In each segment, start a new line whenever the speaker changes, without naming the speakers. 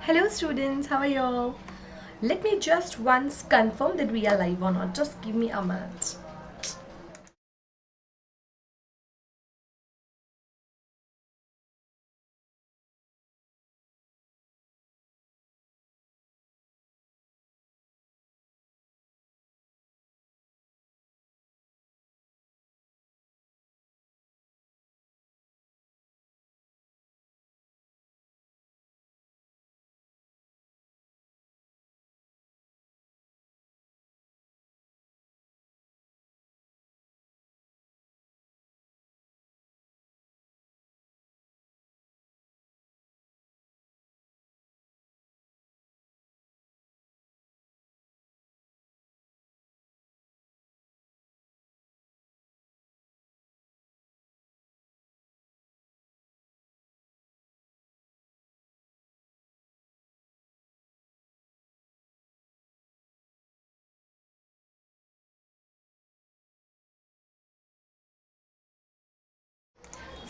Hello students, how are you? Let me just once confirm that we are live or not. Just give me a minute.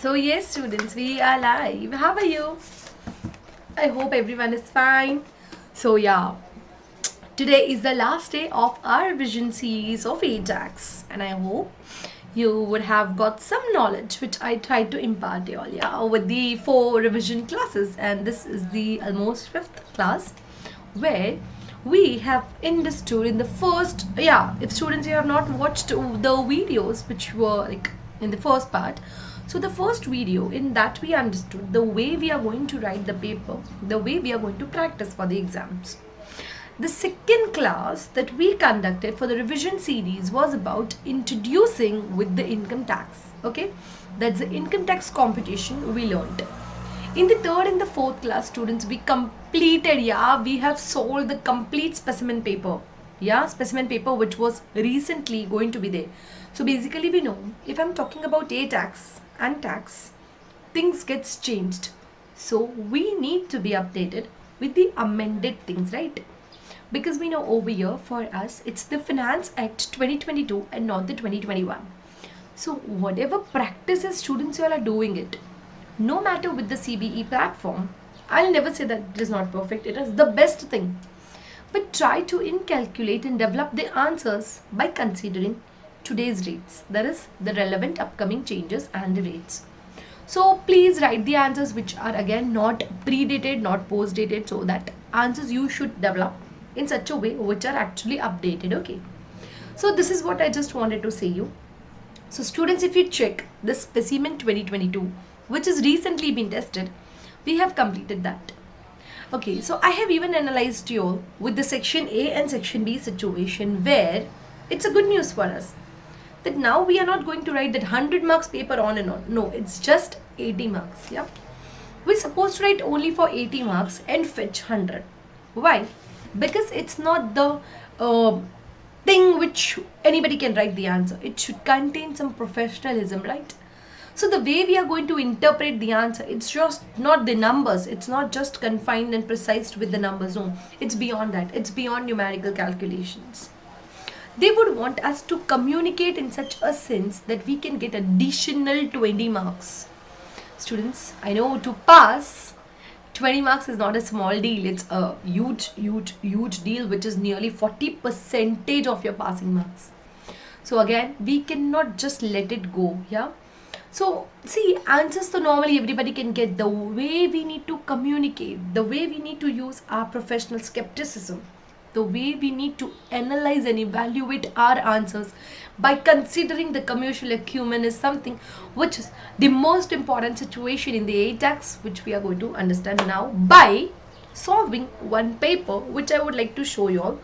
So yes students, we are live. How are you? I hope everyone is fine. So yeah, today is the last day of our revision series of ATAX and I hope you would have got some knowledge which I tried to impart to you all with the 4 revision classes, and this is the almost 5th class where we have understood in the first, if students you have not watched the videos which were like in the first part, so the first video in that we understood the way we are going to write the paper, the way we are going to practice for the exams. The second class that we conducted for the revision series was about introducing with the income tax. Okay, that's the income tax computation we learned. In the third and the fourth class students, we completed, we have solved the complete specimen paper. Specimen paper which was recently going to be there. So basically we know if I'm talking about ATAX and tax, things gets changed. So we need to be updated with the amended things, right? Because we know over here for us it's the Finance Act 2022 and not the 2021. So whatever practices students you all are doing it, no matter with the CBE platform, I'll never say that it is not perfect, it is the best thing. But try to incalculate and develop the answers by considering today's rates, that is the relevant upcoming changes and the rates. So please write the answers which are again not predated, not post-dated, so that answers you should develop in such a way which are actually updated. Okay, so this is what I just wanted to say you. So students, if you check this specimen 2022 which has recently been tested, we have completed that. Okay, so I have even analyzed you with the section A and section B situation where it's a good news for us that now we are not going to write that 100 marks paper on and on. No, it's just 80 marks. Yeah, we're supposed to write only for 80 marks and fetch 100. Why? Because it's not the thing which anybody can write the answer. It should contain some professionalism, right? So the way we are going to interpret the answer, it's just not the numbers. It's not just confined and precise with the numbers. No, it's beyond that. It's beyond numerical calculations. They would want us to communicate in such a sense that we can get additional 20 marks. Students, I know to pass 20 marks is not a small deal. It's a huge deal, which is nearly 40% of your passing marks. So again, we cannot just let it go. So see, answers so normally everybody can get. The way we need to communicate, the way we need to use our professional skepticism, the way we need to analyze and evaluate our answers by considering the commercial acumen is something which is the most important situation in the ATAX, which we are going to understand now by solving one paper which I would like to show you all,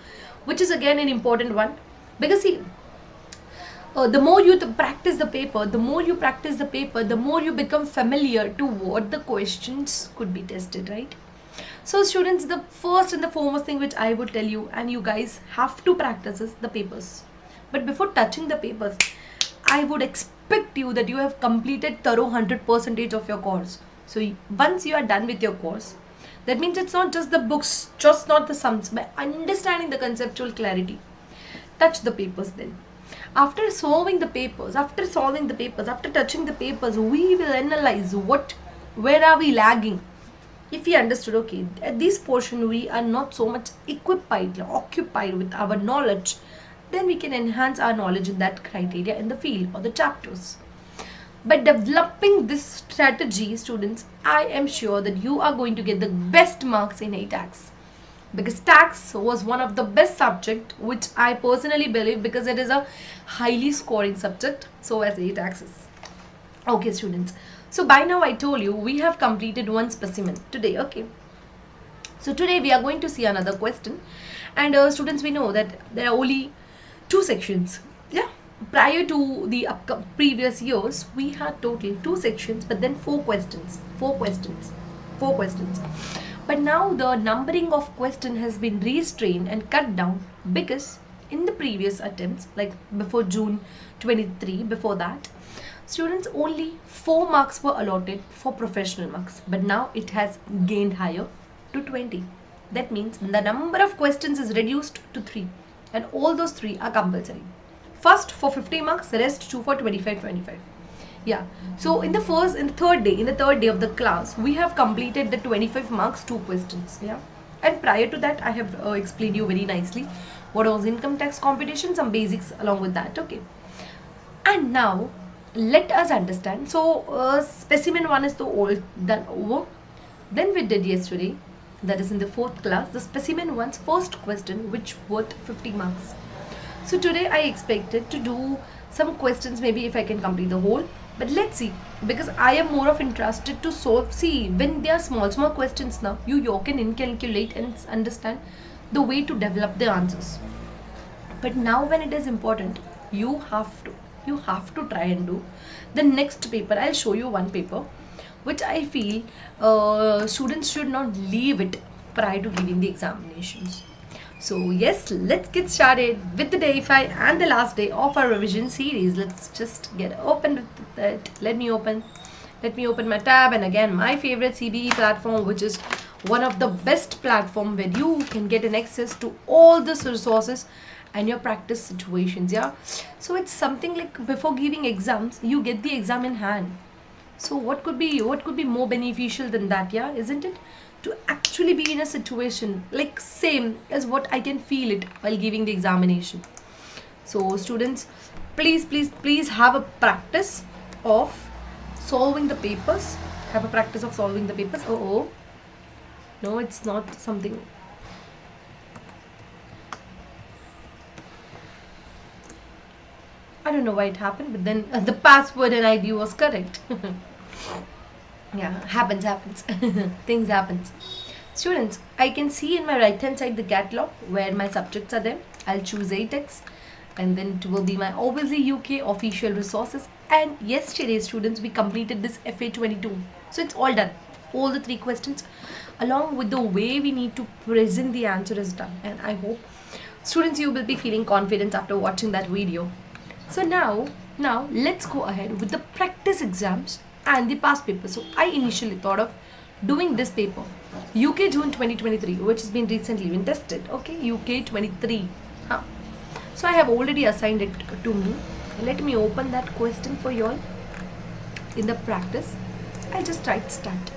which is again an important one. Because see, the more you practice the paper, the more you practice the paper, the more you become familiar to what the questions could be tested, right? So students, the first and the foremost thing which I would tell you, and you guys have to practice, is the papers. But before touching the papers, I would expect you that you have completed thorough 100% of your course. So once you are done with your course, that means it's not just the books, just not the sums, by understanding the conceptual clarity. Touch the papers then. After solving the papers, after touching the papers, we will analyze where are we lagging. if we understood, okay, at this portion we are not so much occupied with our knowledge, then we can enhance our knowledge in that criteria in the field or the chapters. By developing this strategy, students, I am sure that you are going to get the best marks in ATAX, because tax was one of the best subject, which I personally believe, because it is a highly scoring subject, so as ATAX is. Okay, students, so by now I told you we have completed one specimen today. Okay, so today we are going to see another question, and students, we know that there are only two sections. Yeah, prior to the previous years we had total two sections, but then four questions. But now the numbering of question has been restrained and cut down, because in the previous attempts, like before June 23, before that, students, only 4 marks were allotted for professional marks, but now it has gained higher to 20. That means the number of questions is reduced to 3, and all those 3 are compulsory. First for 50 marks, the rest 2 for 25. Yeah, so in the third day of the class, we have completed the 25 marks 2 questions. Yeah, and prior to that I have explained you very nicely what was income tax computation, some basics along with that. Okay, and now let us understand. So specimen 1 is the all done over. Then we did yesterday, that is in the 4th class, the specimen 1's first question, which worth 50 marks. So today I expected to do some questions, maybe if I can complete the whole, but let's see, because I am more of interested to solve. See, when they are small questions, now you can incalculate and understand the way to develop the answers. But now when it is important, you have to try and do the next paper. I'll show you one paper which I feel students should not leave it prior to giving the examinations. So yes, let's get started with the day 5 and the last day of our revision series. Let's just get open with that. Let me open my tab, and again my favorite CBE platform, which is one of the best platform where you can get an access to all these resources and your practice situations. Yeah, so it's something like before giving exams, you get the exam in hand. So what could be more beneficial than that? Yeah, isn't it? To actually be in a situation like same as what I can feel it while giving the examination. So students, please have a practice of solving the papers. Oh, no, it's not something. I don't know why it happened, but then the password and ID was correct. Yeah, happens. Things happens. Students, I can see in my right hand side the catalog where my subjects are there. I'll choose ATAX, and then it will be my obviously UK official resources. And yesterday, students, we completed this FA22. So it's all done. All the 3 questions along with the way we need to present the answer is done. And I hope, students, you will be feeling confident after watching that video. So now let's go ahead with the practice exams and the past paper. So I initially thought of doing this paper, UK June 2023, which has been recently been tested. Okay, UK 23. So I have already assigned it to me. Let me open that question for you all. In the practice, I'll just write start,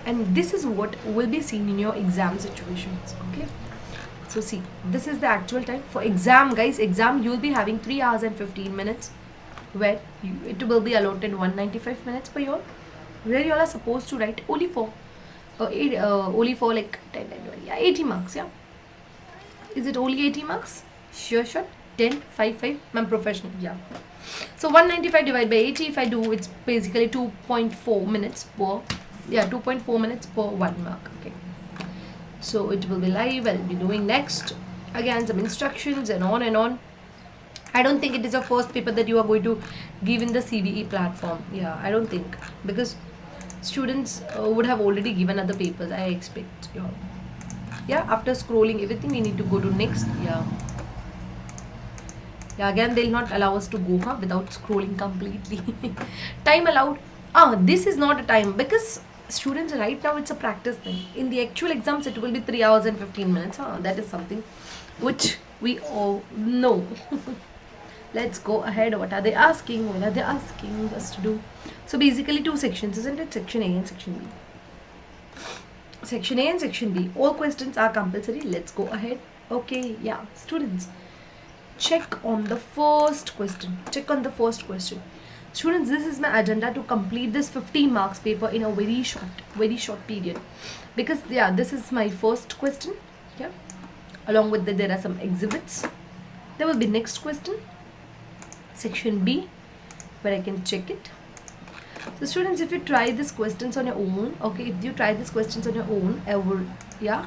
and this is what will be seen in your exam situations. Okay, so see, this is the actual time for exam, guys. Exam, you will be having 3 hours and 15 minutes, where it will be allotted 195 minutes for you all, where you all are supposed to write only for like 10, 20, 80 marks. Yeah, is it only 80 marks? Sure, 10, 5, I'm professional. Yeah, so 195 divided by 80, if I do, it's basically 2.4 minutes per 2.4 minutes per 1 mark. Okay, so it will be live. I'll be doing next again some instructions and on. I don't think it is a first paper that you are going to give in the CBE platform. Yeah, I don't think, because students would have already given other papers, I expect. Yeah, after scrolling everything, we need to go to next. Yeah, again they'll not allow us to go without scrolling completely. Time allowed. This is not a time, because students, right now it's a practice thing. In the actual exams it will be 3 hours and 15 minutes. That is something which we all know. Let's go ahead. What are they asking us to do? So basically 2 sections, isn't it? Section A and Section B. Section A and Section B. All questions are compulsory. Let's go ahead. Okay, yeah, students, check on the first question. Check on the first question. Students, this is my agenda to complete this 15 marks paper in a very short period. Because yeah, this is my first question. Yeah. Along with that, there are some exhibits. There will be next question. Section B, where I can check it. So students, if you try these questions on your own, okay, if you try these questions on your own, Evoria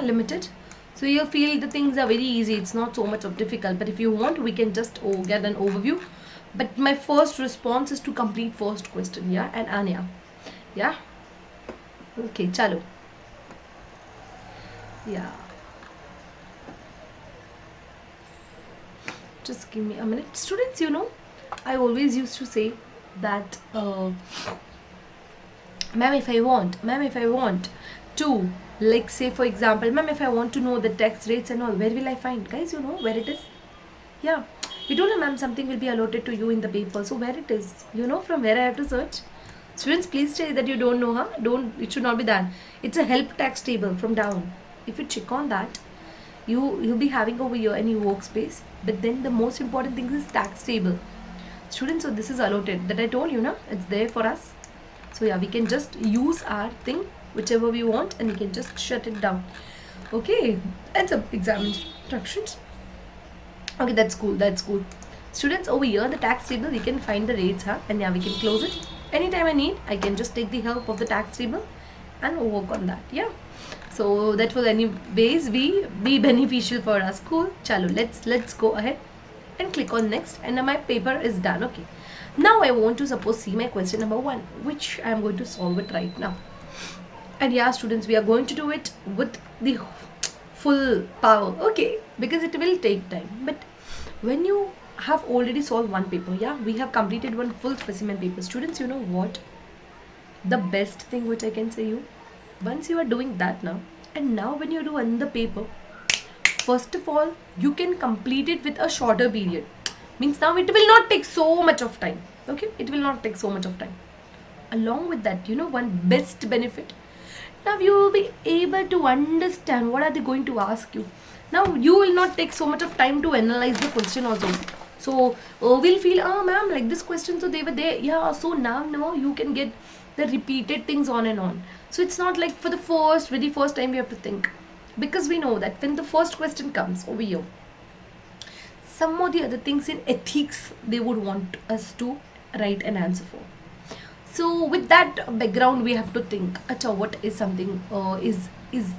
Limited, so you'll feel the things are very easy. It's not so much of difficult. But if you want, we can just get an overview. But my first response is to complete first question, yeah, and Anya, yeah. Okay, chalo. Yeah. Just give me a minute, students. I always used to say that, ma'am, if I want to, like, say for example, ma'am, if I want to know the tax rates and all, where will I find? Guys, you know where it is? Yeah, you told her, ma'am, something will be allotted to you in the paper. So where it is? From where I have to search? Students, please say that you don't know, huh? It should not be that. It's a help tax table from down. If you check on that, you'll be having over here any workspace. But then the most important thing is tax table. Students, so this is allotted. That I told you, na? It's there for us. So yeah, we can just use our thing whichever we want, and we can just shut it down. Okay, that's a exam instructions. Okay, that's cool. Students, over here the tax table, we can find the rates, huh? And yeah, we can close it anytime I need. I can just take the help of the tax table and work on that. Yeah, so that will anyways be beneficial for us. Cool. Chalo, let's go ahead and click on next, and now my paper is done. Okay, now I want to see my question number 1, which I am going to solve it right now. And yeah, students, we are going to do it with the full power, okay, because it will take time. But when you have already solved one paper, yeah, we have completed one full specimen paper. Students, you know what, the best thing which I can say you, once you are doing that now, and now when you do another paper, first of all, you can complete it with a shorter period. Means now it will not take so much of time. Okay, it will not take so much of time. Along with that, one best benefit, now you will be able to understand what are they going to ask you. Now you will not take so much of time to analyze the question also. So we'll feel, oh ma'am, like this question, so they were there, yeah, so now you can get the repeated things on and on. So it's not like for the very first time we have to think, because we know that when the first question comes over here, some of the other things in ethics they would want us to write an answer for. So with that background, we have to think, acha, what is something, is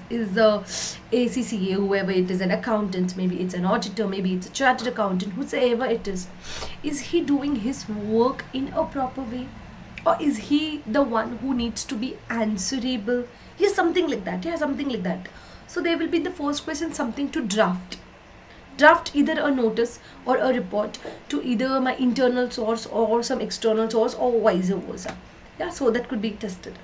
the ACCA, whoever it is, an accountant, maybe it's an auditor, maybe it's a chartered accountant, whosoever it is he doing his work in a proper way, or is he the one who needs to be answerable? Yeah, something like that. Yeah, something like that. So there will be the first question, something to draft either a notice or a report to either my internal source or some external source, or vice versa. Yeah, so that could be tested.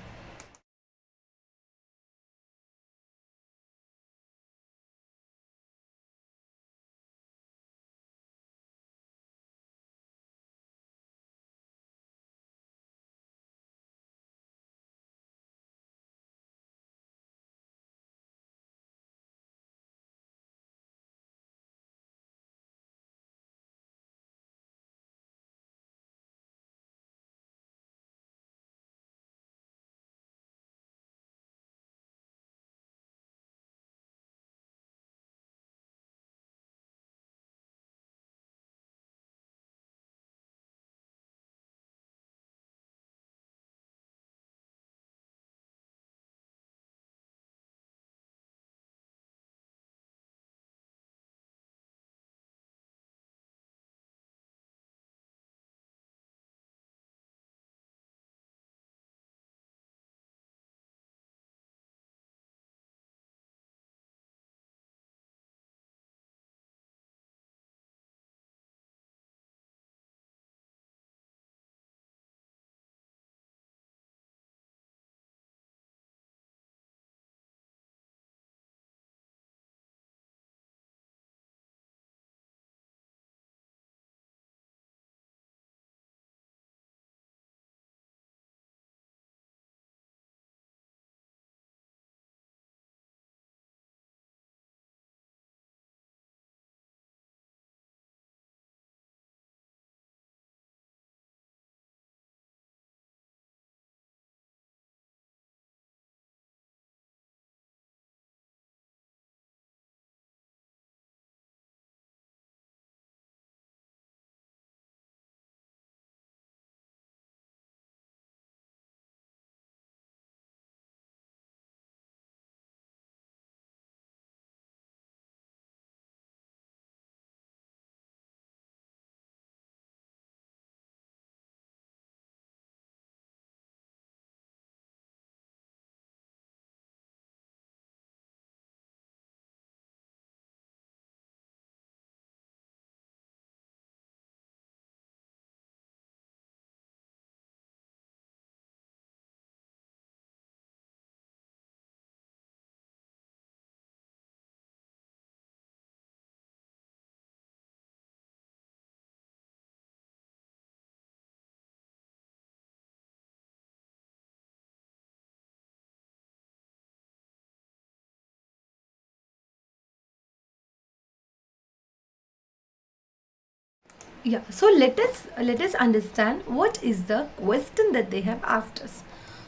Yeah, so let us understand what is the question that they have asked us.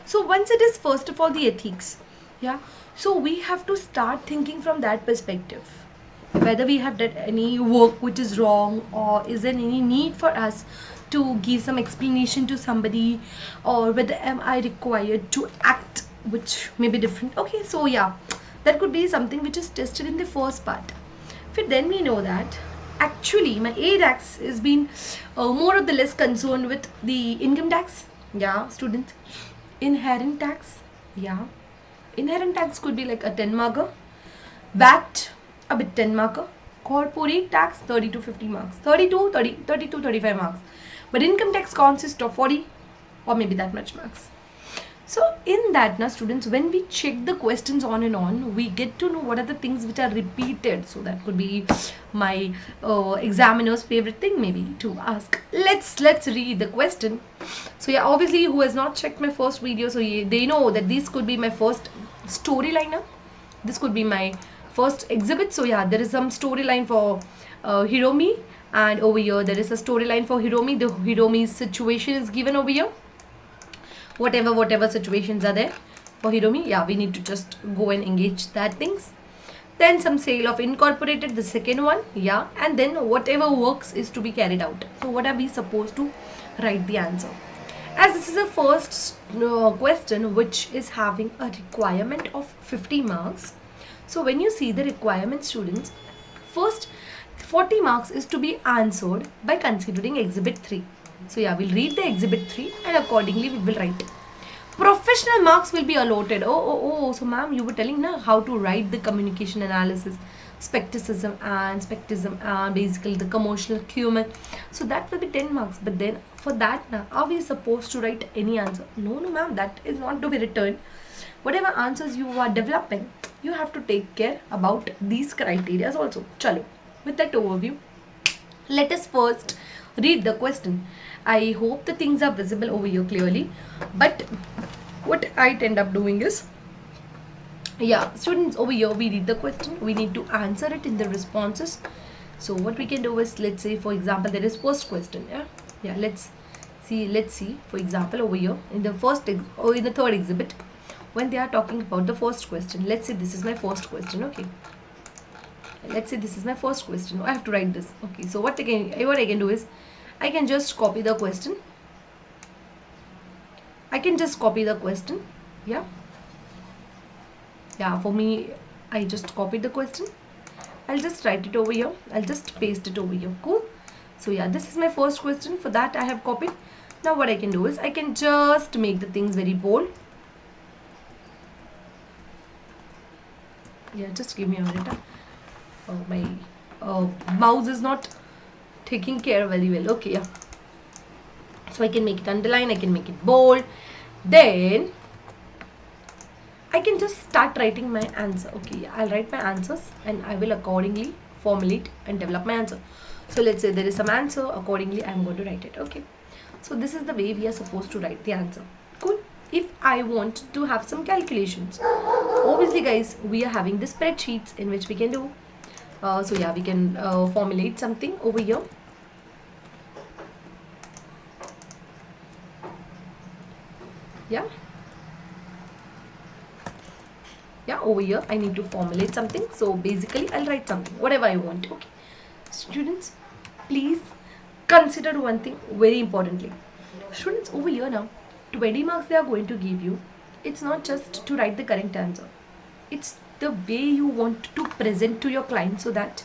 So once it is first of all the ethics, yeah, so we have to start thinking from that perspective, whether we have done any work which is wrong, or is there any need for us to give some explanation to somebody, or whether am I required to act which may be different. Okay, so yeah, that could be something which is tested in the first part. But then we know that actually my ATAX has been more or the less concerned with the income tax. Yeah, students. Inherent tax. Yeah. Inherent tax could be like a 10 marker. VAT a bit 10 marker. Corporate tax 30 to 50 marks. 32, 30, 30 to 35 marks. But income tax consists of 40 or maybe that much marks. So in that now students, when we check the questions on and on, we get to know what are the things which are repeated. So that could be my examiner's favorite thing maybe to ask. Let's read the question. So yeah, obviously who has not checked my first video, so they know that this could be my first storyliner. This could be my first exhibit. So yeah, there is some storyline for Hiromi, and over here there is a storyline for Hiromi. The Hiromi's situation is given over here. Whatever situations are there for Hiromi, yeah, we need to just go and engage that things. Then some sale of incorporated, the second one, yeah, and then whatever works is to be carried out. So what are we supposed to write the answer? As this is a first question which is having a requirement of 50 marks. So when you see the requirement, students, first 40 marks is to be answered by considering exhibit 3. So yeah, we'll read the exhibit 3 and accordingly we will write. Professional marks will be allotted. Oh. So ma'am, you were telling now how to write the communication analysis, skepticism and basically the commercial acumen. So that will be 10 marks. But then for that now, are we supposed to write any answer? No ma'am, that is not to be written. Whatever answers you are developing, you have to take care about these criteria also. Chalo, with that overview, let us first read the question. I hope the things are visible over here clearly, but what I end up doing is, yeah, students, over here we read the question, we need to answer it in the responses. So what we can do is, let's say for example there is first question. Yeah, let's see for example over here in the first or in the third exhibit, when they are talking about the first question. Let's say this is my first question. Okay, let's say this is my first question. I have to write this. Okay, so what I can do is, I can just copy the question. Yeah, for me, I just copied the question. I'll just write it over here. I'll just paste it over here. Cool. So yeah, this is my first question. For that I have copied. Now what I can do is, I can just make the things very bold. Yeah, just give me a minute. My mouse is not taking care very well. Okay, yeah. So I can make it underline, I can make it bold. Then I can just start writing my answer. Okay, I'll write my answers and I will accordingly formulate and develop my answer. So let's say there is some answer, accordingly I'm going to write it. Okay, so this is the way we are supposed to write the answer. Cool. If I want to have some calculations, obviously guys, we are having the spreadsheets in which we can do. So yeah, we can formulate something over here. Yeah, over here I need to formulate something. So basically I'll write something, whatever I want. Okay, students, please consider one thing very importantly. Students, over here now, 20 marks they are going to give you. It's not just to write the correct answer, it's the way you want to present to your client, so that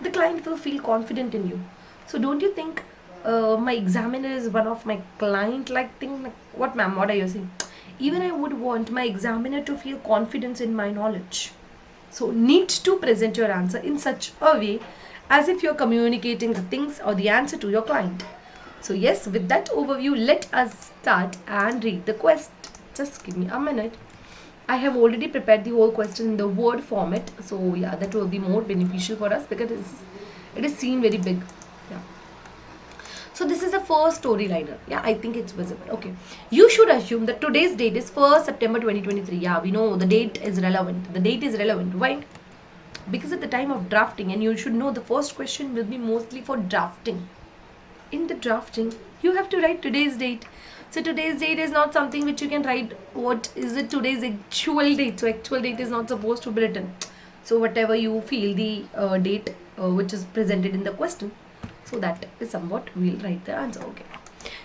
the client will feel confident in you. So don't you think my examiner is one of my client like thing? Like, what ma'am, what are you saying? Even I would want my examiner to feel confidence in my knowledge. So need to present your answer in such a way as if you're communicating the things or the answer to your client. So yes, with that overview, let us start and read the question. Just give me a minute. I have already prepared the whole question in the Word format. So yeah, that will be more beneficial for us because it is seen very big. Yeah. So this is the first storyliner. Yeah, I think it's visible. Okay. You should assume that today's date is 1st September 2023. Yeah, we know the date is relevant. The date is relevant. Why? Because at the time of drafting, and you should know the first question will be mostly for drafting. in the drafting, you have to write today's date. So today's date is not something which you can write what is it today's actual date. So actual date is not supposed to be written. So whatever you feel the date which is presented in the question, so that is somewhat we'll write the answer. Okay.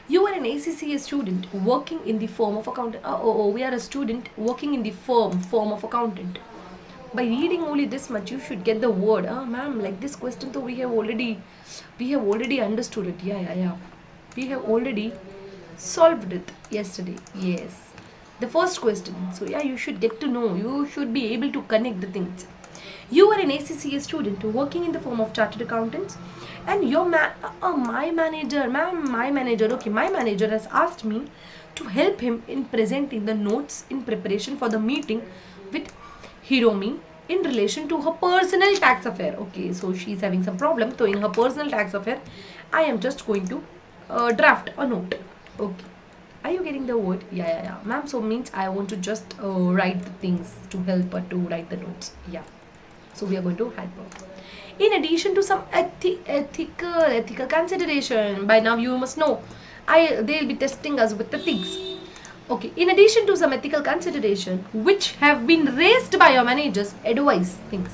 You are an ACCA student working in the firm of accountant. We are a student working in the firm of accountant. By reading only this much, you should get the word. Ma'am, like this question, so we have already understood it. Yeah. We have already solved it yesterday. Yes. The first question. So yeah, you should get to know. You should be able to connect the things. You are an ACCA student working in the firm of chartered accountants, and your my manager has asked me to help him in presenting the notes in preparation for the meeting with Hiromi in relation to her personal tax affair. Okay, so she's having some problem. So in her personal tax affair, I am just going to draft a note. Okay. Are you getting the word? Yeah. Ma'am, so means I want to just write the things to help her to write the notes. Yeah. So we are going to help her. In addition to some ethical consideration, by now you must know, they'll be testing us with the things. Okay, in addition to some ethical consideration which have been raised by your managers, advise things.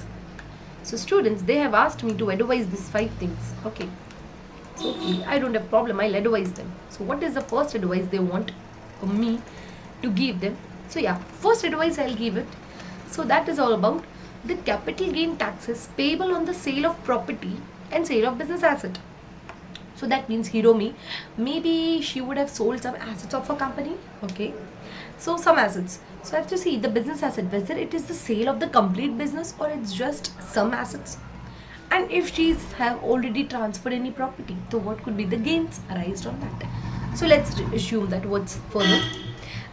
So students, they have asked me to advise these 5 things. Okay. So okay, I don't have problem, I'll advise them. So what is the first advice they want me to give them? So yeah, first advice I'll give it. So that is all about the capital gain taxes payable on the sale of property and sale of business asset. So that means Hiromi, maybe she would have sold some assets of her company. Okay, so some assets. So I have to see the business asset, whether it is the sale of the complete business or it's just some assets. And if she's have already transferred any property, so what could be the gains arised on that? So let's assume that what's further.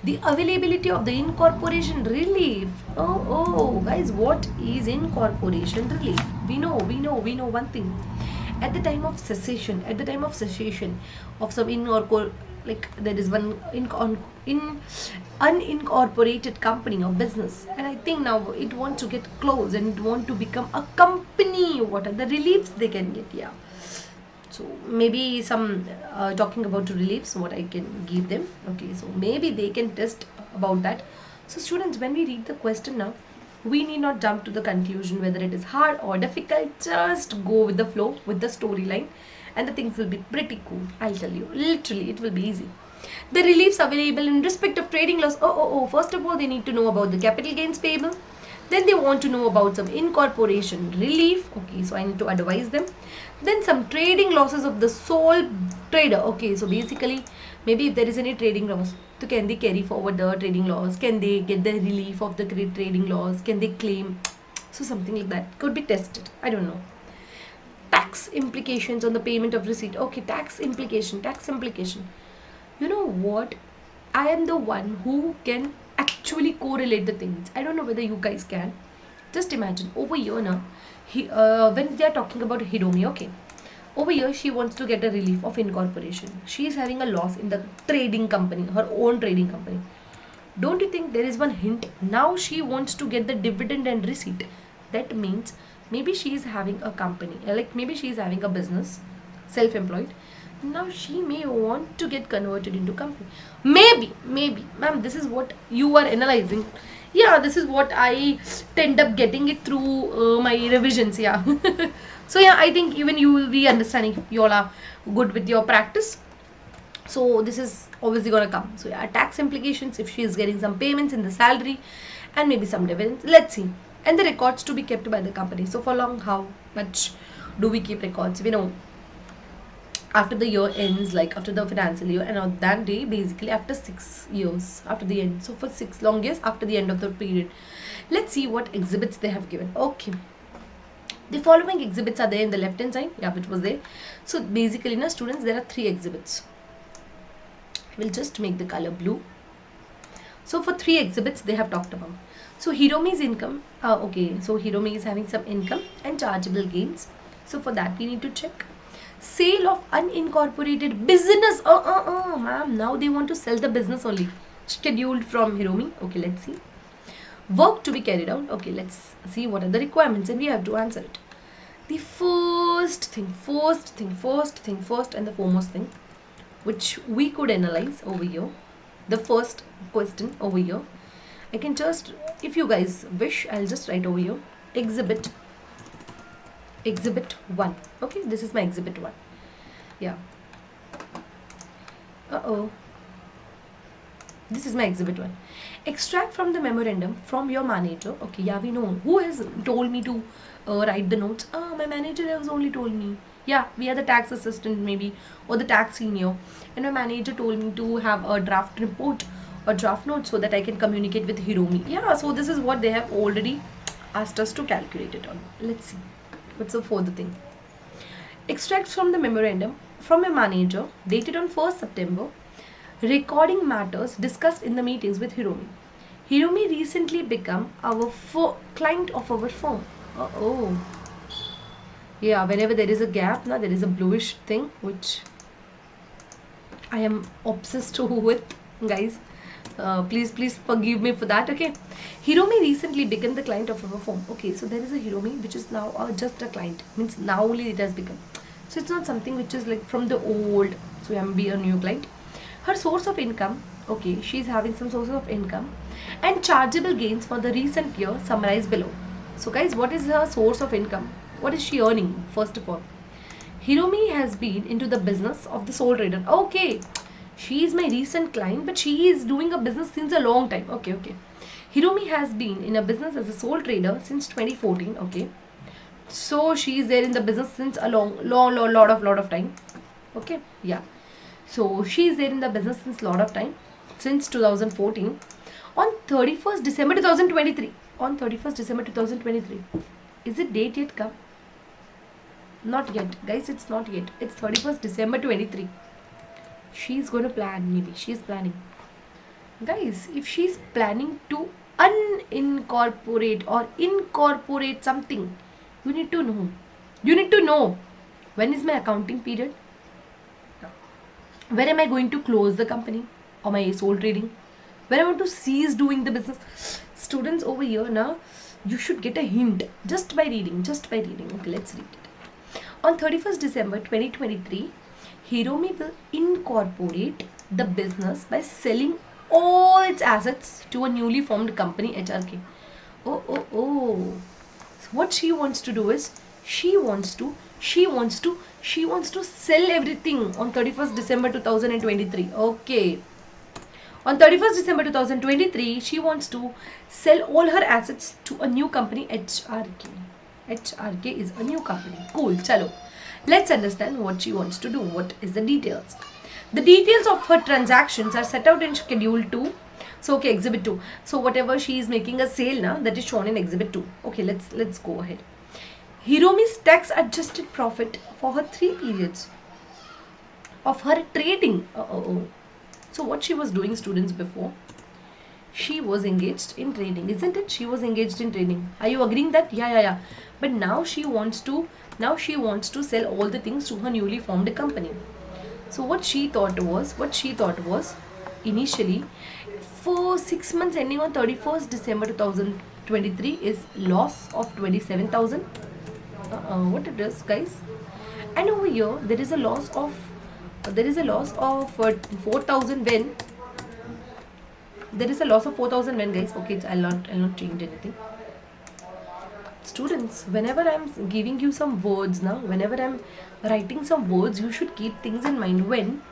The availability of the incorporation relief. Oh, guys, what is incorporation relief? We know one thing. At the time of cessation of some like there is one unincorporated company or business, and I think now it wants to get closed and it want to become a company. What are the reliefs they can get? Yeah. So maybe some talking about reliefs, what I can give them. Okay, so maybe they can test about that. So students, when we read the question now, we need not jump to the conclusion whether it is hard or difficult. Just go with the flow, with the storyline, and the things will be pretty cool. I'll tell you, literally it will be easy. The reliefs available in respect of trading loss. First of all, they need to know about the capital gains payable. Then they want to know about some incorporation relief. Okay, so I need to advise them. Then some trading losses of the sole trader. Okay, so basically maybe if there is any trading loss, so can they carry forward the trading loss? Can they get the relief of the trading loss? Can they claim? So something like that could be tested. I don't know. Tax implications on the payment of receipt. Okay, tax implication. You know what? I am the one who can actually correlate the things. I don't know whether you guys can. Just imagine over here now, when they are talking about Hiromi, okay, over here she wants to get a relief of incorporation. She is having a loss in the trading company, her own trading company. Don't you think there is one hint? Now she wants to get the dividend and receipt. That means maybe she is having a company, like maybe she is having a business, self-employed. Now she may want to get converted into company. Maybe, ma'am, this is what you are analyzing. Yeah, this is what I tend up getting it through my revisions. Yeah. So yeah, I think even you will be understanding. You all are good with your practice. So this is obviously gonna come. So yeah, tax implications if she is getting some payments in the salary and maybe some dividends. Let's see. And the records to be kept by the company. So for long, how much do we keep records? We know after the year ends, like after the financial year, and on that day, basically after 6 years after the end. So for 6 long years after the end of the period. Let's see what exhibits they have given. Okay, the following exhibits are there in the left hand side. Yeah, which was there. So basically now students, there are 3 exhibits. I will just make the color blue. So for 3 exhibits they have talked about. So Hiromi's income. Okay, so Hiromi is having some income and chargeable gains. So for that we need to check. Sale of unincorporated business. Ma'am, now they want to sell the business only. Scheduled from Hiromi. Okay, let's see. Work to be carried out. Okay, let's see what are the requirements and we have to answer it. the first thing, and the foremost thing which we could analyze over here, the first question over here, I can just, if you guys wish, I'll just write over here exhibit 1. Okay, this is my exhibit 1. Yeah. This is my exhibit 1. Extract from the memorandum from your manager. Okay, yeah, we know who has told me to write the notes. My manager has only told me. Yeah, we are the tax assistant maybe, or the tax senior, and my manager told me to have a draft report or draft note so that I can communicate with Hiromi. Yeah, so this is what they have already asked us to calculate it on. Let's see what's the further thing. Extracts from the memorandum from a manager dated on 1st September, recording matters discussed in the meetings with Hiromi. Hiromi recently become our client of our firm. Yeah, whenever there is a gap, now there is a bluish thing which I am obsessed with, guys. Please forgive me for that. Okay, Hiromi recently became the client of our firm. Okay, so there is a Hiromi which is now just a client, means now only it has become. So it's not something which is like from the old, so I am be a new client. Her source of income, okay, she's having some sources of income and chargeable gains for the recent year summarized below. So guys, what is her source of income? What is she earning? First of all, Hiromi has been into the business of the sole trader. Okay, she is my recent client, but she is doing a business since a long time. Okay. Hiromi has been in a business as a sole trader since 2014. Okay, so she is there in the business since a lot of time. Okay, yeah. So she is there in the business since lot of time, since 2014. On 31st December 2023. On 31st December 2023. Is it date yet come? Not yet, guys. It's not yet. It's 31st December 23. She's going to plan. Maybe she's planning. Guys, if she's planning to unincorporate or incorporate something, you need to know. You need to know when is my accounting period. Where am I going to close the company or my sole trading? Where I want to cease doing the business. Students over here now, you should get a hint just by reading. Okay, let's read it. On 31st December 2023, Hiromi will incorporate the business by selling all its assets to a newly formed company, HRK. So what she wants to do is she wants to sell everything on 31st December 2023. Okay, on 31st December 2023 she wants to sell all her assets to a new company, HRK is a new company. Cool. Chalo, let's understand what she wants to do. What is the details? The details of her transactions are set out in schedule 2. So okay, exhibit 2. So whatever she is making a sale now, that is shown in exhibit 2. Okay, let's go ahead. Hiromi's tax adjusted profit for her 3 periods of her trading. So what she was doing, students, before, she was engaged in trading, isn't it? She was engaged in trading. Are you agreeing that? Yeah. But now she wants to sell all the things to her newly formed company. So what she thought was initially, for 6 months ending on 31st December 2023 is loss of 27,000. What it is, guys? And over here there is a loss of 4,000 when there is a loss of 4,000 when, guys. Okay, I'll not change anything. Students, whenever I'm giving you some words now, whenever I'm writing some words, you should keep things in mind. When,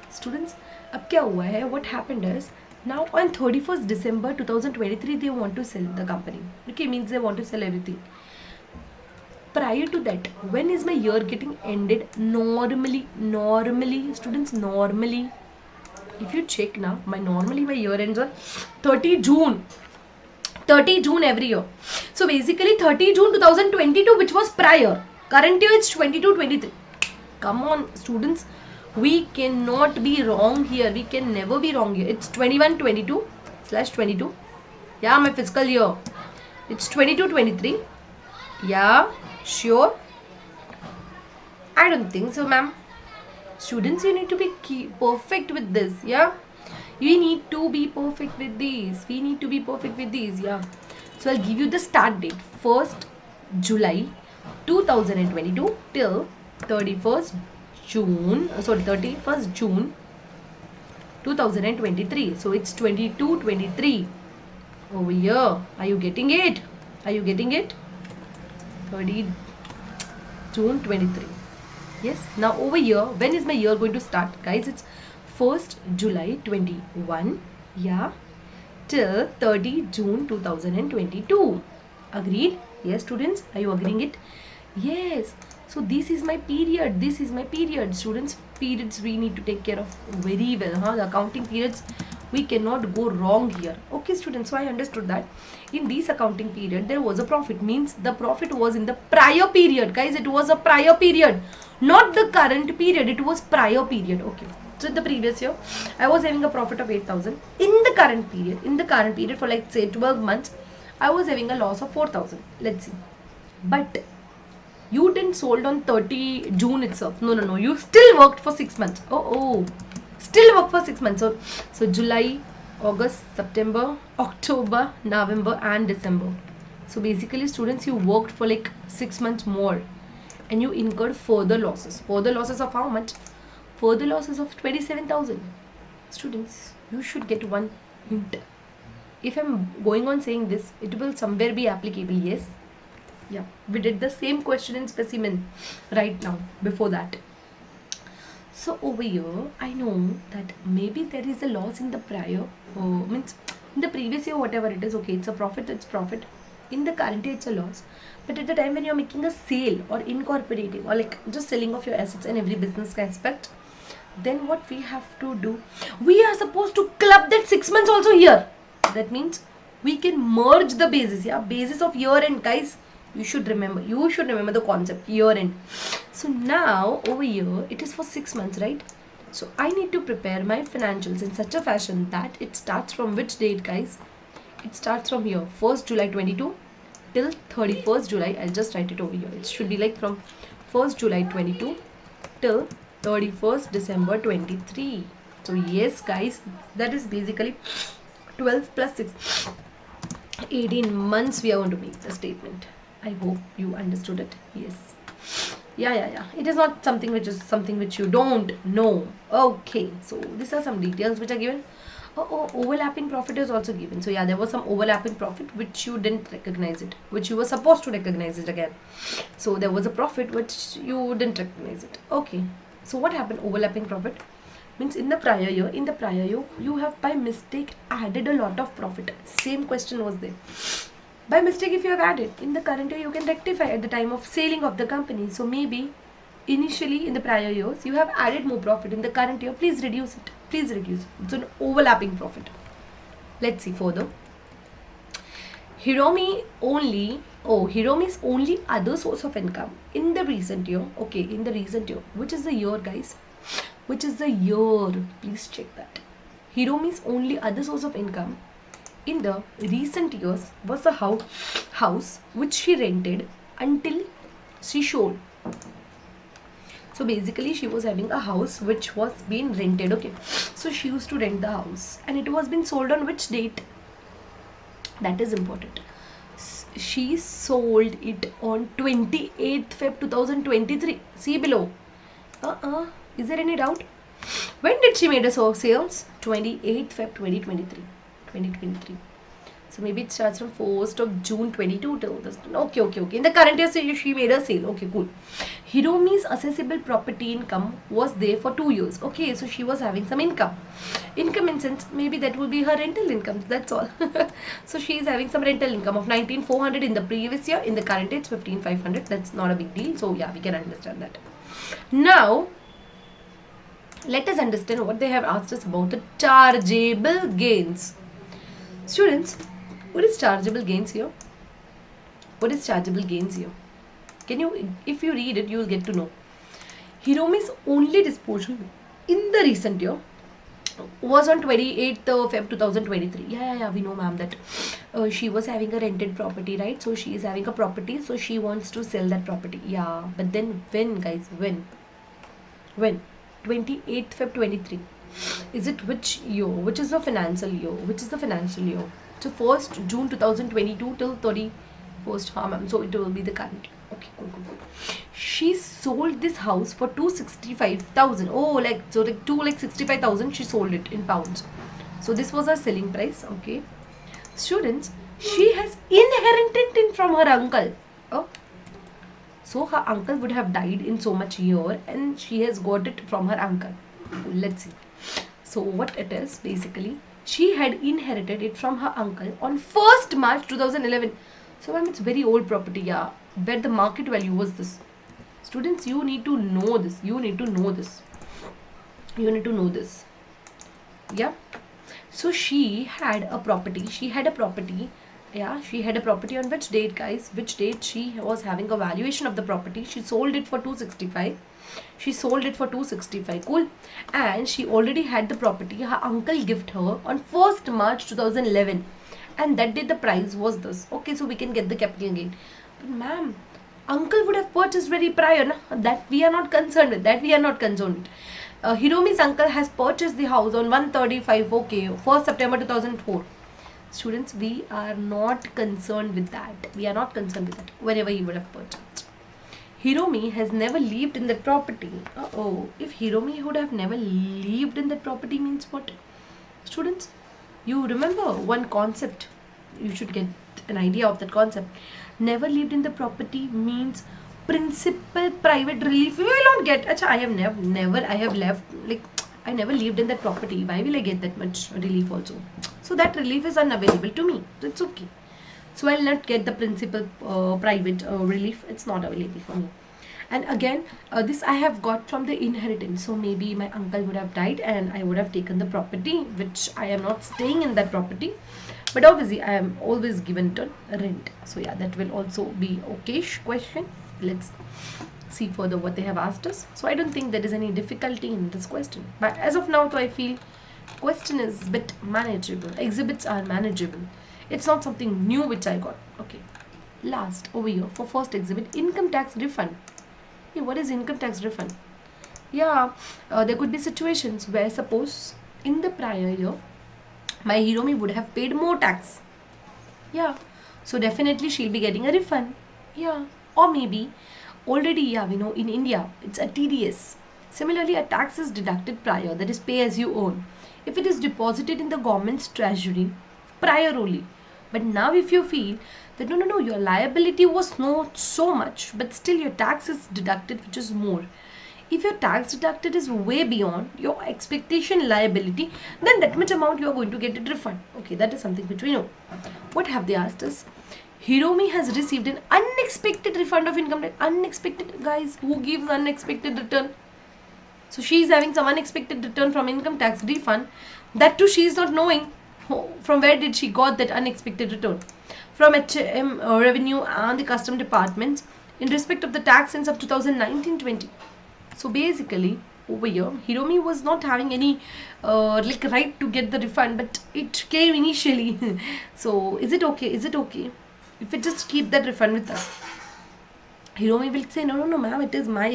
students, ab kya hua hai? What happened is, now on 31st December 2023 they want to sell the company. Okay, means they want to sell everything. Prior to that, when is my year getting ended? Normally, students, normally, if you check now, my year ends on 30 June every year. So basically 30 June 2022, which was prior. Current year it's 22-23. Come on, students, we cannot be wrong here. We can never be wrong here. It's 21-22/22. Yeah, my fiscal year. It's 22-23. Yeah, sure. I don't think so, ma'am. Students, you need to be perfect with this. Yeah, we need to be perfect with these. Yeah. So I'll give you the start date. 1st July 2022 till 31st June, 31st June 2023. So it's 22, 23 over here. Are you getting it? Are you getting it? 30 June 23. Yes. Now over here, when is my year going to start? Guys, it's 1st July 21. Yeah. Till 30 June 2022. Agreed? Yes, students. Are you agreeing it? Yes. So this is my period. This is my period. Students, periods we need to take care of very well. The accounting periods, we cannot go wrong here. Okay, students. So I understood that in this accounting period there was a profit. Means the profit was in the prior period. Guys, it was a prior period, not the current period. It was prior period. Okay. So in the previous year, I was having a profit of 8,000. In the current period for like say 12 months, I was having a loss of 4,000. Let's see. But you didn't sold on 30 June itself. No. You still worked for 6 months. Still worked for 6 months. So July, August, September, October, November and December. So basically students, you worked for like 6 months more and you incurred further losses. Further losses of how much? Further losses of 27,000. Students, you should get one hint. If I'm going on saying this, it will somewhere be applicable. Yes. Yeah, we did the same question in specimen right now before that. So over here, I know that maybe there is a loss in the prior, means in the previous year, whatever it is, okay, it's a profit, it's profit. In the current year, it's a loss. But at the time when you're making a sale or incorporating or like just selling of your assets in every business aspect, then what we have to do, we are supposed to club that 6 months also here. That means we can merge the basis. Yeah, basis of year end, guys. You should remember the concept year end. So now over here it is for 6 months, right? So I need to prepare my financials in such a fashion that it starts from which date, guys? It starts from here, 1st July 22 till 31st July. I'll just write it over here. It should be like from 1st July 22 till 31st December 23. So yes, guys, that is basically 12 plus 6, 18 months we are going to make the statement. I hope you understood it. Yes. Yeah. It is not something which you don't know. Okay. So these are some details which are given. Overlapping profit is also given. So yeah, there was some overlapping profit which you didn't recognize it, which you were supposed to recognize it again. So there was a profit which you didn't recognize it. Okay. So what happened? Overlapping profit means in the prior year, you have by mistake added a lot of profit. Same question was there. By mistake, if you have added, in the current year, you can rectify at the time of selling of the company. So maybe initially in the prior years, you have added more profit. In the current year, please reduce it. Please reduce it. It's an overlapping profit. Let's see further. Hiromi's only other source of income in the recent year. Okay, in the recent year. Which is the year, guys? Which is the year? Please check that. Hiromi's only other source of income in the recent years was a house which she rented until she sold. So basically she was having a house which was being rented. Okay, so she used to rent the house and it was being sold on which date? That is important. She sold it on 28th Feb 2023. See below. Is there any doubt? When did she made a sales? 28th Feb 2023. So maybe it starts from 1st of June 22 till this. Okay. In the current year, she made a sale. Okay, cool. Hiromi's assessable property income was there for 2 years. Okay, so she was having some income. Income in sense, maybe that will be her rental income. That's all. So she is having some rental income of 19,400 in the previous year. In the current year, it's 15,500. That's not a big deal. So yeah, we can understand that. Now, let us understand what they have asked us about the chargeable gains. Students, what is chargeable gains here? What is chargeable gains here? Can you, if you read it, you will get to know. Hiromi's only disposal in the recent year was on 28th of Feb 2023. Yeah, we know, ma'am, that she was having a rented property, right? So she is having a property, so she wants to sell that property. Yeah, but then when, guys? When? 28th Feb 23. Is it which year? Which is the financial year? So 1st June 2022 till 31st. Ma'am. So it will be the current year. Okay, cool. She sold this house for 265,000. Oh, like 265,000. She sold it in pounds. So this was her selling price. Okay, students, she has inherited it from her uncle. Oh, so her uncle would have died in so much year, and she has got it from her uncle. Let's see. So what it is basically, she had inherited it from her uncle on 1st March 2011. So ma'am, it's very old property, yeah. Where the market value was this. Students, you need to know this. You need to know this. You need to know this. Yeah. So she had a property. She had a property. Yeah, she had a property on which date, guys? Which date she was having a valuation of the property? She sold it for 265. She sold it for 265. Cool. And she already had the property. Her uncle gifted her on 1st March 2011. And that day the price was this. Okay, so we can get the capital gain. But ma'am, uncle would have purchased very prior. Na? That we are not concerned with. That we are not concerned with. Hiromi's uncle has purchased the house on 135. Okay, 1st September 2004. Students, we are not concerned with that. We are not concerned with that. Whenever he would have purchased. Hiromi has never lived in that property. Uh-oh. If Hiromi would have never lived in that property means what? Students, you remember one concept. You should get an idea of that concept. Never lived in the property means principal private relief. We will not get. Achha, I have I never lived in that property. Why will I get that much relief also? So that relief is unavailable to me. So it's okay. So I'll not get the principal private relief. It's not available for me. And again, this I have got from the inheritance. So maybe my uncle would have died and I would have taken the property, which I am not staying in that property. But obviously, I am always given to rent. So yeah, that will also be okay-ish question. Let's see further what they have asked us. So I don't think there is any difficulty in this question. But as of now, so I feel question is a bit manageable. Exhibits are manageable. It's not something new which I got. Okay. Last over here for first exhibit, income tax refund. Hey, what is income tax refund? Yeah, there could be situations where suppose in the prior year, my Hiromi would have paid more tax. Yeah. So definitely she'll be getting a refund. Yeah. Or maybe already, yeah, we know in India, it's a TDS. Similarly, a tax is deducted prior, that is pay as you earn. If it is deposited in the government's treasury, prior only. But now if you feel that no, your liability was not so much, but still your tax is deducted, which is more. If your tax deducted is way beyond your expectation liability, then that much amount you are going to get it refund. Okay, that is something which we know. What have they asked us? Hiromi has received an unexpected refund of income tax. Unexpected, guys, who gives unexpected return? So she is having some unexpected return from income tax refund. That too she is not knowing from where did she got that unexpected return. From HM revenue and the custom departments in respect of the tax since of 2019-20. So basically over here Hiromi was not having any right to get the refund, but it came initially. So is it okay? Is it okay if we just keep that refund with us? Hiromi will say, no, ma'am, it is my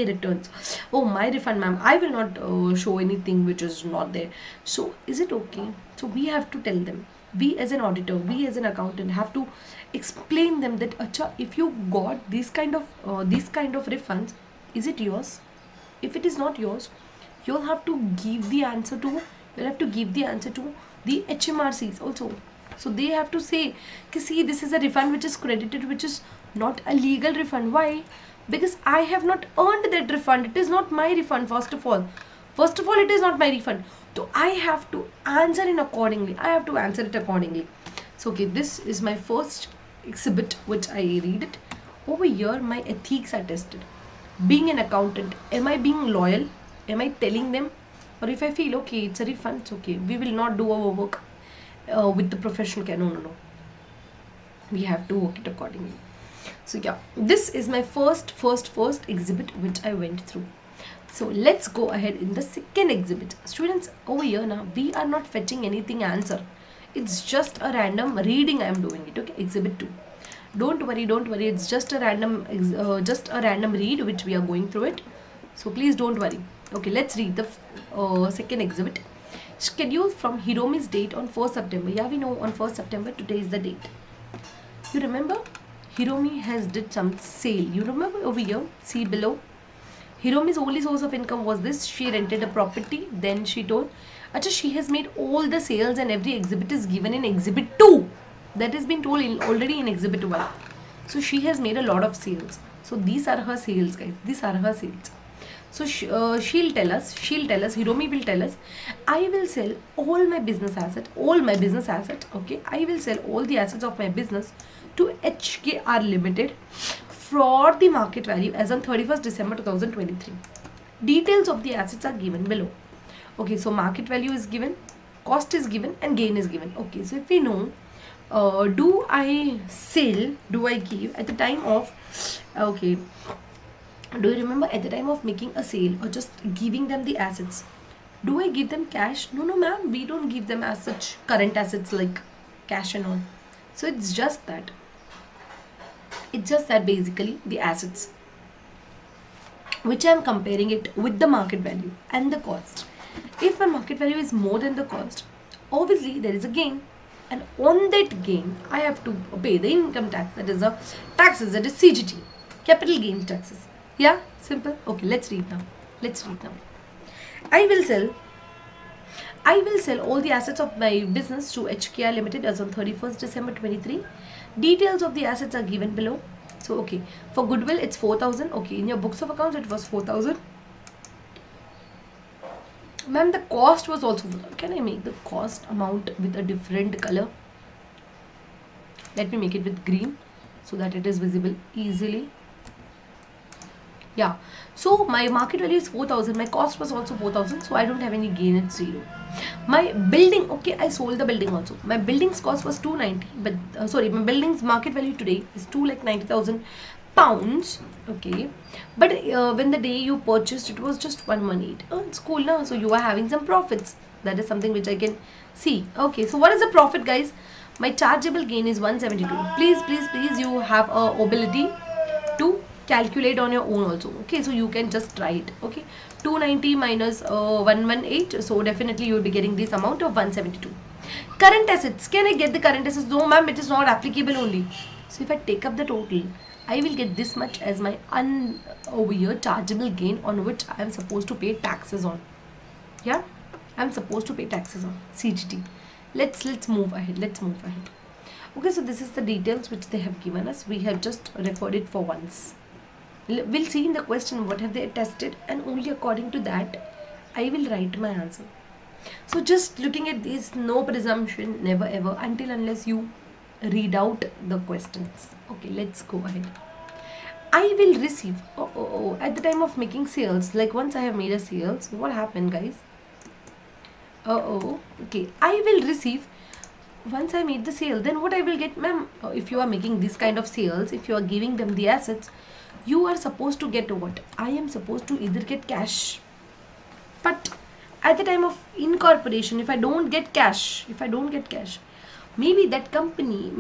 returns. Oh, my refund, ma'am. I will not show anything which is not there. So, is it okay? So, we have to tell them. We as an auditor, we as an accountant have to explain them that, acha, if you got this kind of refunds, is it yours? If it is not yours, you'll have to give the answer to the HMRCs also. So they have to say, see, this is a refund which is credited, which is not a legal refund. Why? Because I have not earned that refund. It is not my refund, first of all. First of all, it is not my refund. So I have to answer it accordingly. So, okay, this is my first exhibit which I read it. Over here, my ethics are tested. Being an accountant, am I being loyal? Am I telling them? Or if I feel, okay, it's a refund, it's okay. We will not do our work with the professional care. No. We have to work it accordingly. So yeah, this is my first exhibit which I went through. So let's go ahead in the second exhibit. Students, over here now, we are not fetching anything answer. It's just a random reading I am doing it. Okay, exhibit 2. Don't worry. It's just a random read which we are going through it. So please don't worry. Okay, let's read the second exhibit. Scheduled from Hiromi's date on 1st September. Yeah, we know on 1st September, today is the date. You remember? Hiromi has did some sale. You remember over here, see below. Hiromi's only source of income was this. She rented a property. Then she told, Acha, she has made all the sales and every exhibit is given in exhibit 2. That has been told already in exhibit 1. So she has made a lot of sales. So these are her sales, guys. These are her sales. So she'll tell us, Hiromi will tell us, I will sell all my business asset, okay. I will sell all the assets of my business to HKR Limited for the market value as on 31st December 2023. Details of the assets are given below. Okay, so market value is given, cost is given, and gain is given. Okay, so if we know, do I give at the time of, okay, do you remember at the time of making a sale or just giving them the assets? Do I give them cash? No, ma'am, we don't give them as such current assets like cash and all. So it's just that. It's just that basically the assets, which I am comparing it with the market value and the cost. If my market value is more than the cost, obviously there is a gain. And on that gain, I have to pay the income tax, that is the taxes, that is CGT, capital gain taxes. Yeah, simple. Okay, let's read now. I will sell all the assets of my business to HKR Limited as on 31st December 23. Details of the assets are given below. So, okay, for goodwill, it's 4,000. Okay, in your books of accounts, it was 4,000. Ma'am, the cost was also, can I make the cost amount with a different color? Let me make it with green so that it is visible easily. Yeah, so my market value is 4,000. My cost was also 4,000. So I don't have any gain, it's 0. My building, okay, I sold the building also. My building's cost was 290. But, sorry, my building's market value today is 2,90,000 pounds. Okay, but when the day you purchased, it was just 118. Oh, it's cool now. So you are having some profits. That is something which I can see. Okay, so what is the profit, guys? My chargeable gain is 172. Please, you have a ability to calculate on your own also. Okay, so you can just try it. Okay, 290 minus 118. So definitely you will be getting this amount of 172. Current assets. Can I get the current assets? No, ma'am, it is not applicable only. So if I take up the total, I will get this much as my over here chargeable gain on which I am supposed to pay taxes on. Yeah, I am supposed to pay taxes on CGT. Let's move ahead. Okay, so this is the details which they have given us. We have just referred it for once. We'll see in the question what have they tested, and only according to that I will write my answer. So just looking at this, no presumption, never ever, until unless you read out the questions. Okay, let's go ahead. I will receive, at the time of making sales, like once I have made a sales, what happened, guys? Okay, I will receive, once I made the sale, then what I will get, ma'am? If you are making this kind of sales, if you are giving them the assets, you are supposed to get what? I am supposed to either get cash, but at the time of incorporation, if I don't get cash, maybe that company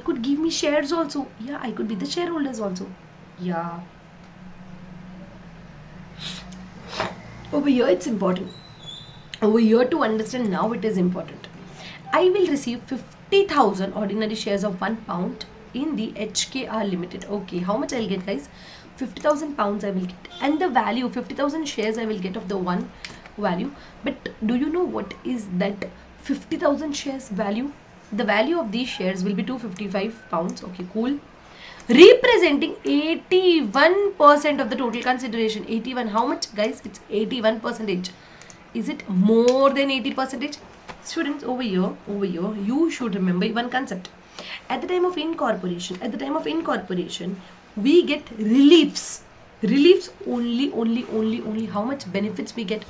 could give me shares also. Yeah, I could be the shareholders also. Yeah, over here it's important. Over here to understand now, it is important. I will receive 50,000 ordinary shares of £1 in the HKR Limited. Okay, how much I'll get, guys? 50,000 pounds I will get, and the value 50,000 shares I will get of the one value. But do you know what is that 50,000 shares value? The value of these shares will be 255 pounds. Okay, cool. Representing 81% of the total consideration. 81, how much, guys? It's 81%. Is it more than 80%? Students, over here, you should remember one concept. At the time of incorporation, we get reliefs. Reliefs only. How much benefits we get?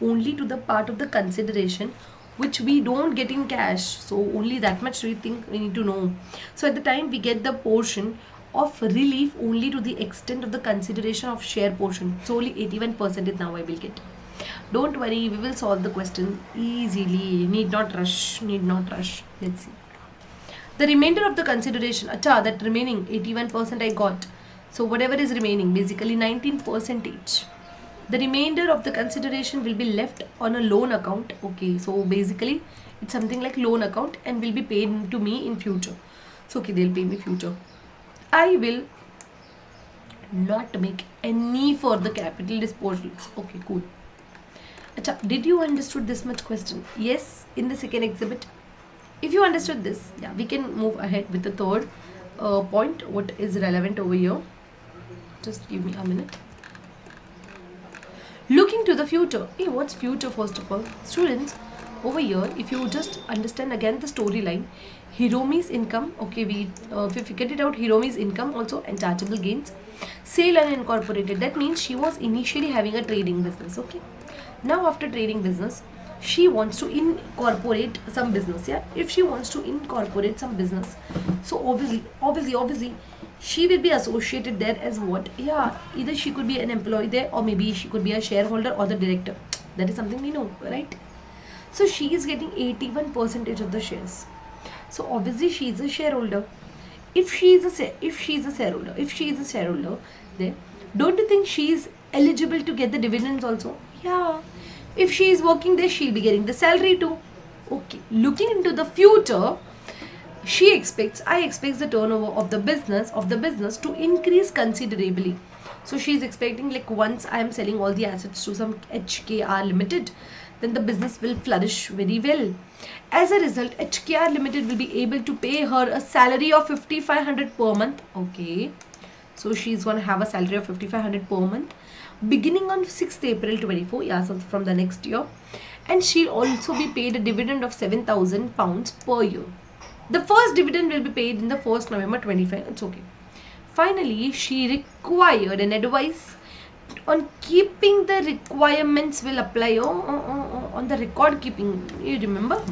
Only to the part of the consideration which we don't get in cash. So only that much we think we need to know. So at the time we get the portion of relief only to the extent of the consideration of share portion. So only 81% now I will get. Don't worry, we will solve the question easily. Need not rush. Let's see. The remainder of the consideration, that remaining 81% I got. So whatever is remaining, basically 19%. The remainder of the consideration will be left on a loan account. Okay, so basically it's something like loan account and will be paid to me in future. So okay, they'll pay me future. I will not make any further capital disposals. Okay, cool. Acha, did you understood this much question? Yes, in the second exhibit. If you understood this, yeah, we can move ahead with the third point. What is relevant over here? Just give me a minute. Looking to the future. Hey, what's future first of all? Students, over here, if you just understand again the storyline, Hiromi's income, okay, if we get it out, Hiromi's income also and chargeable gains, sale unincorporated. That means she was initially having a trading business, okay. Now after trading business, she wants to incorporate some business. Yeah, if she wants to incorporate some business, so obviously she will be associated there as what? Yeah, either she could be an employee there, or maybe she could be a shareholder or the director. That is something we know, right? So she is getting 81% of the shares. So obviously she is a shareholder. If she is a shareholder, then don't you think she is eligible to get the dividends also? Yeah. If she is working there, she'll be getting the salary too. Okay. Looking into the future, I expect the turnover of the business to increase considerably. So she is expecting, like, once I am selling all the assets to some HKR Limited, then the business will flourish very well. As a result, HKR Limited will be able to pay her a salary of 5,500 per month. Okay. So she's going to have a salary of 5,500 per month beginning on 6th April 24, yeah, so from the next year. And she'll also be paid a dividend of £7,000 per year. The first dividend will be paid in the 1st November 25. It's okay. Finally, she required an advice on keeping the requirements will apply on the record keeping. You remember?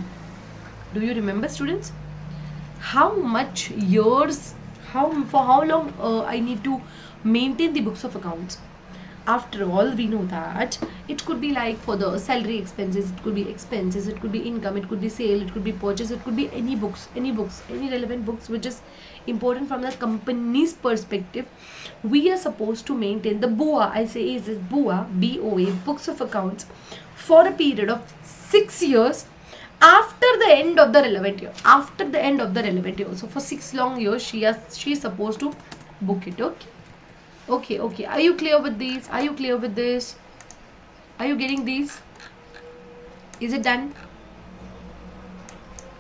Do you remember, students? How much years, for how long I need to maintain the books of accounts? After all, we know that it could be like for the salary expenses, it could be expenses, it could be income, it could be sale, it could be purchase, it could be any relevant books which is important from the company's perspective. We are supposed to maintain the BOA, I say is this BOA, BOA, books of accounts, for a period of 6 years after the end of the relevant year. So for 6 long years, she is supposed to book it. Okay. Okay. Are you clear with these? Are you clear with this? Are you getting these? Is it done?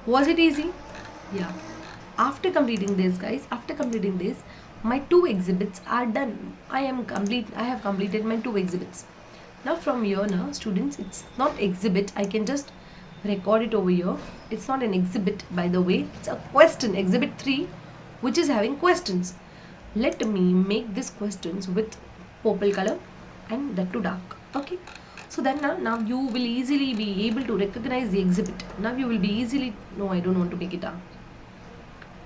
Was it easy? Yeah. After completing this, guys, my 2 exhibits are done. I have completed my 2 exhibits. Now from here, students, it's not exhibit. I can just record it over here. It's not an exhibit, by the way. It's a question. Exhibit 3, which is having questions. Let me make these questions with purple color and that too dark. Okay. So then now you will easily be able to recognize the exhibit. Now you will be easily, no, I don't want to make it dark.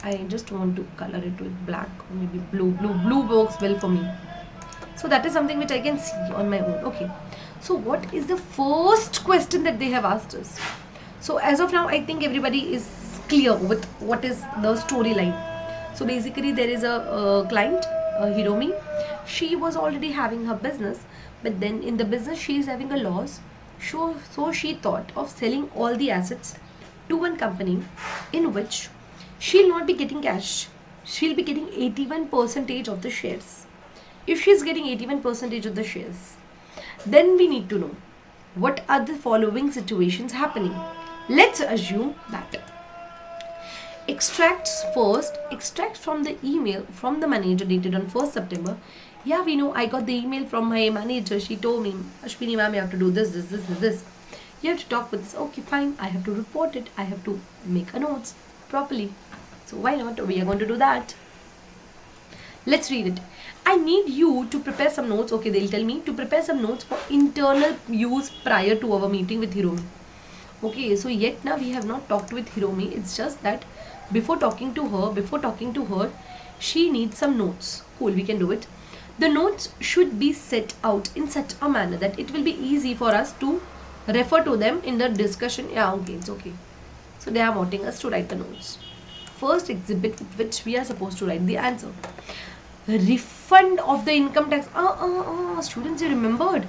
I just want to color it with black, or maybe blue. Blue works well for me. So that is something which I can see on my own. Okay. So what is the first question that they have asked us? So as of now, I think everybody is clear with what is the storyline. So basically there is a client, Hiromi. She was already having her business, but then in the business she is having a loss. So she thought of selling all the assets to one company in which she'll not be getting cash. She'll be getting 81% of the shares. If she's getting 81% of the shares, then we need to know what are the following situations happening. Let's assume that extract from the email from the manager dated on 1st September. Yeah, we know I got the email from my manager. She told me, Ashwini ma'am, you have to do this. You have to talk with this. Okay, fine. I have to report it. I have to make a notes properly. So why not? We are going to do that. Let's read it. I need you to prepare some notes. Okay, they'll tell me to prepare some notes for internal use prior to our meeting with Hiromi. Okay, so yet now we have not talked with Hiromi. It's just that before talking to her, she needs some notes. Cool, we can do it. The notes should be set out in such a manner that it will be easy for us to refer to them in the discussion. Yeah, okay, it's okay. So they are wanting us to write the notes. First exhibit with which we are supposed to write the answer. Refund of the income tax. Students, you remembered.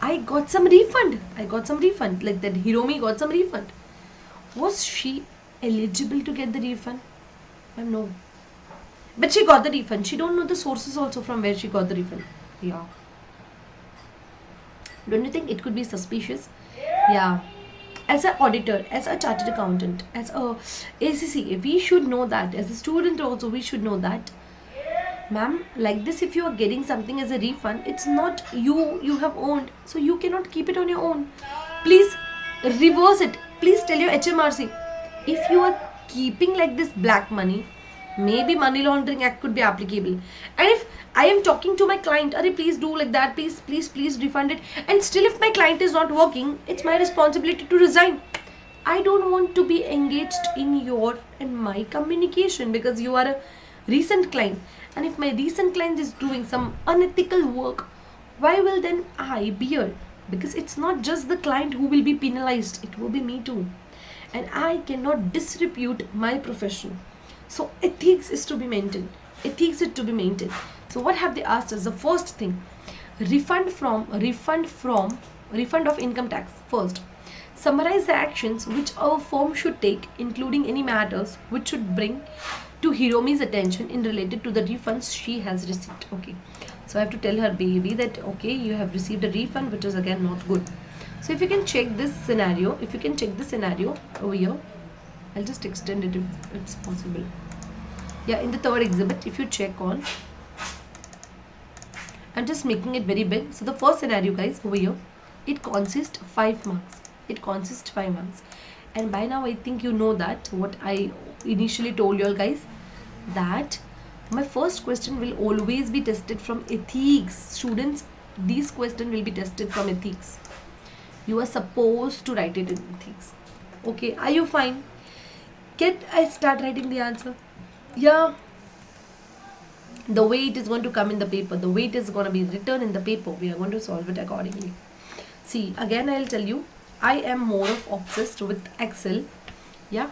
I got some refund. Like that Hiromi got some refund. Was she eligible to get the refund? No. But she got the refund. She don't know the sources also from where she got the refund. Yeah. Don't you think it could be suspicious? Yeah. As an auditor, as a chartered accountant, as a ACCA, we should know that. As a student also, we should know that. Ma'am, like this, if you are getting something as a refund, it's not you have owned, so you cannot keep it on your own. Please reverse it. Please tell your HMRC, if you are keeping like this black money, maybe money laundering act could be applicable. And if I am talking to my client, Are, please do like that, please refund it, and still if my client is not working, it's my responsibility to resign. I don't want to be engaged in your and my communication because you are a recent client. And if my recent client is doing some unethical work, why will then I bear? Because it's not just the client who will be penalized, it will be me too. And I cannot disrepute my profession. So ethics is to be maintained. Ethics is to be maintained. So what have they asked us? The first thing, refund of income tax. First, summarize the actions which our firm should take, including any matters which should bring to Hiromi's attention in related to the refunds she has received. Okay, so I have to tell her baby that okay, you have received a refund, which is again not good. So if you can check this scenario, over here, I'll just extend it if it's possible. Yeah, in the third exhibit, if you check on, I'm just making it very big. So the first scenario, guys, over here, it consists 5 marks. And by now I think you know that what I initially told you all, guys, that my first question will always be tested from ethics. Students, these questions will be tested from ethics. You are supposed to write it in ethics. Okay, are you fine? Can I start writing the answer? Yeah. The way it is going to come in the paper, the way it is going to be written in the paper, we are going to solve it accordingly. See, again I'll tell you, I am more of obsessed with Excel. Yeah.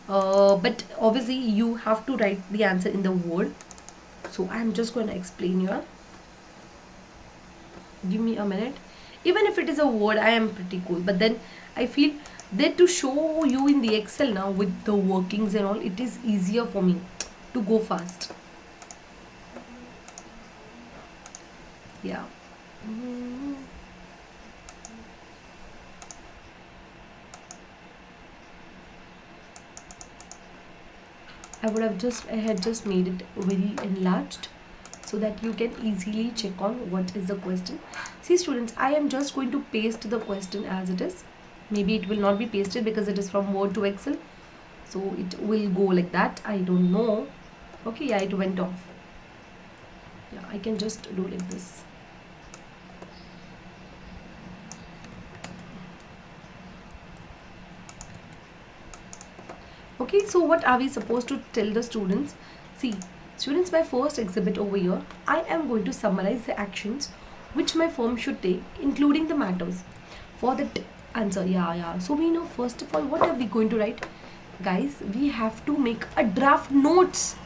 But obviously you have to write the answer in the Word. So I'm just going to explain you. Give me a minute. Even if it is a Word, I am pretty cool. But then I feel that to show you in the Excel now with the workings and all, it is easier for me to go fast. Yeah. I had just made it very enlarged so that you can easily check on what is the question. See students, I am just going to paste the question as it is. Maybe it will not be pasted because it is from Word to Excel. So it will go like that. I don't know. Okay, yeah, it went off. Yeah, I can just do like this. Okay, so what are we supposed to tell the students? See, students, my first exhibit over here, I am going to summarize the actions which my firm should take, including the matters for that answer. Yeah. So we know first of all, what are we going to write? Guys, we have to make a draft notes.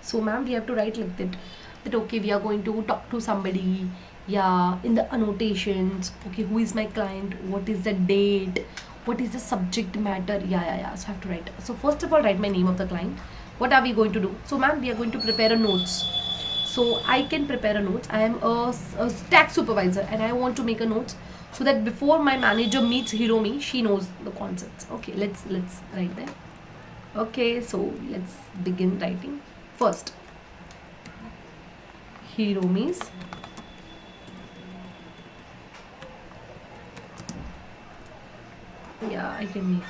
So ma'am, we have to write like that okay, we are going to talk to somebody. Yeah, in the annotations, okay, who is my client, what is the date, what is the subject matter. Yeah. So I have to write. So first of all, write my name of the client. What are we going to do? So ma'am, we are going to prepare a notes. So I can prepare a notes. I am a tax supervisor and I want to make a notes so that before my manager meets Hiromi, she knows the concepts. Okay, let's write there. Okay, so let's begin writing. First, Hiromi's I can make.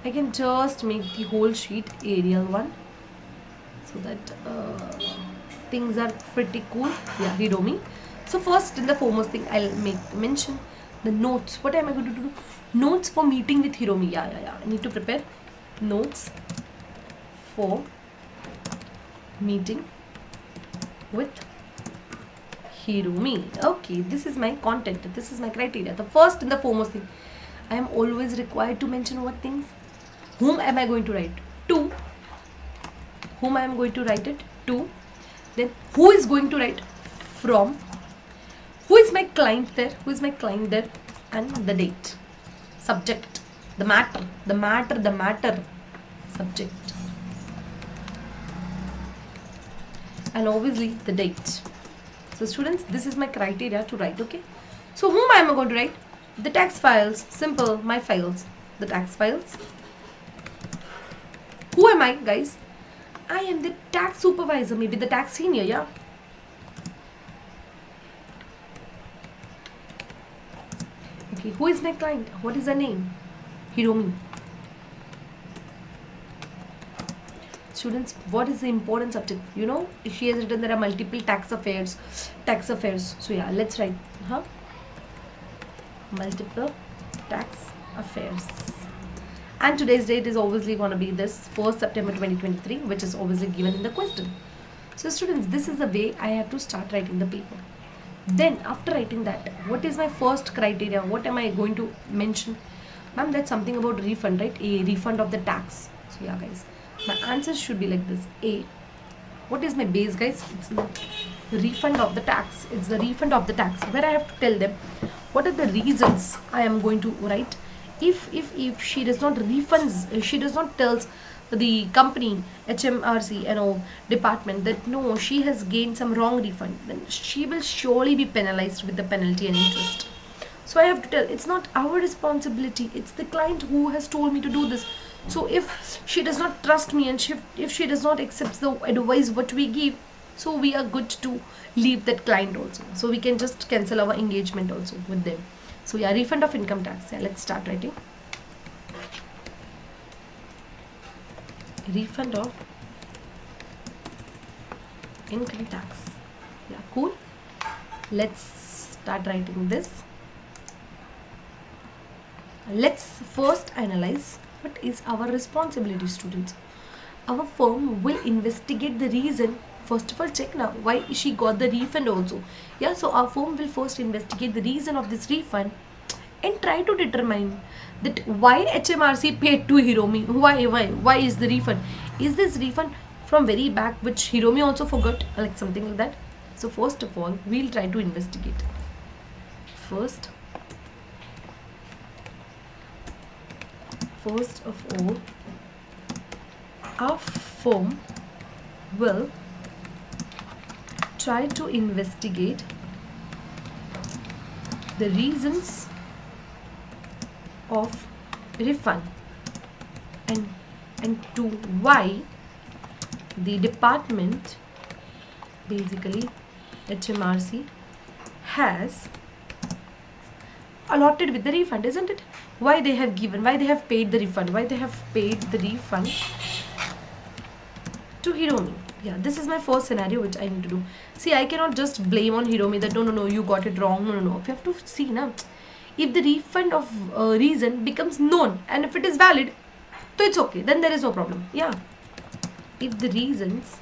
I can just make the whole sheet Arial one so that things are pretty cool. Yeah, Hiromi. So first, in the foremost thing, I'll mention the notes. What am I going to do? Notes for meeting with Hiromi. Yeah. I need to prepare notes for meeting with Hiromi. Okay, this is my content. This is my criteria. The first and the foremost thing, I am always required to mention what things. Whom am I going to write? To. Whom I am going to write it? To. Then who is going to write? From. Who is my client there? And the date. Subject. the matter subject, and obviously the date. So students, this is my criteria to write. Okay, so whom I am going to write? The tax files. Simple, my files, the tax files. Who am I, guys? I am the tax supervisor, maybe the tax senior. Yeah, okay, who is my client? What is her name? Hiromi. Students, what is the important subject? You know, she has written there are multiple tax affairs. So yeah, let's write multiple tax affairs. And today's date is obviously going to be this 4th September 2023, which is obviously given in the question. So students, this is the way I have to start writing the paper. Then after writing that, what is my first criteria? What am I going to mention? Ma'am, that's something about refund, right? A refund of the tax. So yeah, guys, my answers should be like this. A, what is my base, guys? It's the refund of the tax. It's the refund of the tax, where I have to tell them what are the reasons I am going to write. If she does not refunds, she does not tells the company, HMRC department, that no, she has gained some wrong refund, then she will surely be penalized with the penalty and interest. So I have to tell, it's not our responsibility, it's the client who has told me to do this. So if she does not trust me, and if she does not accept the advice what we give, so we are good to leave that client also. So we can just cancel our engagement also with them. So yeah, refund of income tax. Yeah, let's start writing. Refund of income tax. Yeah, cool. Let's start writing this. Let's first analyze what is our responsibility, students. Our firm will investigate the reason. First of all, check now why she got the refund also. Yeah, so our firm will first investigate the reason of this refund and try to determine that why HMRC paid to Hiromi. Why is the refund? Is this refund from very back which Hiromi also forgot, like something like that? So first of all, we'll try to investigate. First of all, our firm will try to investigate the reasons of refund and to why the department, basically HMRC, has allotted with the refund, isn't it? Why they have given, why they have paid the refund, to Hiromi. Yeah, this is my first scenario which I need to do. See, I cannot just blame on Hiromi that no, you got it wrong. No. We have to see now. If the refund of reason becomes known and if it is valid, so it's okay. Then there is no problem. Yeah. If the reasons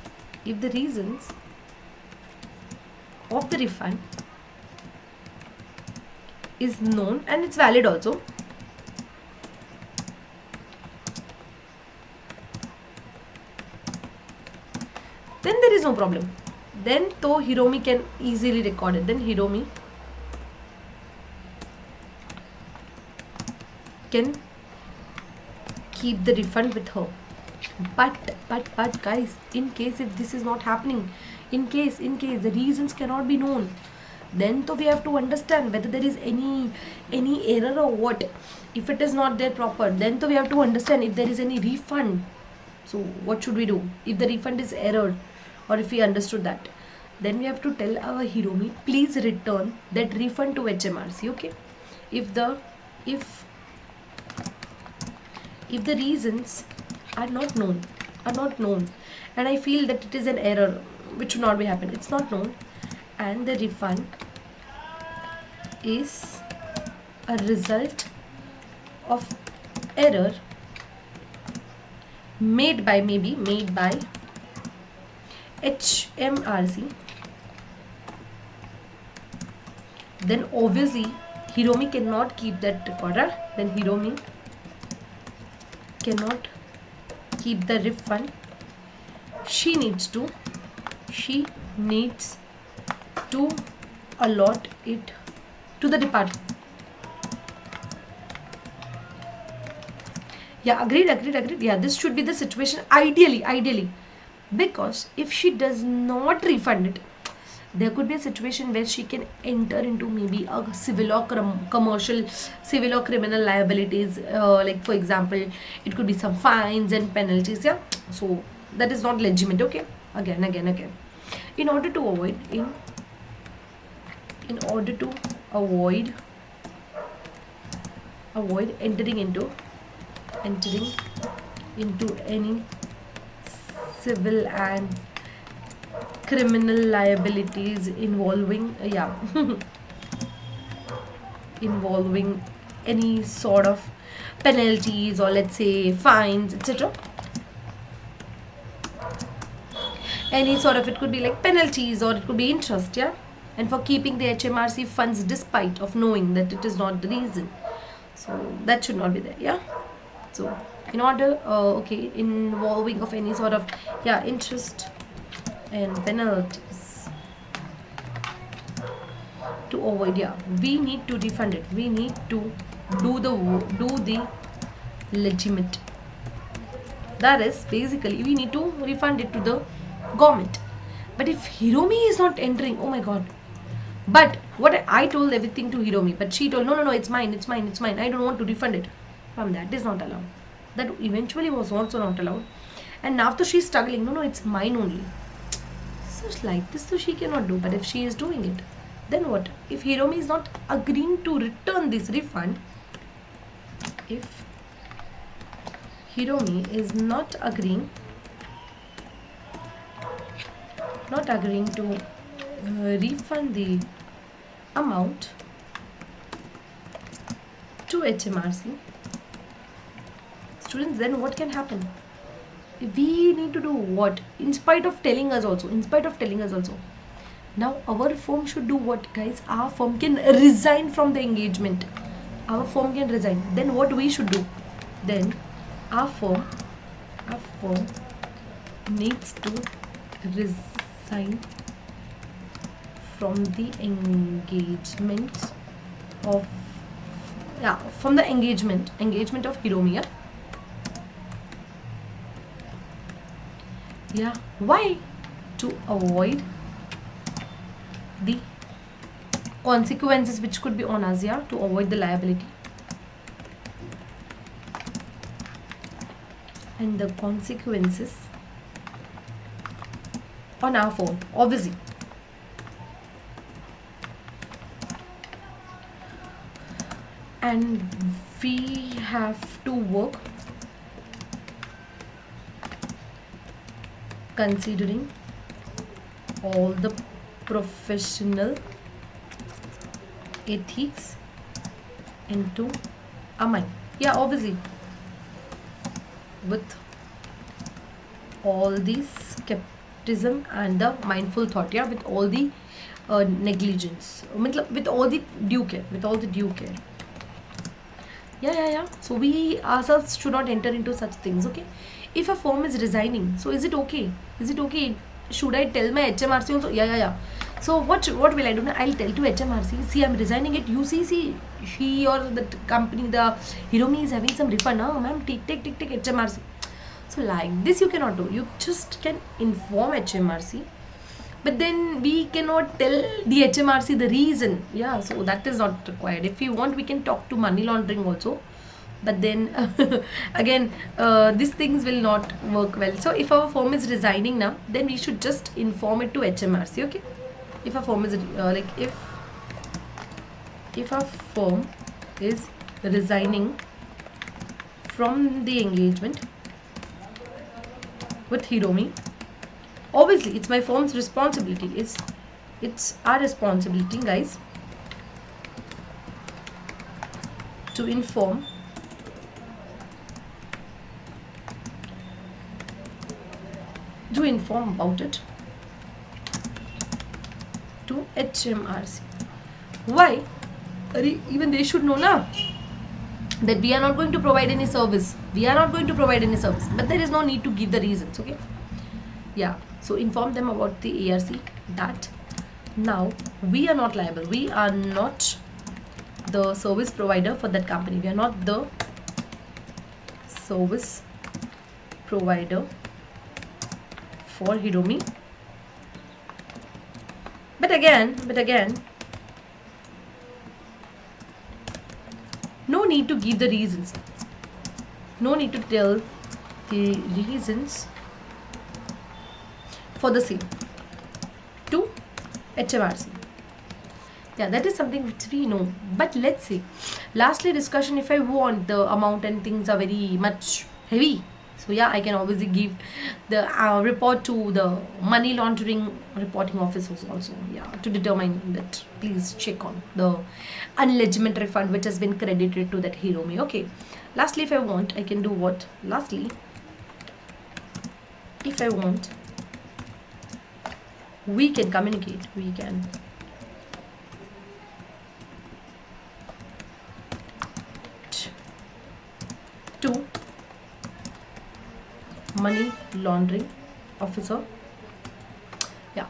of the refund is known and it's valid also, then there is no problem. Then though Hiromi can easily record it. Then Hiromi can keep the refund with her. But guys, in case if this is not happening, in case the reasons cannot be known, then so we have to understand whether there is any error or what. If it is not there proper, then so we have to understand if there is any refund. So what should we do if the refund is error, or if we understood that? Then we have to tell our Hiromi, please return that refund to HMRC. Okay, if the reasons are not known, and I feel that it is an error which should not be happened, it's not known, and the refund is a result of error made by HMRC, then obviously Hiromi cannot keep that recorder. Then Hiromi cannot keep the refund. She needs to allot it to the department. Yeah, agreed. Yeah, this should be the situation ideally. Because if she does not refund it, there could be a situation where she can enter into maybe a civil or commercial, civil or criminal liabilities. Like for example, it could be some fines and penalties. Yeah, so that is not legitimate. Okay, again. In order to avoid, in order to avoid entering into any civil and criminal liabilities involving involving any sort of penalties, or let's say fines, etc. Any sort of, it could be like penalties or it could be interest, yeah, and for keeping the HMRC funds despite of knowing that it is not the reason, so that should not be there. Yeah, so in order okay, involving of any sort of interest and penalties, to avoid, we need to refund it, we need to do the legitimate, that is basically we need to refund it to the government. But if Hiromi is not entering, oh my god, but what I told everything to Hiromi, but she told no, it's mine, I don't want to refund it. That is not allowed, that eventually was also not allowed. And now so she's struggling, no, it's mine only. So it's like this, so she cannot do. But if she is doing it, then what? If Hiromi is not agreeing to return this refund, if Hiromi is not agreeing to refund the amount to HMRC students, then what can happen? We need to do what? In spite of telling us also, now our firm should do what, guys? Our firm can resign from the engagement. Our firm can resign. Then what we should do? Then our firm needs to resign from the engagement of engagement of Hiromi. Yeah, why? To avoid the consequences which could be on us, to avoid the liability and the consequences on our phone, obviously. And we have to work considering all the professional ethics into our mind. Yeah, obviously, with all the skepticism and the mindful thought, with all the negligence, with all the due care, so we ourselves should not enter into such things. Okay, if a firm is resigning, so is it okay? Should I tell my HMRC also? Yeah. So what will I do now? I'll tell to HMRC, see, I'm resigning it. You see, she or the company, the Hiromi is having some refund. Ma'am, take HMRC. So like this you cannot do. You just can inform HMRC, but then we cannot tell the HMRC the reason. Yeah, so that is not required. If you want, we can talk to money laundering also, but then again these things will not work well. So if our firm is resigning now, then we should just inform it to HMRC. Okay, if a firm is if a firm is resigning from the engagement with Hiromi, obviously it's my firm's responsibility. It's our responsibility, guys, to inform about it to HMRC. Why? Even they should know now that we are not going to provide any service. But there is no need to give the reasons. Okay. Yeah. So inform them about the ARC that now we are not liable. We are not the service provider for that company. We are not the service provider for Hiromi. But again, no need to give the reasons. No need to tell the reasons for the same to HMRC. Yeah, that is something which we know. But let's see. Lastly, discussion, if I want the amount and things are very much heavy. So yeah, I can obviously give the report to the money laundering reporting officers also. Yeah, to determine that please check on the unlegitimate refund which has been credited to that Hiromi. Okay. Lastly, if I want, I can do what? Lastly, if I want, we can communicate. We can to money laundering officer. Yeah,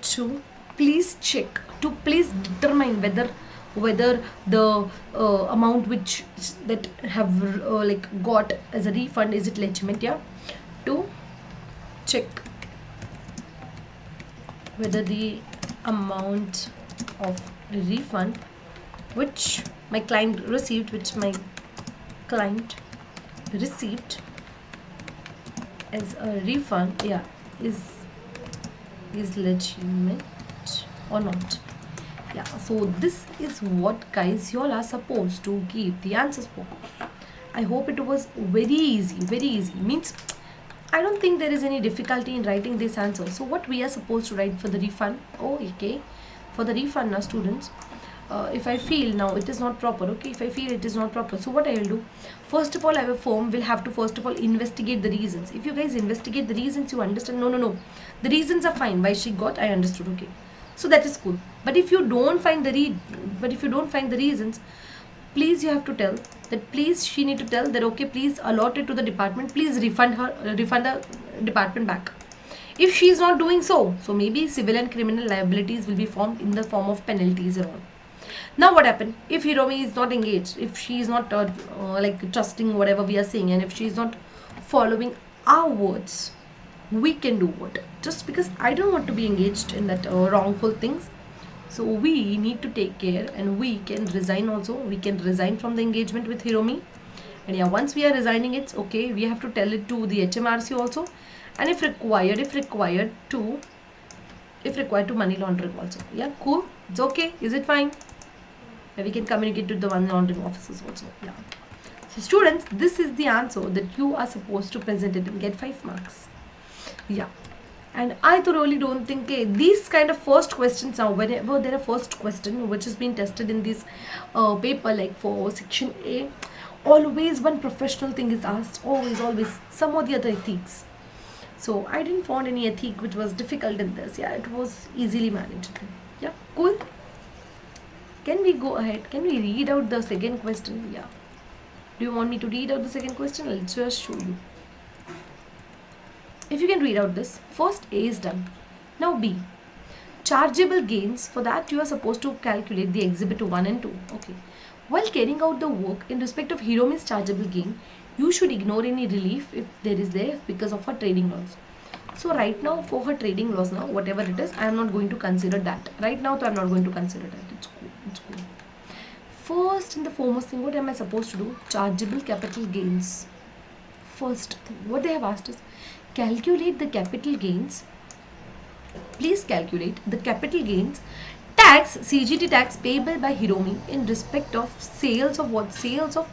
to please check, to please determine whether the amount which that have like got as a refund, is it legitimate? Yeah, to check whether the amount of refund which my client received, as a refund, yeah, is legitimate or not. Yeah, so this is what guys you all are supposed to give the answers for. I hope it was very easy. Means I don't think there is any difficulty in writing this answer. So what we are supposed to write for the refund? Oh, okay, for the refund now, students, if I feel now it is not proper, okay, if I feel it is not proper, so what I will do, first of all, our firm will have to first of all investigate the reasons. If you guys investigate the reasons, you understand, no, the reasons are fine, why she got, I understood, okay, so that is cool. But if you don't find the reasons, please you have to tell that, please she need to tell that, okay, please allot it to the department, please refund the department back. If she is not doing so, maybe civil and criminal liabilities will be formed in the form of penalties and all. Now what happened if Hiromi is not engaged, if she is not like trusting whatever we are saying, and if she is not following our words, we can do what? Just because I don't want to be engaged in that wrongful things, so we need to take care, and we can resign also. We can resign from the engagement with Hiromi, and yeah, once we are resigning, it's okay, we have to tell it to the HMRC also, and if required to money laundering also. Yeah, cool, it's okay, is it fine? We can communicate to the money laundering officers also. Yeah, so students, this is the answer that you are supposed to present it and get 5 marks. Yeah, and I thoroughly don't think these kind of first questions now, whenever there are first question which has been tested in this paper, like for section A, always one professional thing is asked, always some or the other ethics. So I didn't find any ethic which was difficult in this. Yeah, it was easily manageable. Yeah, cool. Can we go ahead? Can we read out the second question? Yeah. Do you want me to read out the second question? I'll just show you. If you can read out this. First A is done. Now B. Chargeable gains. For that you are supposed to calculate the exhibit 1 and 2. Okay. While carrying out the work in respect of Hiromi's chargeable gain, you should ignore any relief if there is there because of her trading loss. So right now for her trading loss, now whatever it is, I am not going to consider that. Right now, so I am not going to consider that. It's cool. It's cool. First and the foremost thing, what am I supposed to do? Chargeable capital gains. First thing, what they have asked is calculate the capital gains. Please calculate the capital gains tax, CGT tax payable by Hiromi in respect of sales of what? Sales of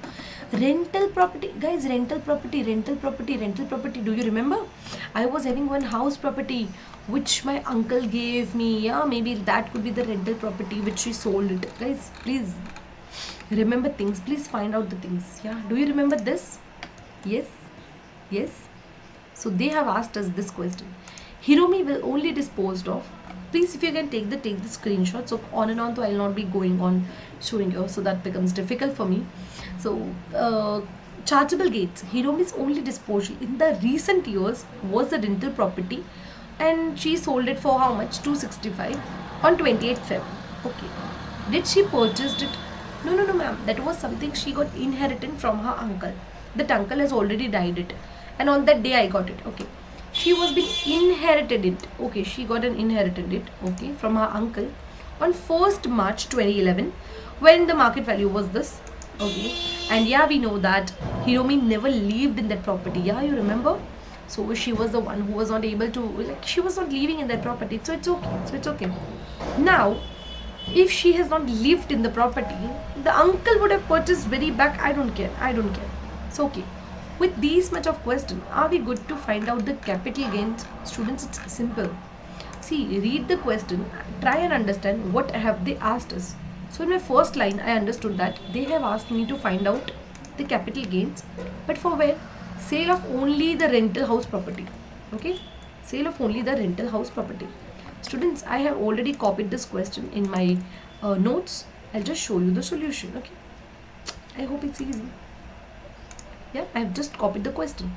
rental property. Guys, rental property. Do you remember? I was having one house property which my uncle gave me. Yeah, maybe that could be the rental property which she sold it. Guys, please remember things. Please find out the things. Yeah, do you remember this? Yes. So they have asked us this question. Hiromi will only disposed of. Please, if you can take the screenshot. So on and on, so I'll not be going on showing you, so that becomes difficult for me. So chargeable gains. Hiromi's only disposal in the recent years was the rental property, and she sold it for how much? 265. on 28th Feb. Okay. Did she purchased it? No, no, no, ma'am. That was something she got inherited from her uncle. That uncle has already died it, and on that day I got it. Okay. She was being inherited it. Okay, she got an inherited it. Okay, from her uncle on 1st March 2011, when the market value was this. Okay, and yeah, we know that Hiromi never lived in that property. Yeah, you remember? So she was the one who was not able to, like, she was not living in that property. So it's okay. So it's okay. Now, if she has not lived in the property, the uncle would have purchased very back. I don't care. I don't care. It's okay. With these much of question, are we good to find out the capital gains? Students, it's simple. See, read the question, try and understand what have they asked us. So in my first line, I understood that they have asked me to find out the capital gains, but for where? Sale of only the rental house property. Okay, sale of only the rental house property. Students, I have already copied this question in my notes. I'll just show you the solution. Okay, I hope it's easy. Yeah, I have just copied the question.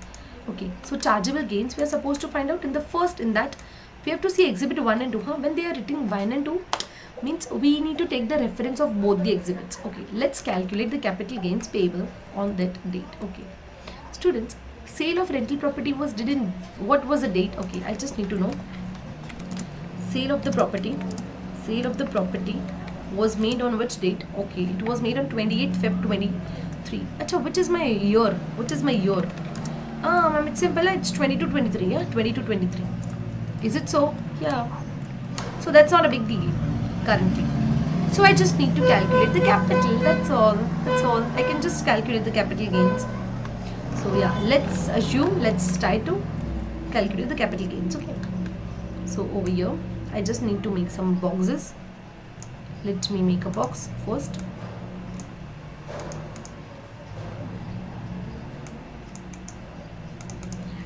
Okay, so chargeable gains we are supposed to find out in the first. In that we have to see exhibit 1 and 2. When they are written 1 and 2, means we need to take the reference of both the exhibits. Okay, let's calculate the capital gains payable on that date. Okay, students, sale of rental property was did in what was the date? Okay, I just need to know. Sale of the property was made on which date? Okay, it was made on 28th Feb 23. Acha, which is my year? What is my year? Ma'am, it's simple. It's 22-23. Yeah, 22-23. Is it so? Yeah. So that's not a big deal currently. So I just need to calculate the capital. That's all. That's all. I can just calculate the capital gains. So yeah, let's assume. Let's try to calculate the capital gains. Okay. So over here, I just need to make some boxes. Let me make a box first.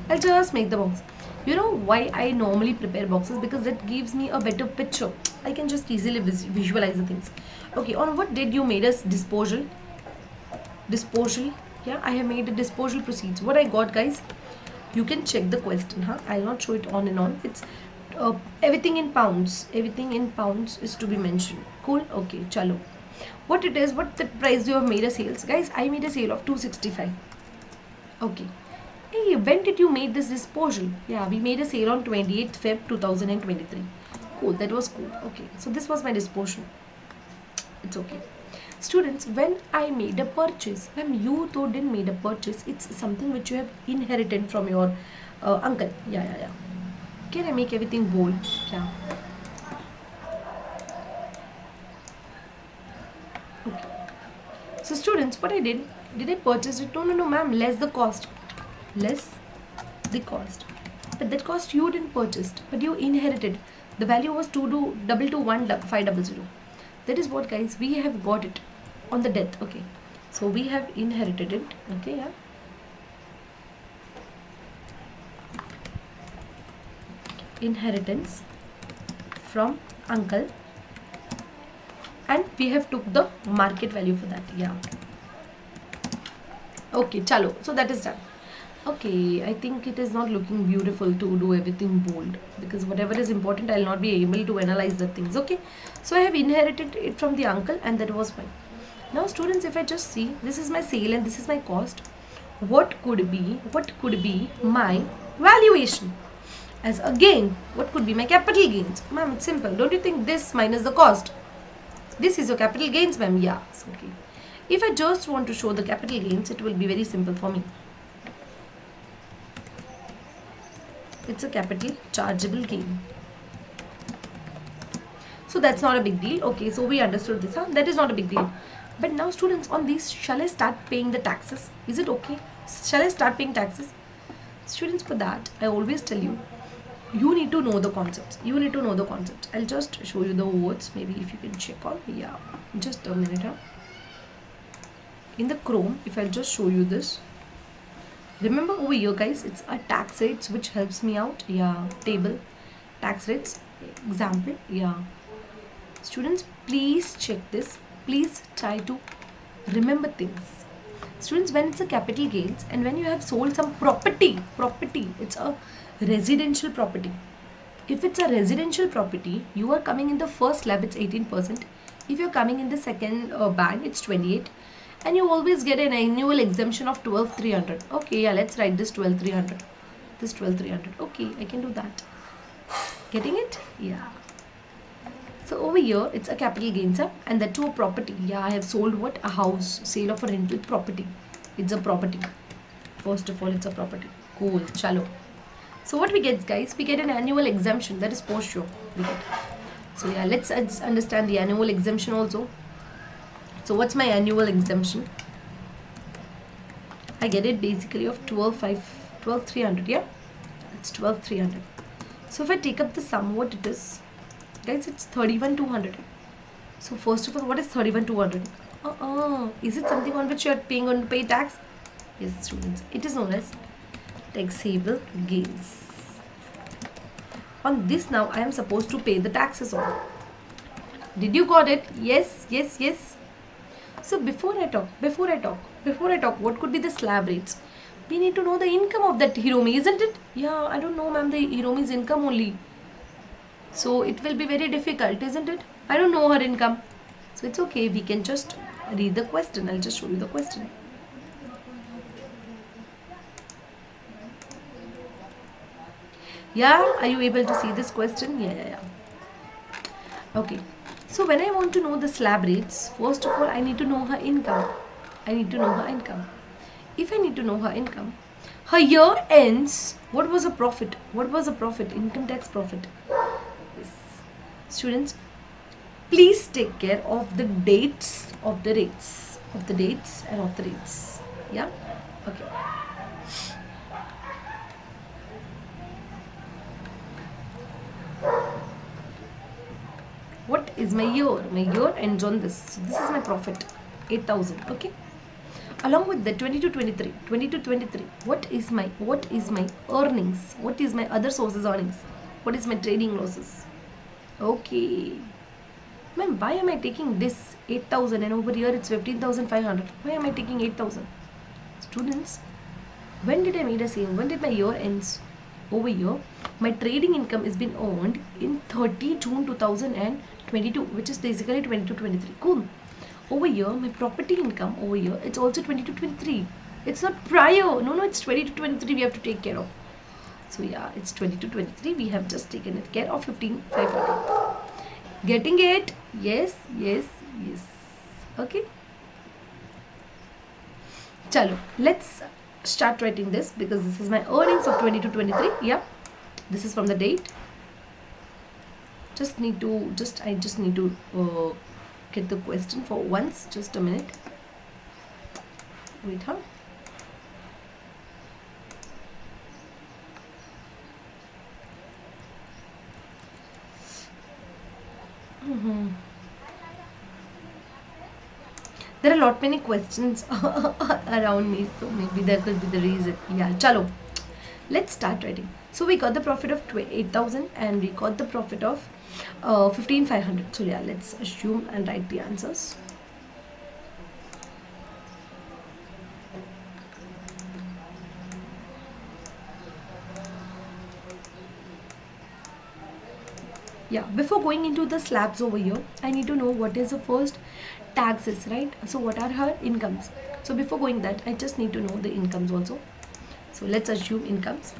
I'll just make the box. You know why I normally prepare boxes? Because that gives me a better picture. I can just easily visualize the things. Okay, on what did you made us disposal? Disposal. Yeah, I have made a disposal proceeds. What I got, guys? You can check the question. Huh? I'll not show it on and on. It's everything in pounds. Everything in pounds is to be mentioned. Cool. Okay, chalo. What it is? What the price you have made a sales, guys? I made a sale of 265. Okay. Hey, when did you make this disposal? Yeah, we made a sale on 28th Feb 2023. Cool, that was cool. Okay, so this was my disposal. It's okay. Students, when I made a purchase, when you though didn't made a purchase, it's something which you have inherited from your uncle. Yeah. Can I make everything bold? Yeah. Okay. So students, what I did I purchase it? No, ma'am, less the cost. Less the cost, but that cost you didn't purchase, but you inherited. The value was 2221500. That is what, guys, we have got it on the death. Okay, so we have inherited it. Okay, yeah, inheritance from uncle, and we have took the market value for that. Yeah. Okay, chalo, so that is done. Okay, I think it is not looking beautiful to do everything bold, because whatever is important, I'll not be able to analyze the things. Okay, so I have inherited it from the uncle, and that was fine. Now students, if I just see, this is my sale and this is my cost. What could be my valuation? As again, what could be my capital gains? Ma'am, it's simple. Don't you think this minus the cost? This is your capital gains, ma'am. Yeah, it's okay. If I just want to show the capital gains, it will be very simple for me. It's a capital chargeable gain. So that's not a big deal. Okay, so we understood this. That is not a big deal. But now students, on these, shall I start paying the taxes? Is it okay? Shall I start paying taxes? Students, for that, I always tell you, you need to know the concepts. You need to know the concepts. I'll just show you the words. Maybe if you can check on. Yeah, just a minute. Huh? In the Chrome, if I'll just show you this. Remember over here, guys, it's a tax rates which helps me out. Yeah, table, tax rates, example. Yeah, students, please check this. Please try to remember things. Students, when it's a capital gains and when you have sold some property, it's a residential property. If it's a residential property, you are coming in the first slab, it's 18%. If you're coming in the second band, it's 28. And you always get an annual exemption of 12,300. Okay, yeah, let's write this 12,300. This 12,300. Okay, I can do that. Getting it? Yeah. So over here, it's a capital gains, huh? And that too a property. Yeah, I have sold what? A house. Sale of a rental property. It's a property. First of all, it's a property. Cool. Chalo. So what we get, guys? We get an annual exemption. That is post show. We get. So yeah, let's understand the annual exemption also. So what's my annual exemption? I get it basically of 12,300. Yeah, it's 12,300. So if I take up the sum, what it is, guys, it's 31,200. So first of all, what is 31,200? Is it something on which you are going to pay tax? Yes, students, it is known as taxable gains. On this now, I am supposed to pay the taxes on. Did you got it? Yes, yes, yes. So before I talk, what could be the slab rates? We need to know the income of that Hiromi, isn't it? Yeah, I don't know, ma'am, the Hiromi's income only. So it will be very difficult, isn't it? I don't know her income. So it's okay, we can just read the question. I'll just show you the question. Yeah, are you able to see this question? Yeah. Okay. So when I want to know the slab rates, first of all, I need to know her income. If I need to know her income, her year ends. What was the profit? Income tax profit. Yes. Students, please take care of the dates of the rates. Yeah? Okay. What is my year? My year ends on this. So this is my profit, 8,000. Okay. Along with the 22-23. What is my earnings? What is my other sources earnings? What is my trading losses? Okay. Ma'am, why am I taking this 8,000 and over here it's 15,500? Why am I taking 8,000? Students, when did I made a sale? When did my year ends? Over here, my trading income has been earned in 30 June 2022, which is basically 22-23. Cool. Over here, my property income over here, it's also 22-23. It's not prior. No, it's 22-23 we have to take care of. So yeah, it's 22-23. We have just taken it care of 15,500. Getting it? Yes. Okay. Chalo, let's start writing this because this is my earnings of 22-23. Yeah, this is from the date. I just need to get the question for once. Just a minute. Wait, huh? There are many questions around me, so maybe that could be the reason. Yeah, chalo. Let's start writing. So we got the profit of 8,000 and we got the profit of 15,500. So yeah, let's assume and write the answers. Yeah, before going into the slabs over here, I need to know what is the first taxes, right? So what are her incomes? So before going that, I just need to know the incomes also. So let's assume incomes.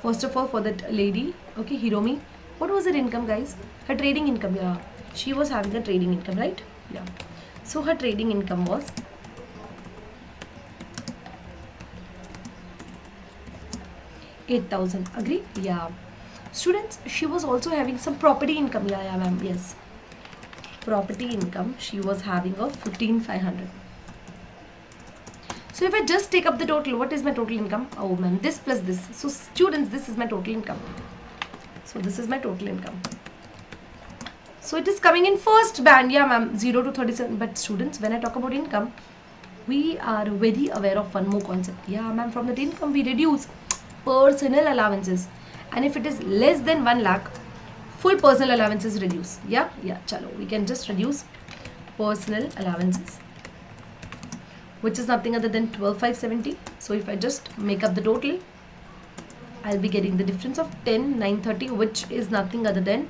First of all, for that lady, okay, Hiromi, what was her income, guys? Her trading income. Yeah, she was having a trading income, right? Yeah. So her trading income was 8,000. Agree? Yeah. Students, she was also having some property income. Yeah, ma'am. Yes. Property income, she was having of 15,500. So if I just take up the total, what is my total income? Oh ma'am, this plus this. So students, this is my total income. So this is my total income. So it is coming in first band. Yeah ma'am, 0 to 37. But students, when I talk about income, we are very aware of one more concept. Yeah ma'am, from that income we reduce personal allowances. And if it is less than 1 lakh, full personal allowances reduce. Yeah, chalo. We can just reduce personal allowances, which is nothing other than 12,570. So if I just make up the total, I'll be getting the difference of 10,930, which is nothing other than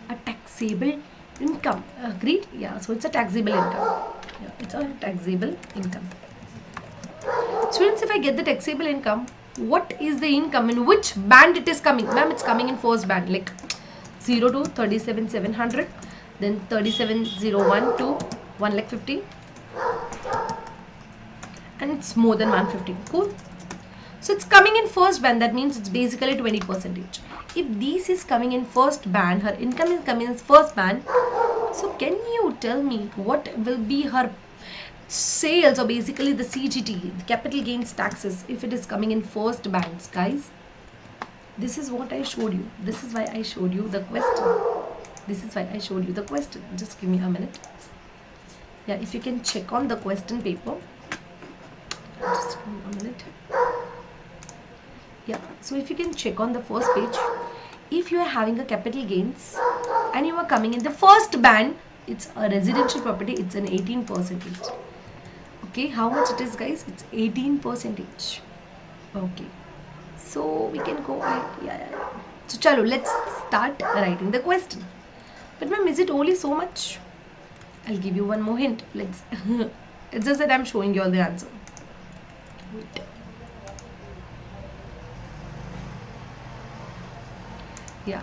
a taxable income. Agreed? Yeah, so it's a taxable income. Yeah, it's a taxable income. Students, if I get the taxable income, what is the income, in which band it is coming? Ma'am, it's coming in first band, like 0 to 37,700, then 37,001 to 1,50,000, and it's more than 150. Cool. So it's coming in first band, that means it's basically 20%. If this is coming in first band, her income is coming in first band, so can you tell me what will be her sales, or basically the CGT, the capital gains taxes, if it is coming in first bands, guys? This is what I showed you. This is why I showed you the question. This is why I showed you the question. Just give me a minute. Yeah, if you can check on the question paper. Just give me a minute. Yeah, so if you can check on the first page, if you are having a capital gains and you are coming in the first band, it's a residential property, it's an 18%. Okay, how much it is, guys? It's 18%. Okay, so we can go ahead. Yeah. So chalo, let's start writing the question. But ma'am, is it only so much? I'll give you one more hint. Let's it's just that I'm showing you all the answer. Wait. Yeah.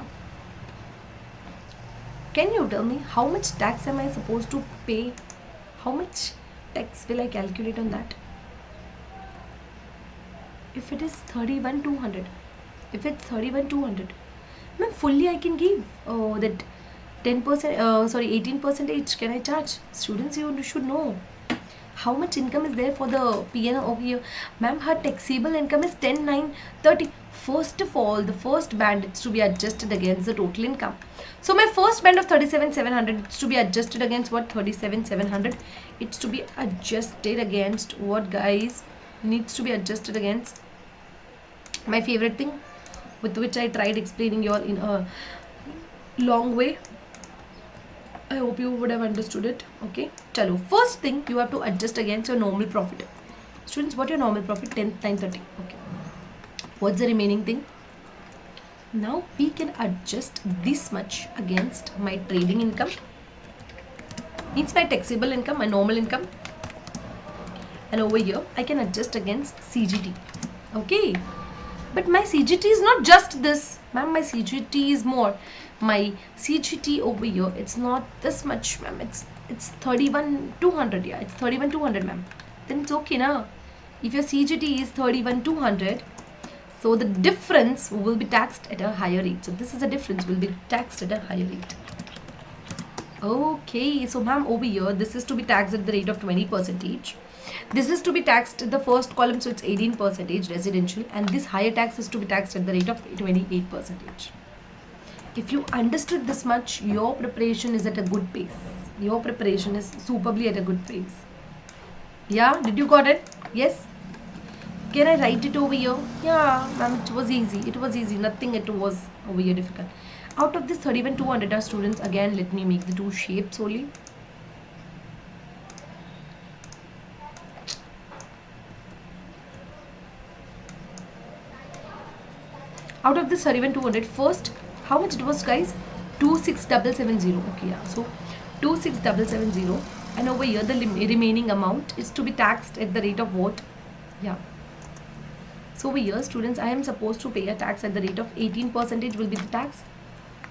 Can you tell me how much tax am I supposed to pay? How much tax will I calculate on that? If it is 31,200, if it's 31,200, ma'am, fully I can give that 10%, sorry, 18% can I charge? Students, you should know how much income is there for the PN over here. Ma'am, her taxable income is 10,930. First of all, the first band is to be adjusted against the total income. So my first band of 37,700 is to be adjusted against what? 37,700. It's to be adjusted against what, guys? Needs to be adjusted against my favorite thing, with which I tried explaining you all in a long way. I hope you would have understood it. Okay, chalo. First thing, you have to adjust against your normal profit. Students, what your normal profit? 10,930. Okay. What's the remaining thing? Now we can adjust this much against my trading income. It's my taxable income, my normal income. And over here, I can adjust against CGT. Okay. But my CGT is not just this. Ma'am, my CGT is more. My CGT over here, it's not this much, ma'am. It's 31,200. Yeah, it's 31,200, ma'am. Then it's okay now. If your CGT is 31,200, so the difference will be taxed at a higher rate. So this is the difference, will be taxed at a higher rate. Okay, so ma'am, over here, this is to be taxed at the rate of 20%. This is to be taxed at the first column, so it's 18% residential, and this higher tax is to be taxed at the rate of 28%. If you understood this much, your preparation is at a good pace. Your preparation is superbly at a good pace. Yeah, did you got it? Yes? Can I write it over here? Yeah, ma'am, it was easy. It was easy. Nothing it was over here difficult. Out of this 31,200 are students, again, let me make the two shapes only. Out of this 31,200, first, how much it was, guys? 26,770. Okay, yeah. So 26,770, and over here the remaining amount is to be taxed at the rate of what? Yeah. So over here, students, I am supposed to pay a tax at the rate of 18% will be the tax.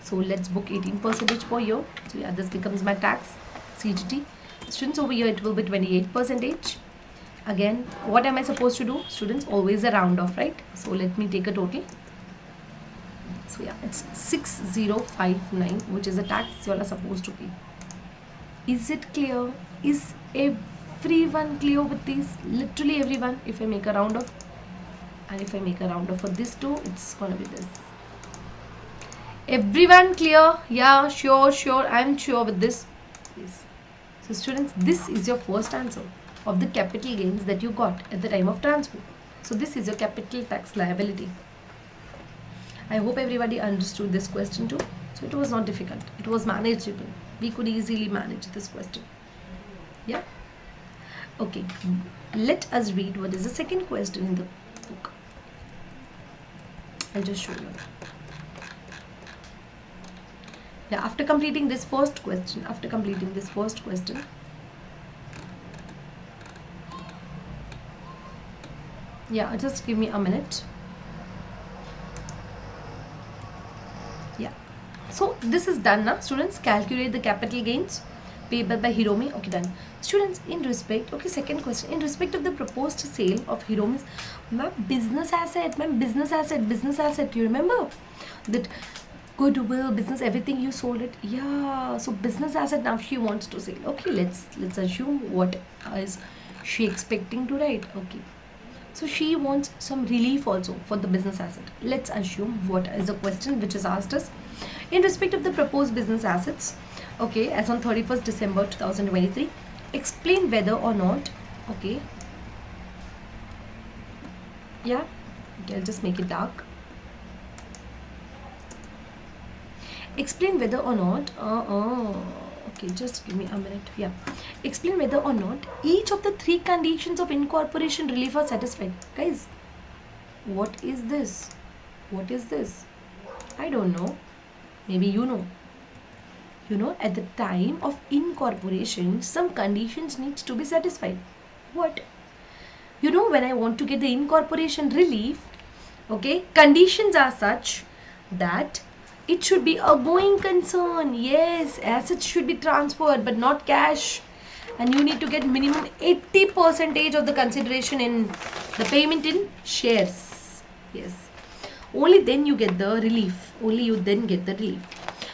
So let's book 18% per year. So yeah, this becomes my tax, CGT. Students, over here it will be 28%. Again, what am I supposed to do? Students, always a round off, right? So let me take a total. So yeah, it's 6059, which is the tax you all are supposed to pay. Is it clear? Is everyone clear with this? Literally everyone. If I make a round off, and if I make a round off for this too, it's gonna be this. Everyone clear? Yeah, sure. I'm sure with this. Yes. So students, this is your first answer of the capital gains that you got at the time of transfer. So this is your capital tax liability. I hope everybody understood this question too. So it was not difficult. It was manageable. We could easily manage this question. Yeah. Okay. Let us read what is the second question in the book. I'll just show you. Yeah, after completing this first question, yeah, just give me a minute. Yeah, so this is done now, students. Calculate the capital gains payable by Hiromi. Okay, done. Students, in respect, okay, second question, in respect of the proposed sale of Hiromi's business asset, you remember that goodwill, business, everything, you sold it. Yeah, so business asset now she wants to sell. Okay, let's assume what is she expecting to write. Okay, so she wants some relief also for the business asset. Let's assume what is the question which is asked us. In respect of the proposed business assets, okay, as on 31st December 2023, explain whether or not, okay, yeah, okay, I'll just make it dark. Explain whether or not, okay, just give me a minute. Yeah, explain whether or not each of the three conditions of incorporation relief are satisfied. Guys, what is this? What is this? I don't know. Maybe you know. You know, at the time of incorporation, some conditions needs to be satisfied. What? You know, when I want to get the incorporation relief, okay, conditions are such that it should be a going concern. Yes, assets should be transferred but not cash. And you need to get minimum 80% of the consideration in the payment in shares. Yes. Only then you get the relief. Only you then get the relief.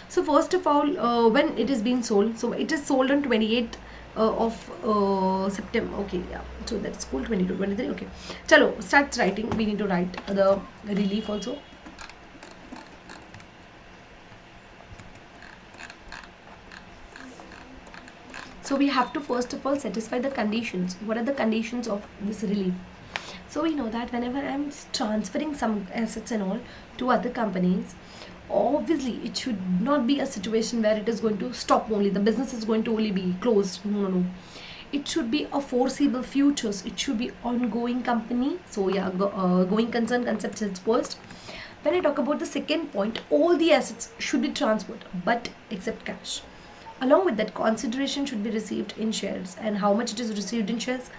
So first of all, when it is being sold, so it is sold on 28th of September. Okay, yeah. So that's cool. 22, 23. Okay. Chalo, start writing. We need to write the relief also. So we have to first of all satisfy the conditions. What are the conditions of this relief? So we know that whenever I'm transferring some assets and all to other companies, obviously it should not be a situation where it is going to stop only. The business is going to only be closed. No. It should be a foreseeable futures. It should be ongoing company. So yeah, going concern concept is first. When I talk about the second point, all the assets should be transferred, but except cash. Along with that, consideration should be received in shares. And how much it is received in shares?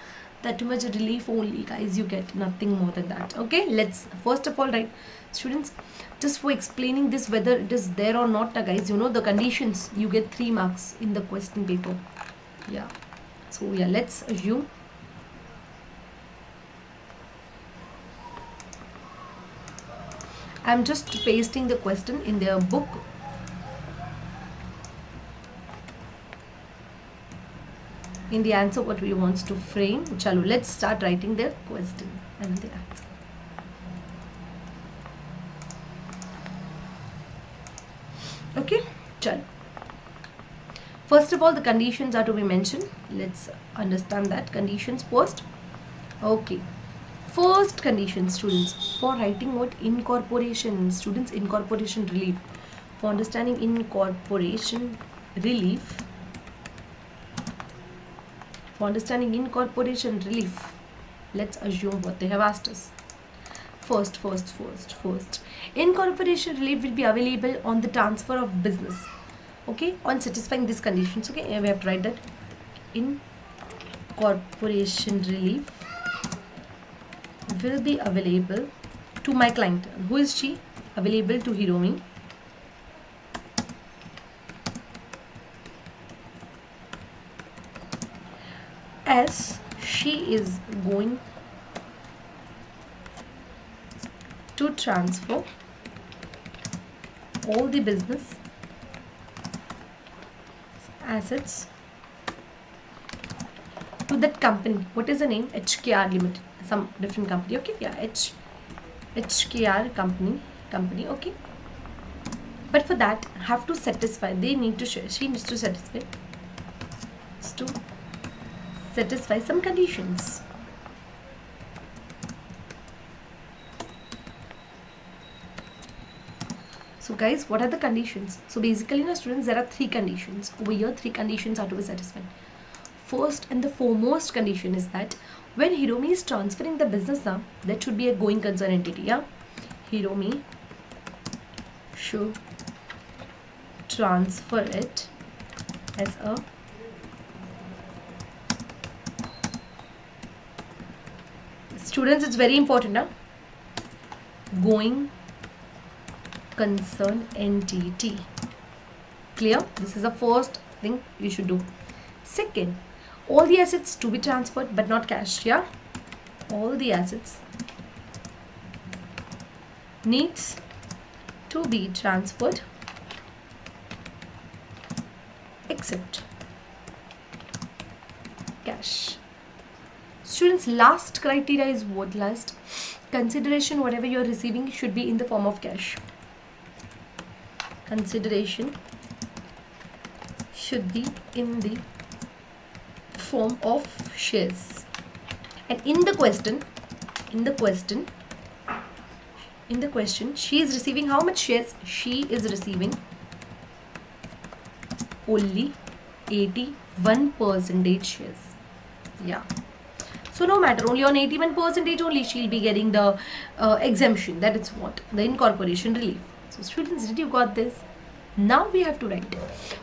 That much relief only, guys. You get nothing more than that. Okay, let's first of all write, students, just for explaining this whether it is there or not, guys, you know the conditions, you get 3 marks in the question paper. Yeah, so yeah, let's assume I'm just pasting the question in their book. In the answer what we wants to frame. Chalo, let's start writing their question and the answer. Okay, chalo. First of all, the conditions are to be mentioned. Let's understand that conditions first. Okay, first condition, students, for writing what incorporation, students, incorporation relief. For understanding incorporation relief, let's assume what they have asked us. First. Incorporation relief will be available on the transfer of business. Okay, on satisfying these conditions. Okay, we have to write that incorporation relief will be available to my client. Who is she? Available to Hiromi. As she is going to transfer all the business assets to that company. What is the name? HKR Limited. Some different company. Okay, yeah, HKR company. Okay, but for that have to satisfy. They need to share. She needs to satisfy. Some conditions. So guys, what are the conditions? So basically, now students, there are 3 conditions. Over here, 3 conditions are to be satisfied. First and the foremost condition is that when Hiromi is transferring the business now, that should be a going concern entity. Yeah, Hiromi should transfer it as a students. It's very important, huh? Going concern entity. Clear? This is the first thing you should do. Second, all the assets to be transferred but not cash. Yeah, all the assets needs to be transferred except cash. Students, last criteria is what? Last consideration, whatever you are receiving should be in the form of cash. Consideration should be in the form of shares. And in the question, she is receiving how much shares? She is receiving only 81% shares. Yeah. So no matter, only on 81% only she'll be getting the exemption. That is what? The incorporation relief. So students, did you got this? Now we have to write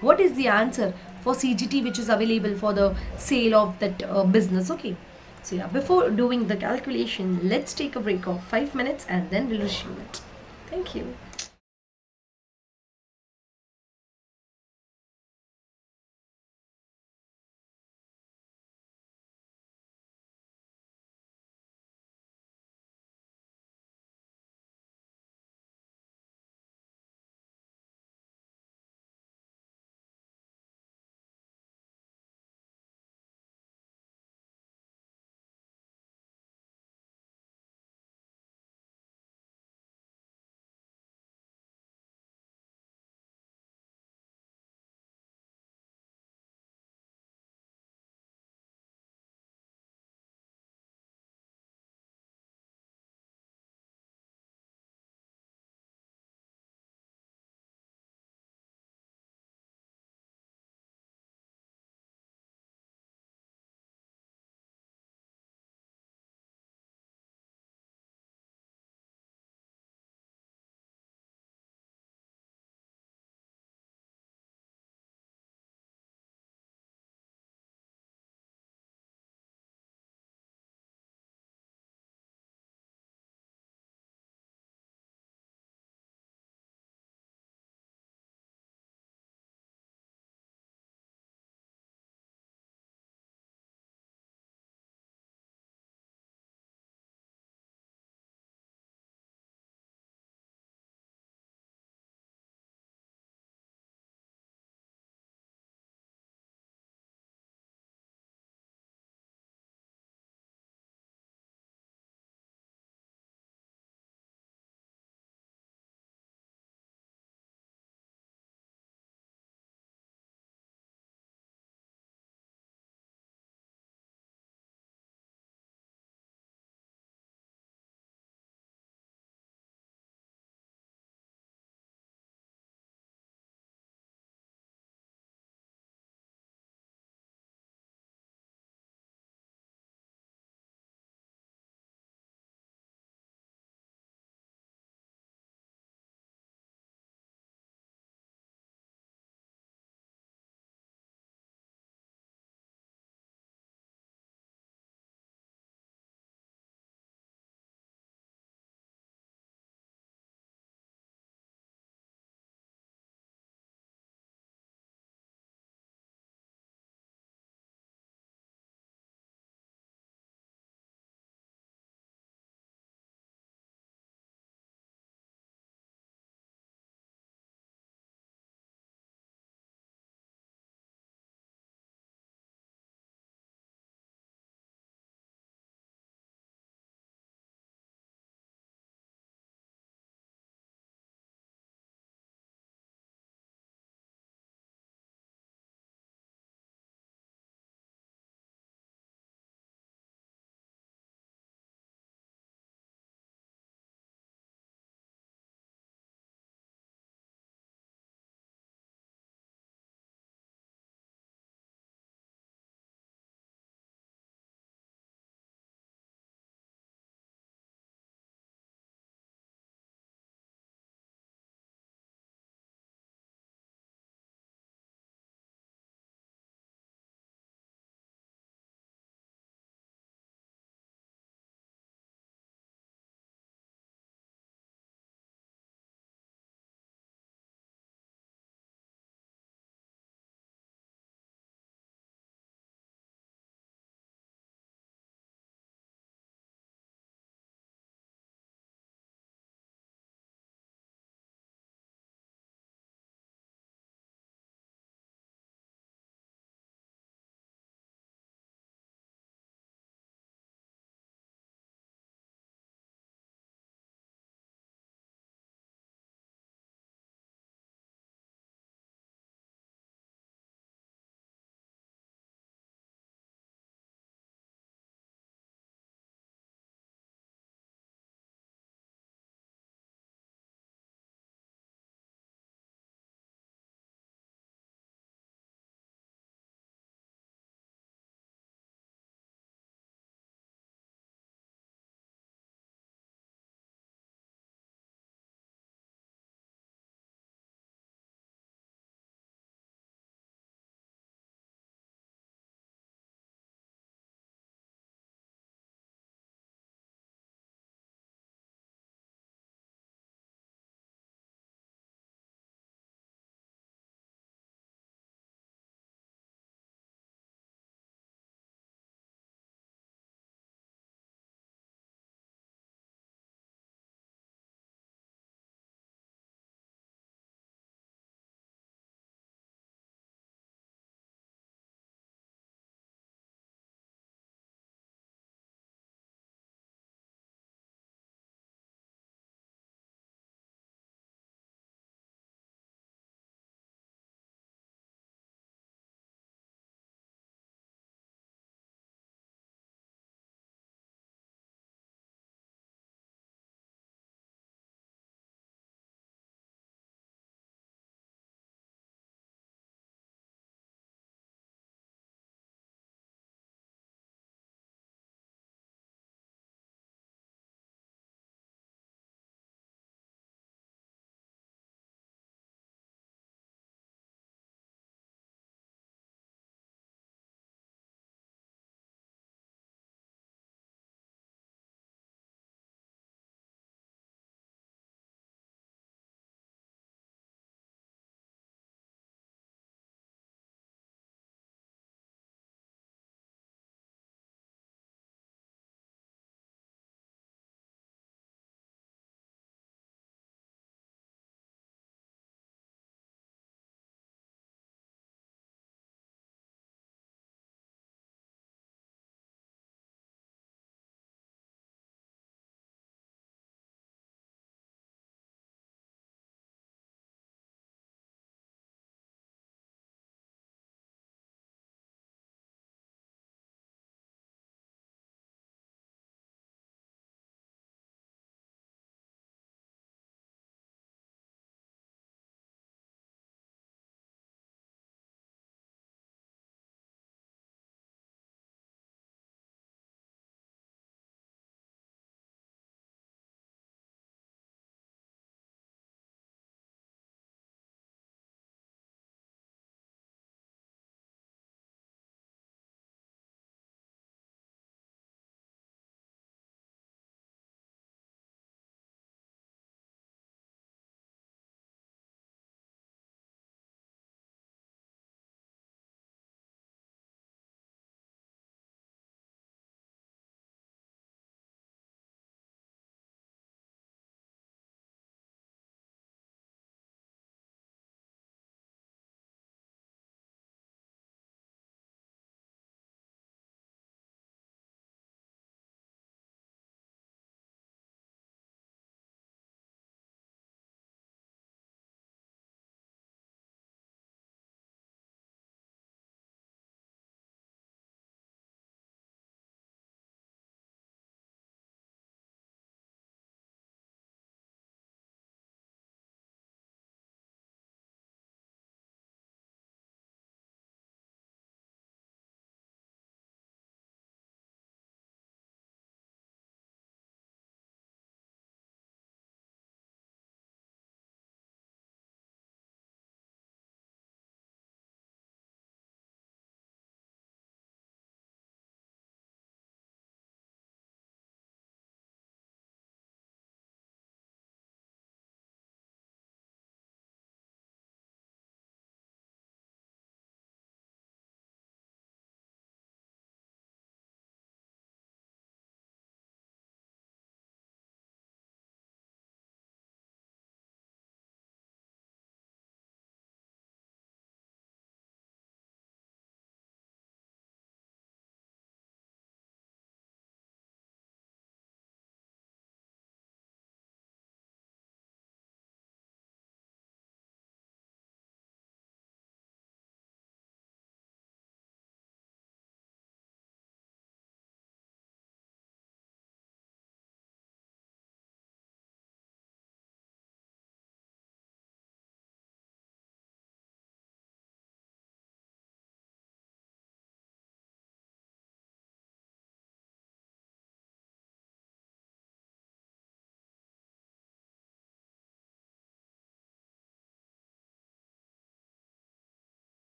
what is the answer for CGT which is available for the sale of that business. Okay. So yeah, before doing the calculation, let's take a break of 5 minutes and then we'll resume it. Thank you.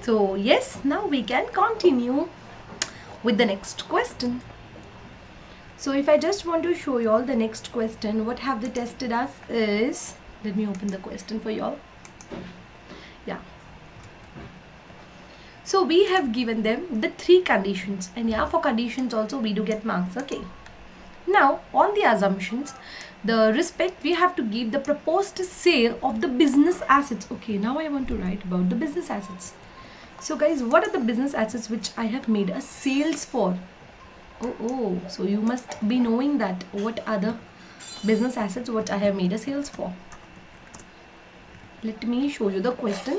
So yes, now we can continue with the next question. So if I just want to show you all the next question, what have they tested us is, let me open the question for you all. Yeah. So we have given them the 3 conditions, and yeah, for conditions also we do get marks. Okay. Now on the assumptions, the respect we have to give the proposed sale of the business assets. Okay, now I want to write about the business assets. So guys, what are the business assets which I have made a sales for? Oh, so you must be knowing that what are the business assets what I have made a sales for. Let me show you the question.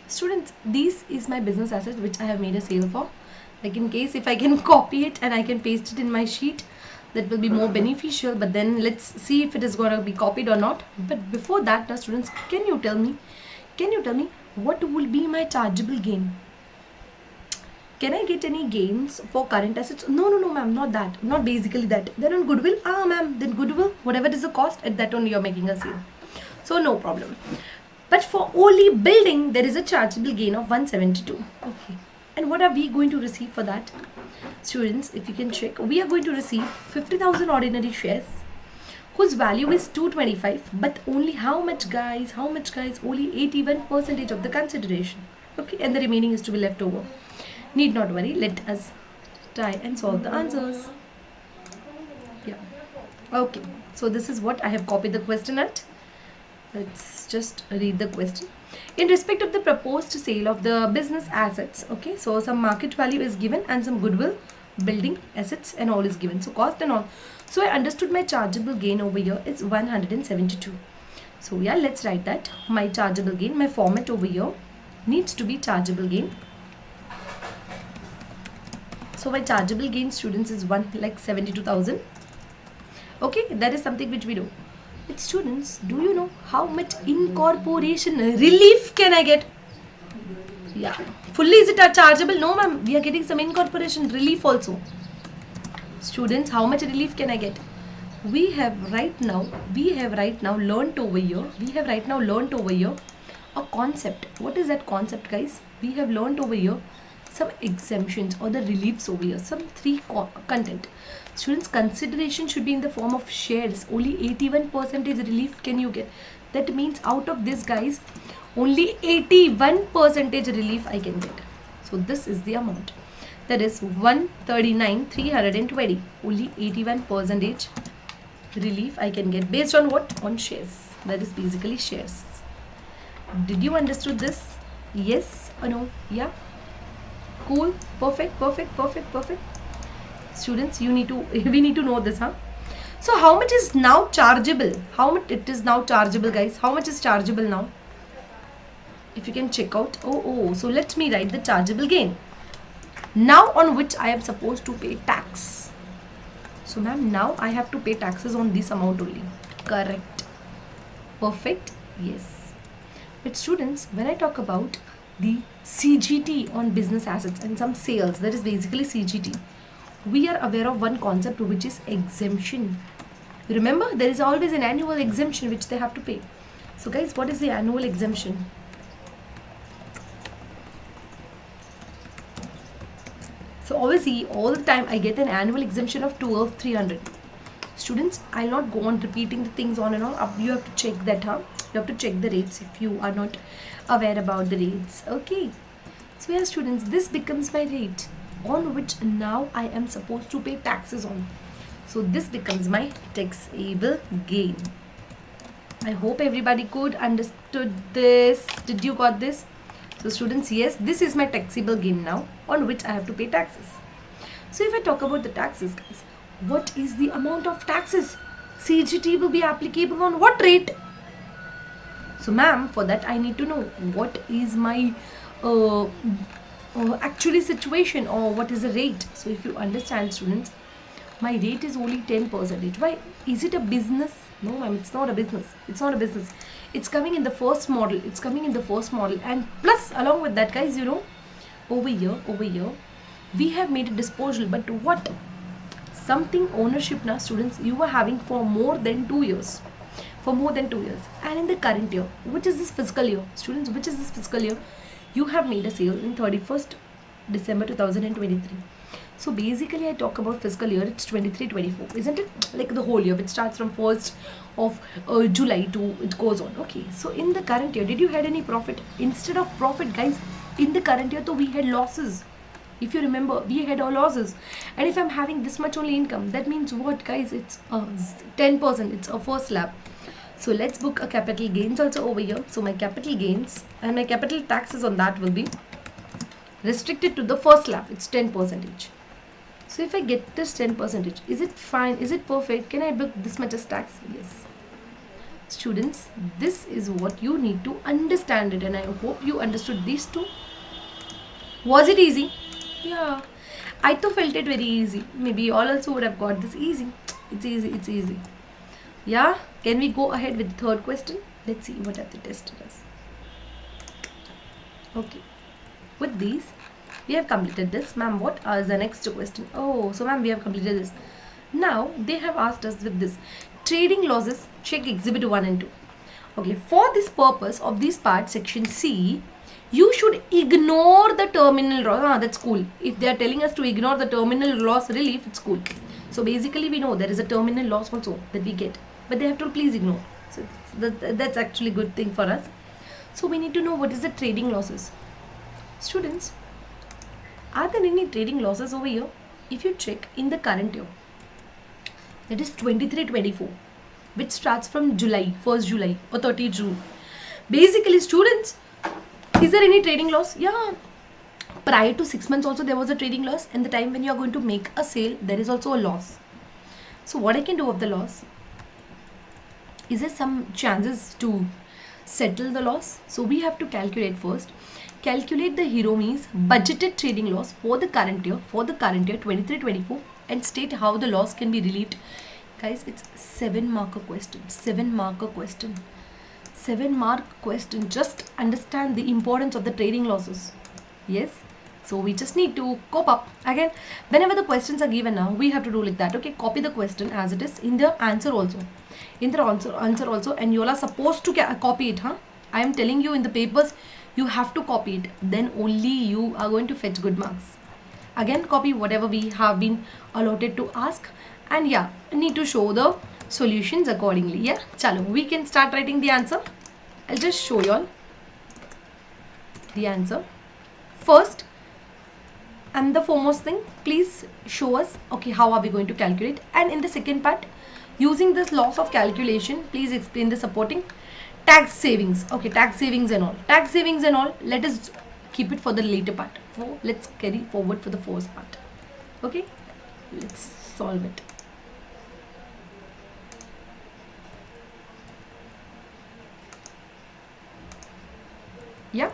Students, this is my business asset which I have made a sale for. Like in case if I can copy it and I can paste it in my sheet, that will be more beneficial. But then let's see if it is going to be copied or not. But before that, now students, can you tell me what will be my chargeable gain? Can I get any gains for current assets? No, ma'am, not that. Not basically that. Then on goodwill, ma'am, then goodwill, whatever is the cost, at that only you're making a sale. So no problem. But for only building, there is a chargeable gain of 172. Okay. And what are we going to receive for that? Students, if you can check, we are going to receive 50,000 ordinary shares whose value is 225, but only how much guys? Only 81% of the consideration. Okay, and the remaining is to be left over. Need not worry, let us try and solve the answers. Yeah. Okay, so this is what I have copied the question at. Let's just read the question. In respect of the proposed sale of the business assets, okay, so some market value is given and some goodwill, building assets and all is given. So cost and all. So I understood my chargeable gain over here is 172. So yeah, let's write that. My chargeable gain, my format over here needs to be chargeable gain. So my chargeable gain, students, is 1,72,000. Okay, that is something which we do. But students, do you know how much incorporation relief can I get? Yeah. Fully is it a chargeable? No, ma'am. We are getting some incorporation relief also. Students, how much relief can I get? We have right now learnt over here a concept. What is that concept, guys? We have learnt over here some exemptions or the reliefs over here, some 3 content. Students, consideration should be in the form of shares. Only 81% relief can you get. That means out of this, guys, only 81% relief I can get. So this is the amount. That is 139,320. Only 81% relief I can get based on what? On shares. That is basically shares. Did you understood this? Yes or no? Yeah. Cool. Perfect. Students, we need to know this, huh? So how much is now chargeable? How much it is now chargeable, guys? How much is chargeable now? If you can check out. So let me write the chargeable gain. Now on which I am supposed to pay tax. So ma'am, now I have to pay taxes on this amount only. Correct. Perfect. Yes. But students, when I talk about the CGT on business assets and some sales, that is basically CGT, we are aware of one concept which is exemption. Remember, there is always an annual exemption which they have to pay. So guys, what is the annual exemption? So obviously all the time I get an annual exemption of 12,300. Students, I'll not go on repeating the things on and on. You have to check that, huh? You have to check the rates if you are not aware about the rates. Okay. So yeah, students, this becomes my rate on which now I am supposed to pay taxes on. So this becomes my taxable gain. I hope everybody could understood this. Did you got this? So students, yes, this is my taxable gain now on which I have to pay taxes. So if I talk about the taxes, guys, what is the amount of taxes? CGT will be applicable on what rate? So ma'am, for that I need to know what is my actually situation or what is the rate. So if you understand, students, my rate is only 10%. Why? Is it a business? No ma'am, it's not a business. It's coming in the first model. And plus along with that, guys, you know, over here we have made a disposal. But what? Something ownership now, students, you were having for more than 2 years. for more than 2 years. And in the current year, which is this fiscal year, students, which is this fiscal year, you have made a sale in 31st December 2023. So basically I talk about fiscal year, it's 23-24, isn't it? Like the whole year, which starts from 1st of July to it goes on. Okay, so in the current year, did you had any profit? Instead of profit, guys, in the current year, so we had losses. If you remember, we had our losses. And if I'm having this much only income, that means what, guys? It's 10%. It's a first slab. So let's book a capital gains also over here. So my capital gains and my capital taxes on that will be restricted to the first slab. It's 10%. So if I get this 10%, is it fine? Is it perfect? Can I book this much as tax? Yes. Students, this is what you need to understand it, and I hope you understood these two. Was it easy? Yeah. I too felt it very easy. Maybe you all also would have got this easy. It's easy. It's easy. Yeah. Can we go ahead with the third question? Let's see what have they tested us. Okay. With these, we have completed this. Ma'am, what is the next question? Oh, so ma'am, we have completed this. Now, they have asked us with this. Trading losses, check exhibit 1 and 2. Okay, for this purpose of this part, section C, you should ignore the terminal loss. That's cool. If they are telling us to ignore the terminal loss relief, it's cool. So basically, we know there is a terminal loss also that we get. But they have to please ignore. So that's actually a good thing for us. So we need to know what is the trading losses. Students, are there any trading losses over here? If you check in the current year, that is 23-24, which starts from July, 1st July or 30 June. Basically, students, is there any trading loss? Yeah. Prior to 6 months also there was a trading loss, and the time when you are going to make a sale, there is also a loss. So what I can do of the loss? Is there some chances to settle the loss? So we have to calculate first. Calculate the Hiromi's budgeted trading loss for the current year, 23-24, and state how the loss can be relieved. Guys, it's 7-marker question. 7-marker question. 7-mark question. Just understand the importance of the trading losses. Yes. So we just need to cope up. Again, whenever the questions are given now, we have to do like that. Okay, copy the question as it is in the answer also. In the answer also, and you all are supposed to copy it. I am telling you in the papers, you have to copy it. Then only you are going to fetch good marks. Again, copy whatever we have been allotted to ask. And yeah, need to show the solutions accordingly. Yeah, chalo, we can start writing the answer. I'll just show you all the answer. First and the foremost thing, please show us, okay, how are we going to calculate. And in the second part, using this loss of calculation, please explain the supporting tax savings. Okay, tax savings and all. Tax savings and all, let us keep it for the later part. So let's carry forward for the first part. Okay, let's solve it. Yeah,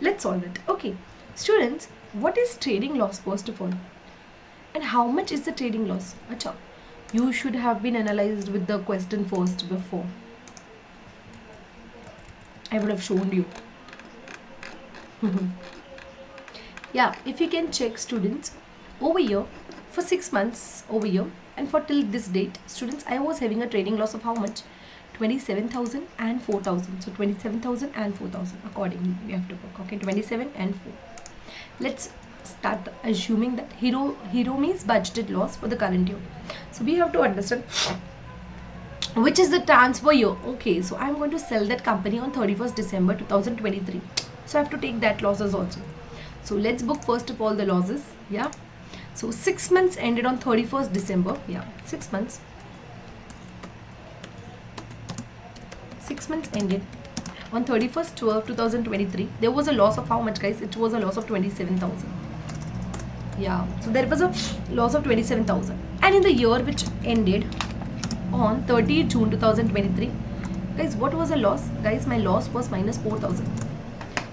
let's solve it. Okay, students, what is trading loss first of all? And how much is the trading loss? Acha, you should have been analyzed with the question first before. I would have shown you. Yeah, if you can check, students, over here for 6 months over here, and for till this date, students, I was having a trading loss of how much? 27,000 and 4,000. So 27,000 and 4,000 accordingly we have to book. Okay, 27 and 4. Let's start assuming that Hiromi's budgeted loss for the current year. So we have to understand which is the transfer year. Okay, so I'm going to sell that company on 31st December 2023. So I have to take that losses also. So let's book first of all the losses. Yeah. So 6 months ended on 31st December. Yeah, 6 months. 6 months ended on 31st 12 2023. There was a loss of how much, guys? It was a loss of 27,000. Yeah, so there was a loss of 27,000. And in the year which ended on 30 June 2023, guys, what was the loss? Guys, my loss was minus 4,000.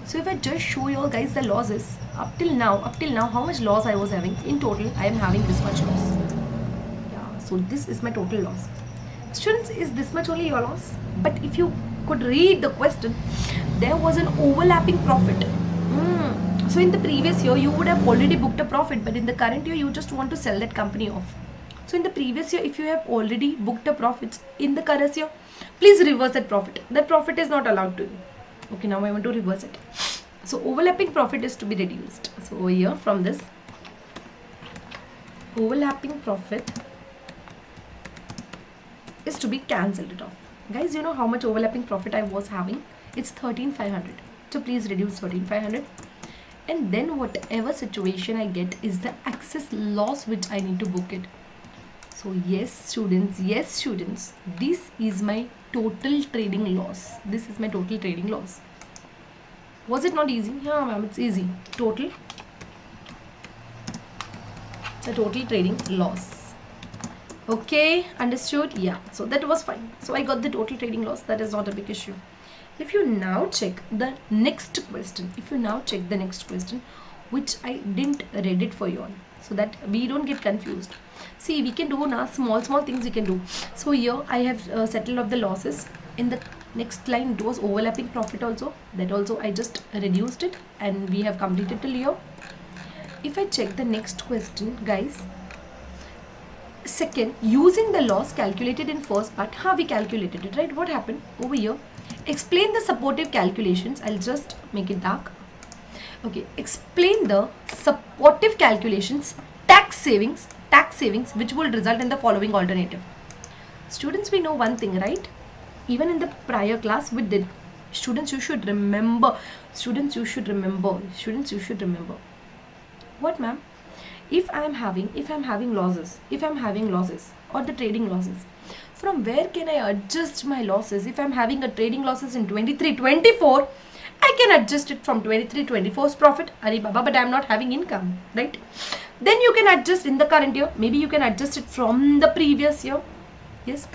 So if I just show you all, guys, the losses up till now, how much loss I was having. In total, I am having this much loss. Yeah, so this is my total loss. Students, is this much only your loss? But if you could read the question, there was an overlapping profit. So in the previous year, you would have already booked a profit, but in the current year, you just want to sell that company off. So in the previous year, if you have already booked a profit in the current year, please reverse that profit. That profit is not allowed to you. Okay, now I want to reverse it. So overlapping profit is to be reduced. So over here from this, overlapping profit is to be cancelled it off. Guys, you know how much overlapping profit I was having? It's 13,500. So please reduce 13,500. And then whatever situation I get is the excess loss which I need to book it. So yes students, this is my total trading loss. This is my total trading loss. Was it not easy? Yeah ma'am, it's easy. The total trading loss. Okay, understood? Yeah, so that was fine. So I got the total trading loss. That is not a big issue. If you now check the next question, which I didn't read it for you all, so that we don't get confused. See, we can do now small things we can do. So here I have settled up the losses. In the next line it was overlapping profit also. That also I just reduced it and we have completed till here. If I check the next question, guys, second, using the loss calculated in first part, how we calculated it, right? What happened over here? Explain the supportive calculations. I'll just make it dark. Okay, explain the supportive calculations, tax savings which will result in the following alternative. Students, we know one thing, right? Even in the prior class we did. Students, you should remember. What, ma'am? If I'm having losses or the trading losses, from where can I adjust my losses? If I'm having a trading losses in 23-24, I can adjust it from 23-24's profit. Arey baba, but I'm not having income, right? Then you can adjust in the current year. Maybe you can adjust it from the previous year. Yes,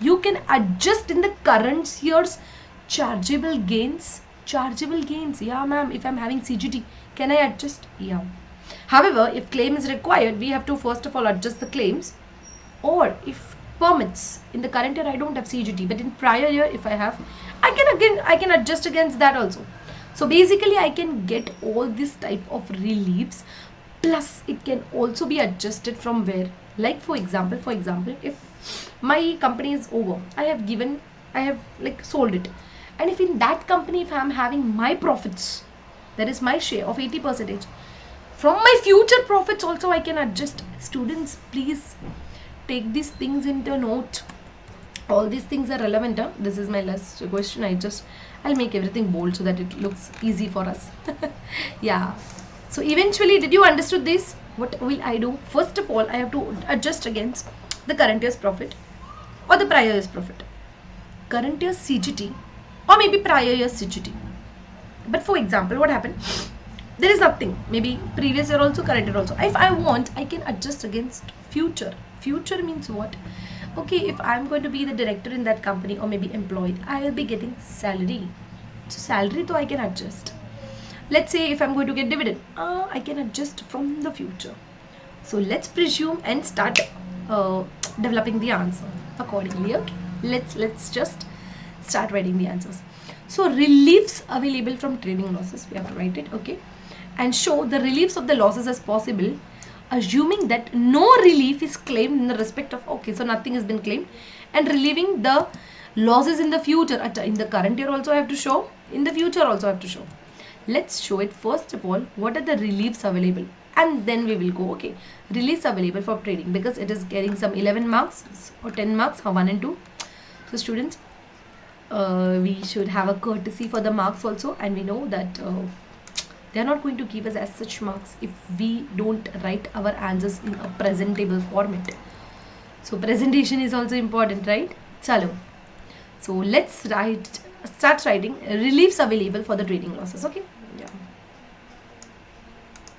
you can adjust in the current year's chargeable gains. Yeah ma'am, if I'm having CGT, can I adjust? Yeah. However, if claim is required, we have to first of all adjust the claims. Or if permits, in the current year I don't have CGT, but in prior year if I have, I can adjust against that also. So basically I can get all this type of reliefs, plus it can also be adjusted from where, like for example, if my company is over, I have like sold it, and if in that company if I am having my profits, that is my share of 80%, from my future profits also I can adjust. Students, please take these things into note. All these things are relevant. This is my last question. I'll make everything bold so that it looks easy for us. Yeah, so eventually, did you understood this? What will I do? First of all, I have to adjust against the current year's profit or the prior year's profit, current year's CGT, or maybe prior year's CGT. But for example, what happened? There is nothing, maybe previous year also, current year also. If I want, I can adjust against future. Future means what? Okay, if I'm going to be the director in that company or maybe employed, I will be getting salary. So salary though I can adjust. Let's say if I'm going to get dividend, I can adjust from the future. So let's presume and start developing the answer accordingly. Okay, let's just start writing the answers. So reliefs available from trading losses, we have to write it. Okay, and show the reliefs of the losses as possible, assuming that no relief is claimed in the respect of, okay, so nothing has been claimed, and relieving the losses in the future. In the current year also I have to show, in the future also I have to show. Let's show it. First of all, what are the reliefs available, and then we will go. Okay, reliefs available for trading, because it is getting some 11 marks or 10 marks, 1 and 2. So students, we should have a courtesy for the marks also, and we know that they are not going to give us as such marks if we don't write our answers in a presentable format. So presentation is also important, right? Chalo. So let's start writing reliefs available for the trading losses. Okay, yeah,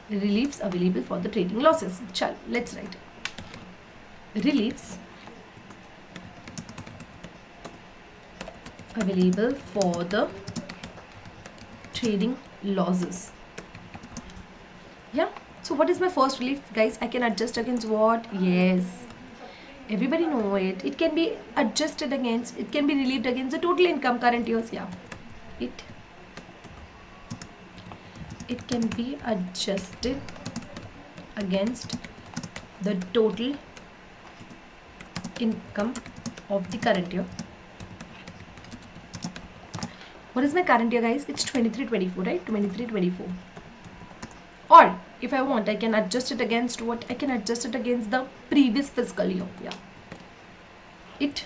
reliefs available for the trading losses. Chalo, let's write reliefs available for the trading losses. Yeah, so what is my first relief, guys? I can adjust against what? Yes, everybody know it. It can be adjusted against, it can be relieved against the total income current years. Yeah, it can be adjusted against the total income of the current year. What is my current year, guys? It's 23-24, right? 23-24. Or if I want, I can adjust it against what? I can adjust it against the previous fiscal year. Yeah. It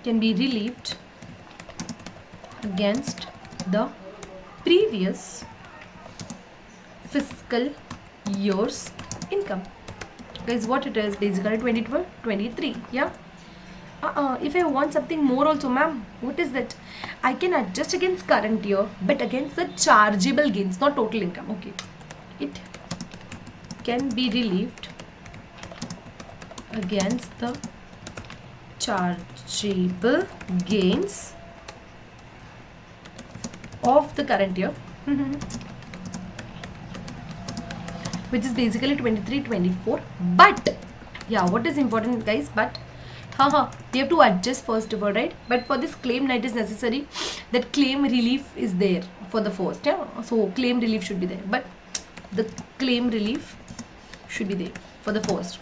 can be relieved against the previous fiscal year's income. Guys, what it is? Basically 22-23. Yeah. If I want something more also, ma'am, what is that? I can adjust against current year, but against the chargeable gains, not total income. Okay. It can be relieved against the chargeable gains of the current year, which is basically 23-24. But yeah, what is important, guys? But we have to adjust first of all, right? But for this claim, it is necessary that claim relief is there for the first. Yeah, so claim relief should be there, but the claim relief should be there for the first,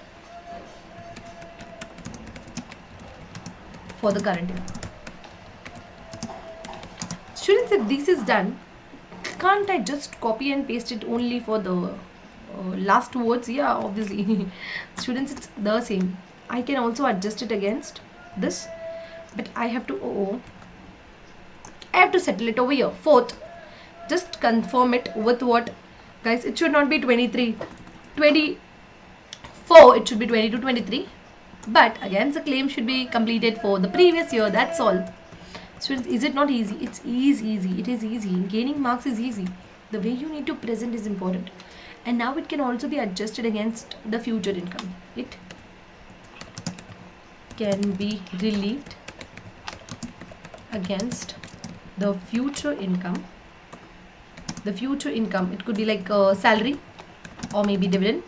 for the current year. Students, if this is done, can't I just copy and paste it only for the last words? Yeah, obviously. Students, it's the same. I can also adjust it against this, but I have to I have to settle it over here. Fourth, just confirm it with what, guys? It should not be 23-24. It should be 22-23. But again, the claim should be completed for the previous year. That's all. Students, is it not easy? It's easy. It is easy. Gaining marks is easy. The way you need to present is important. And now it can also be adjusted against the future income. It can be relieved against the future income. The future income, it could be like salary or maybe dividend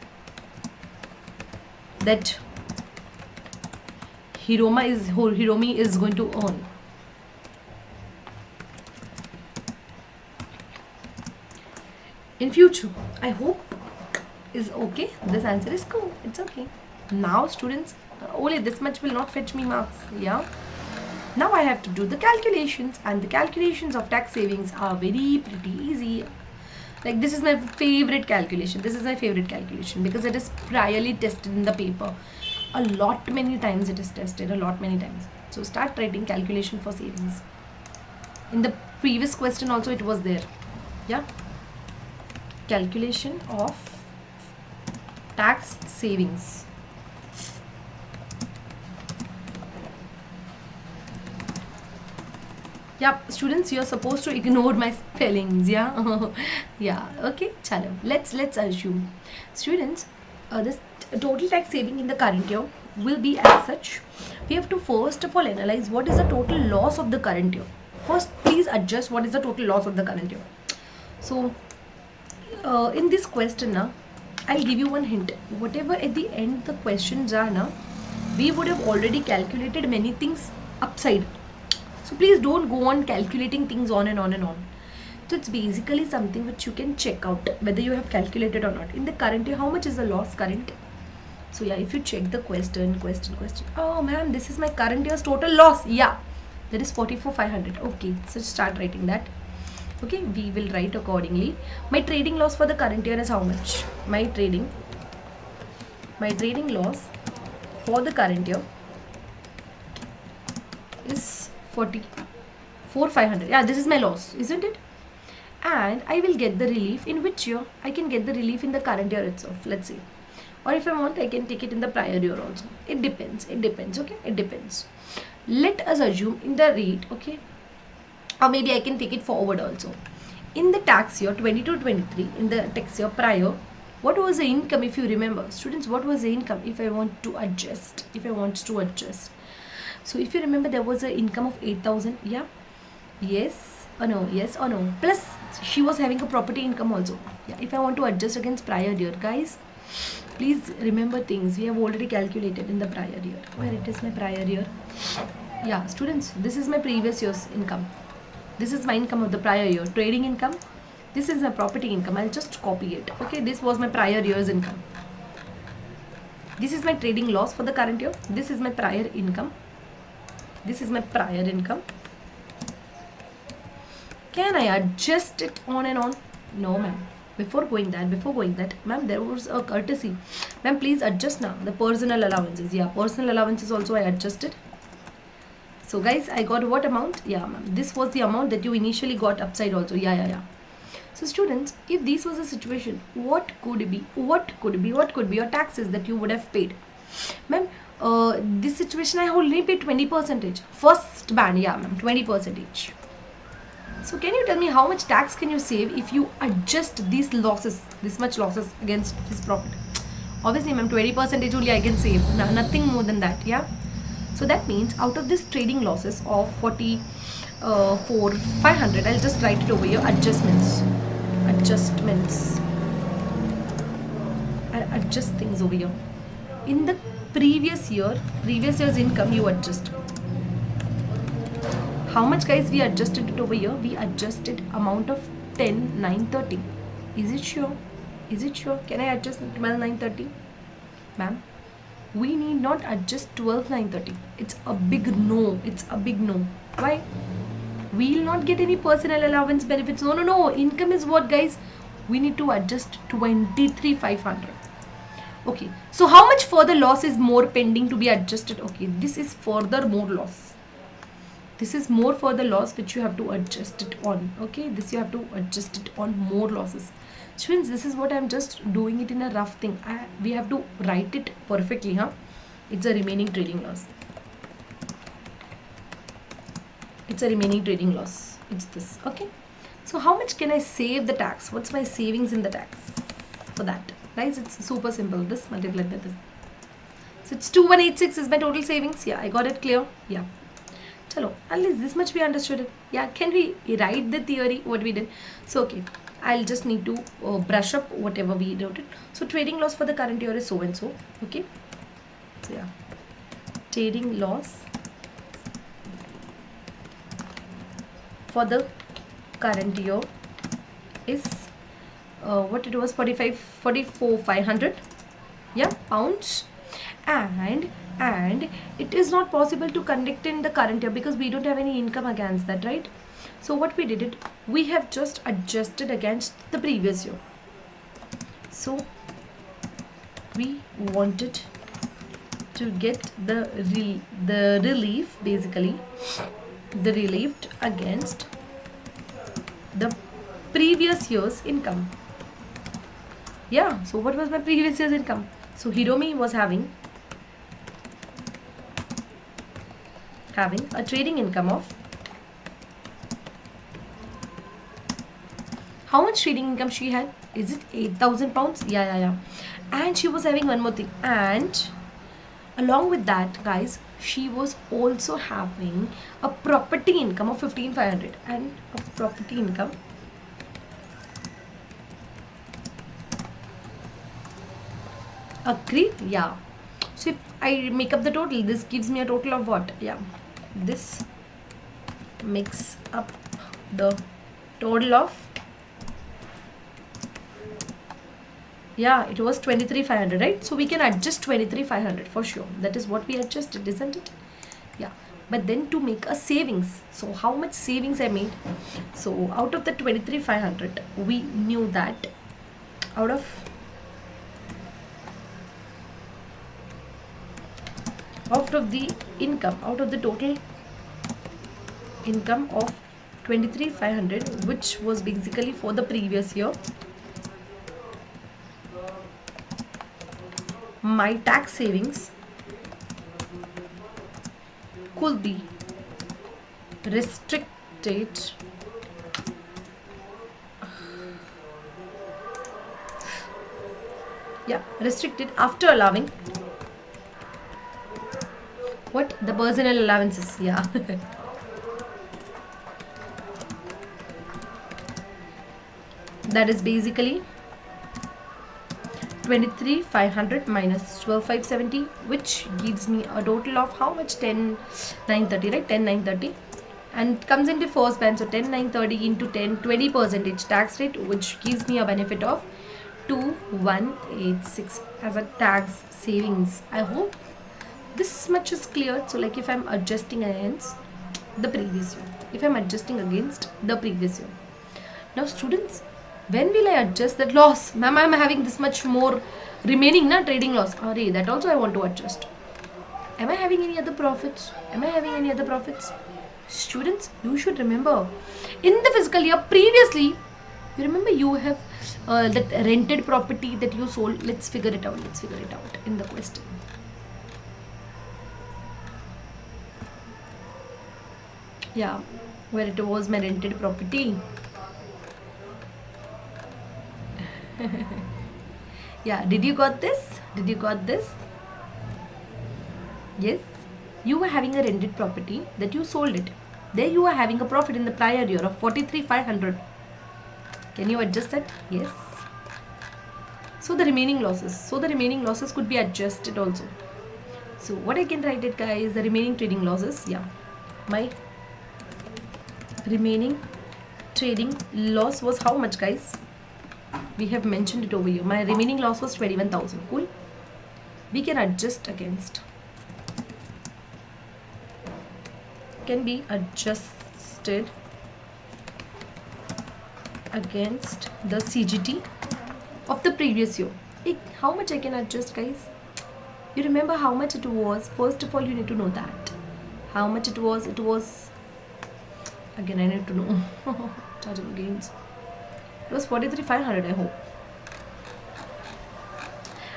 that Hiromi is going to earn. In future. I hope is okay. This answer is cool. It's okay. Now students, only this much will not fetch me marks. Yeah. Now I have to do the calculations, and the calculations of tax savings are pretty easy. Like, this is my favorite calculation. This is my favorite calculation because it is priorly tested in the paper. Many times it is tested, many times. So start writing calculation for savings. In the previous question also it was there. Yeah. Calculation of tax savings. Yeah, students, you're supposed to ignore my spellings. Yeah. Yeah, okay, chalo. Let's assume, students, this total tax saving in the current year will be as such. We have to first of all analyze what is the total loss of the current year. First, please adjust what is the total loss of the current year. So in this question now, I'll give you one hint. Whatever at the end the questions are now, we would have already calculated many things upside. So please don't go on calculating things on and on and on. So it's basically something which you can check out whether you have calculated or not. In the current year, how much is the loss current? So yeah, if you check the question. Oh ma'am, this is my current year's total loss. Yeah, that is 44,500. Okay, so start writing that. Okay, we will write accordingly. My trading loss for the current year is how much? My trading loss for the current year is 44,500. Yeah, this is my loss, isn't it? And I will get the relief in which year? I can get the relief in the current year itself, let's say. Or if I want, I can take it in the prior year also. It depends, okay? It depends. Let us assume in the rate, okay? Or maybe I can take it forward also. In the tax year 22-23, in the tax year prior, what was the income, if you remember? Students, what was the income if I want to adjust? So if you remember, there was an income of 8,000. Yeah? Yes or no? Yes or no? Plus, she was having a property income also. Yeah. If I want to adjust against prior year, guys, please remember things we have already calculated in the prior year. Where it is my prior year? Yeah, students, this is my previous year's income. This is my income of the prior year. Trading income. This is my property income. I'll just copy it. Okay, this was my prior year's income. This is my trading loss for the current year. This is my prior income. This is my prior income. Can I adjust it on and on? No, ma'am. Before going that, ma'am, there was a courtesy. Ma'am, please adjust now. The personal allowances. Yeah, personal allowances also I adjusted. So guys, I got what amount? Yeah, ma'am. This was the amount that you initially got upside also. Yeah. So students, if this was a situation, what could be your taxes that you would have paid? Ma'am, this situation I only paid 20%. First band, yeah, ma'am, 20%. So can you tell me how much tax can you save if you adjust these losses, this much losses against this profit? Obviously, ma'am, 20% only I can save, nothing more than that, yeah. So that means out of this trading losses of 44,500, I'll just write it over here, adjustments. I'll adjust things over here. In the previous year's income, you adjust. How much, guys, we adjusted it over here? We adjusted amount of 10,930. Is it sure? Can I adjust 12,930? Ma'am, we need not adjust 12,930. It's a big no. Why? We will not get any personal allowance benefits. No. Income is what, guys? We need to adjust 23,500. Okay. So how much further loss is more pending to be adjusted? Okay. This is further more loss. This is more further loss which you have to adjust it on. Okay. This you have to adjust it on more losses. Students, this is what I'm just doing it in a rough thing. We have to write it perfectly, huh? It's a remaining trading loss. It's this. Okay. So how much can I save the tax? What's my savings in the tax for that? Guys, it's super simple. This multiplied by this. So it's 2186 is my total savings. Yeah, I got it clear. Yeah. Chalo, at least this much we understood it. Yeah, can we write the theory what we did? So okay, I'll just need to brush up whatever we wrote it. So trading loss for the current year is so and so. Okay. So yeah, trading loss for the current year is what it was, 44,500, yeah, pounds, and it is not possible to conduct in the current year because we don't have any income against that, right? So what we did it, we have just adjusted against the previous year. So we wanted to get the relief, basically the relieved against the previous year's income. Yeah, so what was my previous year's income? So Hiromi was having a trading income of, how much trading income she had? Is it 8,000 pounds? Yeah. And she was having one more thing, and along with that, guys, she was also having a property income of 15,500 and a property income agreed. Yeah. So if I make up the total, this gives me a total of what? Yeah, this makes up the total of, yeah, it was 23,500, right? So we can adjust 23,500 for sure. That is what we adjusted, isn't it? Yeah. But then to make a savings, so how much savings I made? So out of the 23,500, we knew that out of the income, out of the total income of 23,500, which was basically for the previous year, my tax savings could be restricted after allowing what? The personal allowances. Yeah. That is basically 23,500 minus 12,570, which gives me a total of how much? 10,930, right? 10,930, and comes into first band. So 10,930 into 10, 20% tax rate, which gives me a benefit of 2186 as a tax savings. I hope this much is clear. So like if I'm adjusting against the previous year, if I'm adjusting against the previous year, now students, when will I adjust that loss? Ma'am, I'm having this much more remaining na trading loss. Array, that also I want to adjust. Am I having any other profits? Am I having any other profits? Students, you should remember, in the fiscal year previously, you remember you have that rented property that you sold. Let's figure it out. Let's figure it out in the question. Yeah, where it was my rented property. Yeah, did you got this? Did you got this? Yes, you were having a rented property that you sold it. There you were having a profit in the prior year of 43,500. Can you adjust that? Yes. So the remaining losses could be adjusted also. So what I can write it, guys, the remaining trading losses. Yeah, my remaining trading loss was how much, guys? We have mentioned it over here. My remaining loss was 21,000. Cool. We can adjust against. Can be adjusted against the CGT of the previous year. How much I can adjust, guys? You remember how much it was? First of all, you need to know that. How much it was? It was, again I need to know. Chargeable gains. It was 43,500, I hope.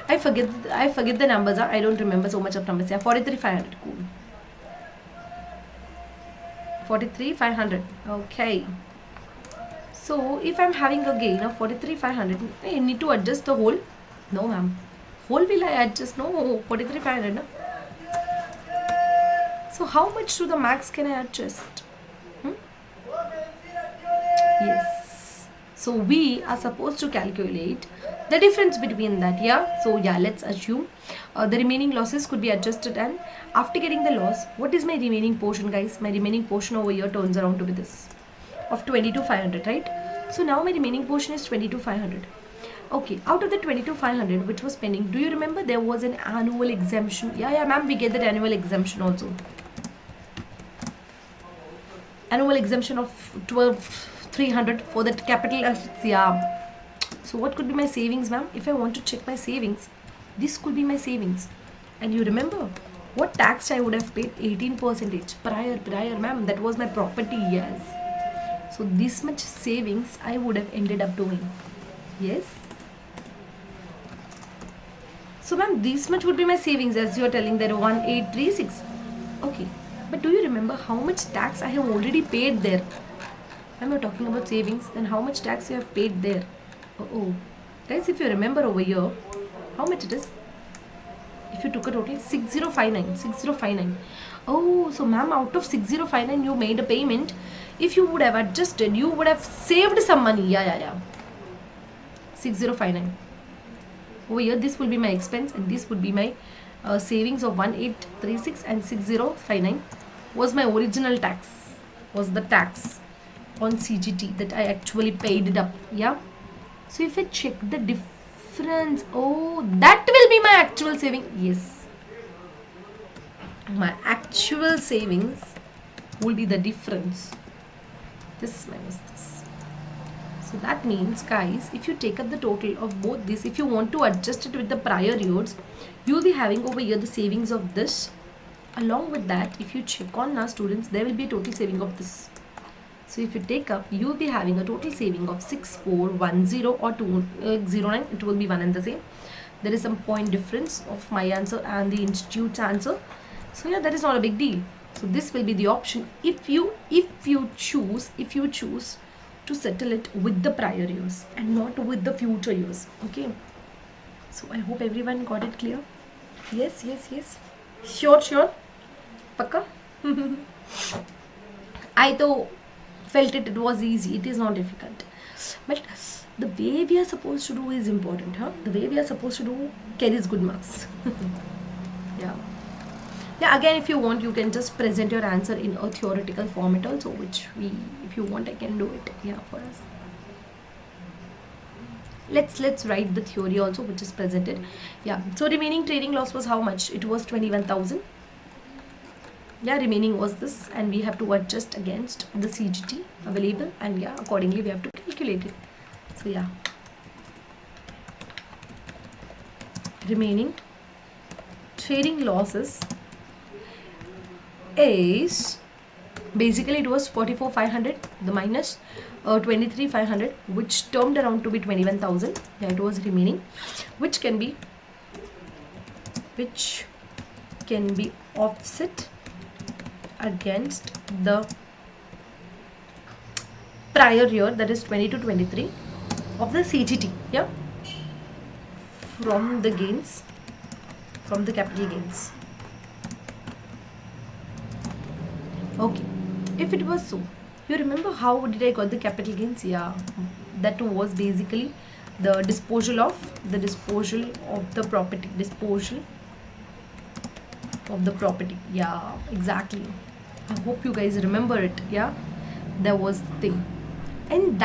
I forget the numbers. I don't remember so much of numbers. Yeah, 43,500. Cool. 43,500. Okay. So if I'm having a gain of 43,500, I need to adjust the whole. No, ma'am. Whole will I adjust? No, 43,500. No? So how much to the max can I adjust? Yes. So we are supposed to calculate the difference between that. Yeah. So yeah, let's assume the remaining losses could be adjusted, and after getting the loss, what is my remaining portion, guys? My remaining portion over here turns around to be this of 22,500, right? So now my remaining portion is 22,500. Okay, out of the 22,500 which was pending, do you remember there was an annual exemption? Yeah, ma'am, we get that annual exemption also. Annual exemption of 12,300 for that capital assets. Yeah. So what could be my savings, ma'am? If I want to check my savings, this could be my savings. And you remember what tax I would have paid? 18% prior, ma'am. That was my property, yes. So this much savings I would have ended up doing. Yes. So ma'am, this much would be my savings, as you are telling that 1836. Okay. But do you remember how much tax I have already paid there? I'm not talking about savings. Then how much tax you have paid there? Oh, guys, if you remember over here, how much it is? If you took a total, 6059. Oh, so ma'am, out of 6059 you made a payment. If you would have adjusted, you would have saved some money. Yeah. 6059. Over here, this will be my expense, and this would be my savings of 1836, and 6059 was my original tax. Was the tax on CGT that I actually paid it up. Yeah. So if I check the difference, oh, that will be my actual saving. Yes, my actual savings will be the difference. This minus this. So that means, guys, if you take up the total of both this, if you want to adjust it with the prior years, you will be having over here the savings of this. Along with that, if you check on now, students, there will be a total saving of this. So if you take up, you will be having a total saving of 6410 or 209. It will be one and the same. There is some point difference of my answer and the institute's answer. So yeah, that is not a big deal. So this will be the option if you choose to settle it with the prior years and not with the future years. Okay. So I hope everyone got it clear. Yes. Sure. Pakka. I though felt it was easy. It is not difficult, but the way we are supposed to do is important, huh? The way we are supposed to do carries good marks. Yeah, again, if you want, you can just present your answer in a theoretical format also, which if you want, I can do it, yeah, for us. let's write the theory also, which is presented. Yeah, so remaining trading loss was how much? It was 21,000. Yeah, remaining was this, and we have to adjust against the CGT available, and yeah, accordingly we have to calculate it. So yeah, remaining trading losses is basically it was 44,500, the minus 23,500, which termed around to be 21,000. Yeah, it was remaining, which can be offset against the prior year, that is 22-23 of the CGT. Yeah, from the gains, from the capital gains. Okay, if it was so, you remember how did I got the capital gains? Yeah, that was basically the disposal of the property, yeah, exactly. I hope you guys remember it. Yeah, there was the thing. And in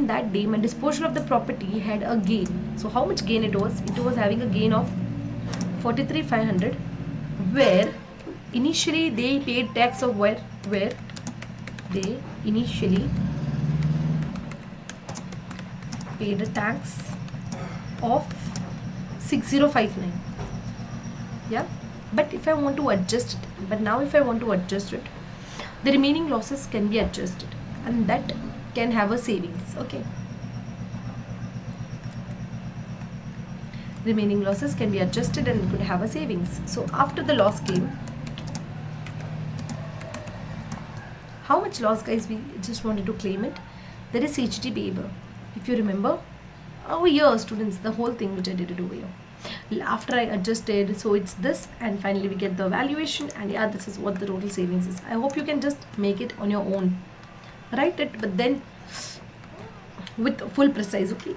that day my disposal of the property had a gain. So how much gain it was? It was having a gain of 43,500, where initially they paid tax of where they initially paid a tax of 6059. Yeah, but if I want to adjust it, the remaining losses can be adjusted, and that can have a savings. Okay, remaining losses can be adjusted and could have a savings. So after the loss came, how much loss, guys? We just wanted to claim it. There is HT payable. If you remember over here, students, the whole thing which I did it over here. After I adjusted, so it's this, and finally we get the valuation, and yeah, this is what the total savings is. I hope you can just make it on your own, write it, but then with full precise. Okay.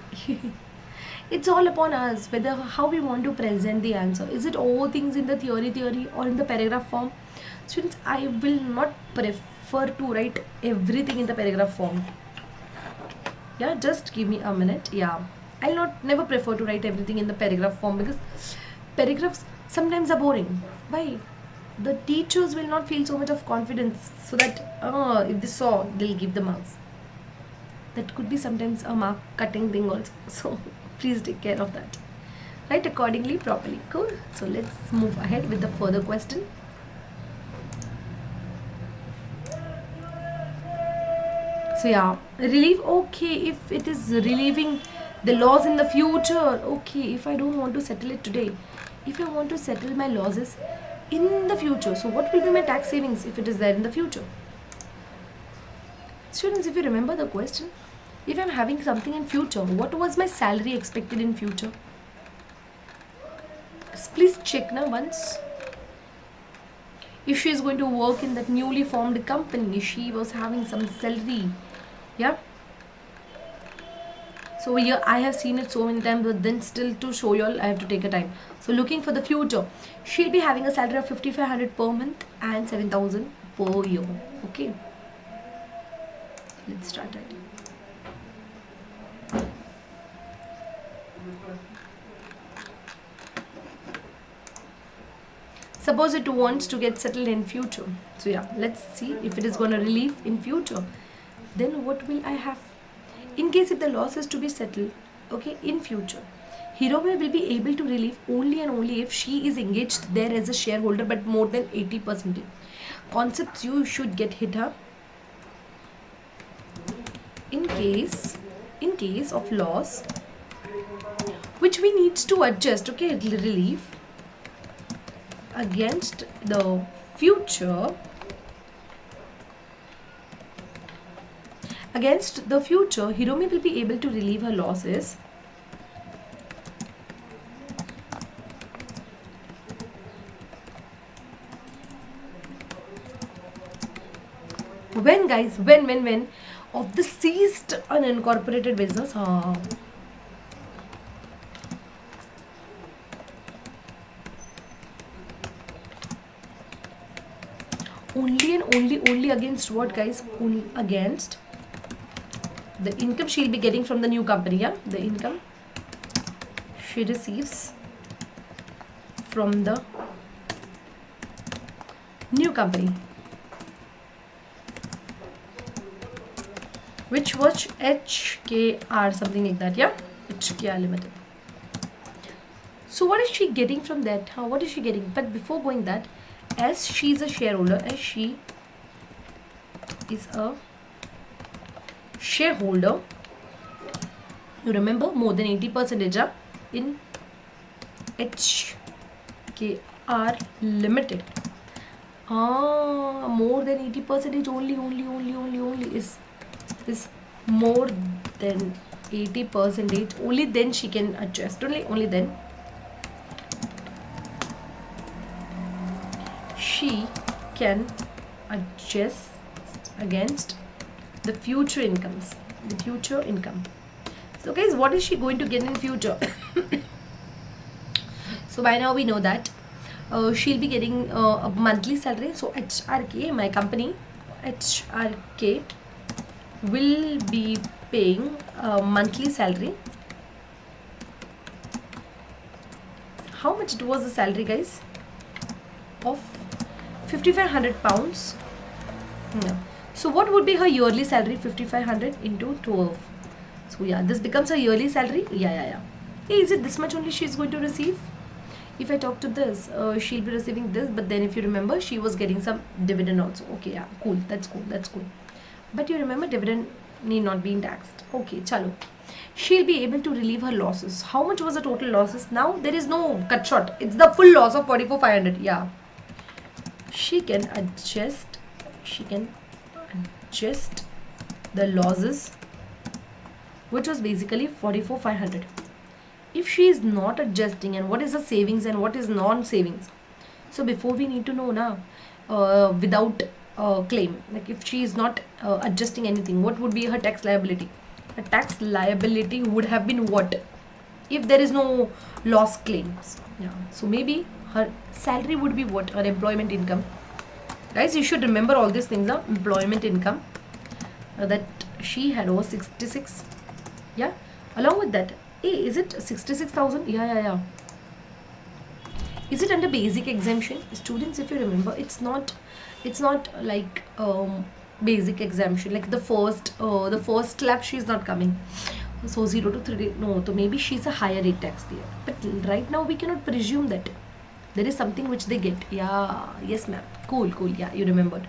It's all upon us whether how we want to present the answer. Is it all things in the theory or in the paragraph form? Students, I will not prefer to write everything in the paragraph form. Yeah, just give me a minute. Yeah, I'll never prefer to write everything in the paragraph form, because paragraphs sometimes are boring. Why? The teachers will not feel so much of confidence, so that if they saw, they'll give the marks. That could be sometimes a mark cutting thing also. So please take care of that. Write accordingly, properly. Cool. So let's move ahead with the further question. So yeah, relieve. Okay, if it is relieving the loss in the future. Okay, if I don't want to settle it today, if I want to settle my losses in the future, so what will be my tax savings if it is there in the future? Students, if you remember the question, if I'm having something in future, what was my salary expected in future? Please check now once. If she is going to work in that newly formed company, she was having some salary. Yeah. So here I have seen it so many times, but then still to show you all I have to take a time. So looking for the future, she'll be having a salary of 5,500 per month and 7,000 per year. Okay. Let's start writing. Suppose it wants to get settled in future. So yeah, let's see if it is going to relieve in future. Then what will I have? In case if the loss is to be settled, okay, in future, Hirome will be able to relieve only and only if she is engaged there as a shareholder, but more than 80%. Concepts you should get hit up. In case of loss, which we needs to adjust, okay, relieve against the future. Against the future, Hirome will be able to relieve her losses when, guys, when of the ceased unincorporated business. Only and only against what, guys? Only against the income she'll be getting from the new company. Yeah, the income she receives from the new company, which was HKR, something like that. Yeah, HKR Limited. So what is she getting from that? What is she getting? But before going that, as she is a shareholder, as she is a shareholder, you remember more than 80% in HKR Limited. More than 80% only is more than 80%. Only then she can adjust. Only then she can adjust against the future incomes. The future income. So guys, what is she going to get in future? So by now we know that she'll be getting a monthly salary. So HRK, my company, HRK will be paying a monthly salary. How much it was the salary, guys? Of 5,500 pounds. Yeah. So what would be her yearly salary? 5,500 into 12. So yeah, this becomes her yearly salary. Yeah. Hey, is it this much only she is going to receive? If I talk to this, she'll be receiving this. But then if you remember, she was getting some dividend also. Okay, yeah, cool. That's cool. But you remember, dividend need not be taxed. Okay, chalo. She'll be able to relieve her losses. How much was the total losses? Now there is no cut short. It's the full loss of 44,500. Yeah. She can adjust the losses, which was basically 44,500. If she is not adjusting, and what is the savings and what is non-savings? So before we need to know now, without claim, like if she is not adjusting anything, what would be her tax liability? Her tax liability would have been what? If there is no loss claims. Yeah. So maybe her salary would be what? Her employment income. Guys, you should remember all these things. Employment income that she had was 66. Yeah. Along with that, hey, is it 66,000? Yeah. Is it under basic exemption? Students, if you remember, it's not like basic exemption, like the first slab she is not coming. So 0 to 3, no, so maybe she's a higher rate taxpayer. But right now we cannot presume that there is something which they get. Yeah, yes ma'am. Cool. Yeah, you remembered.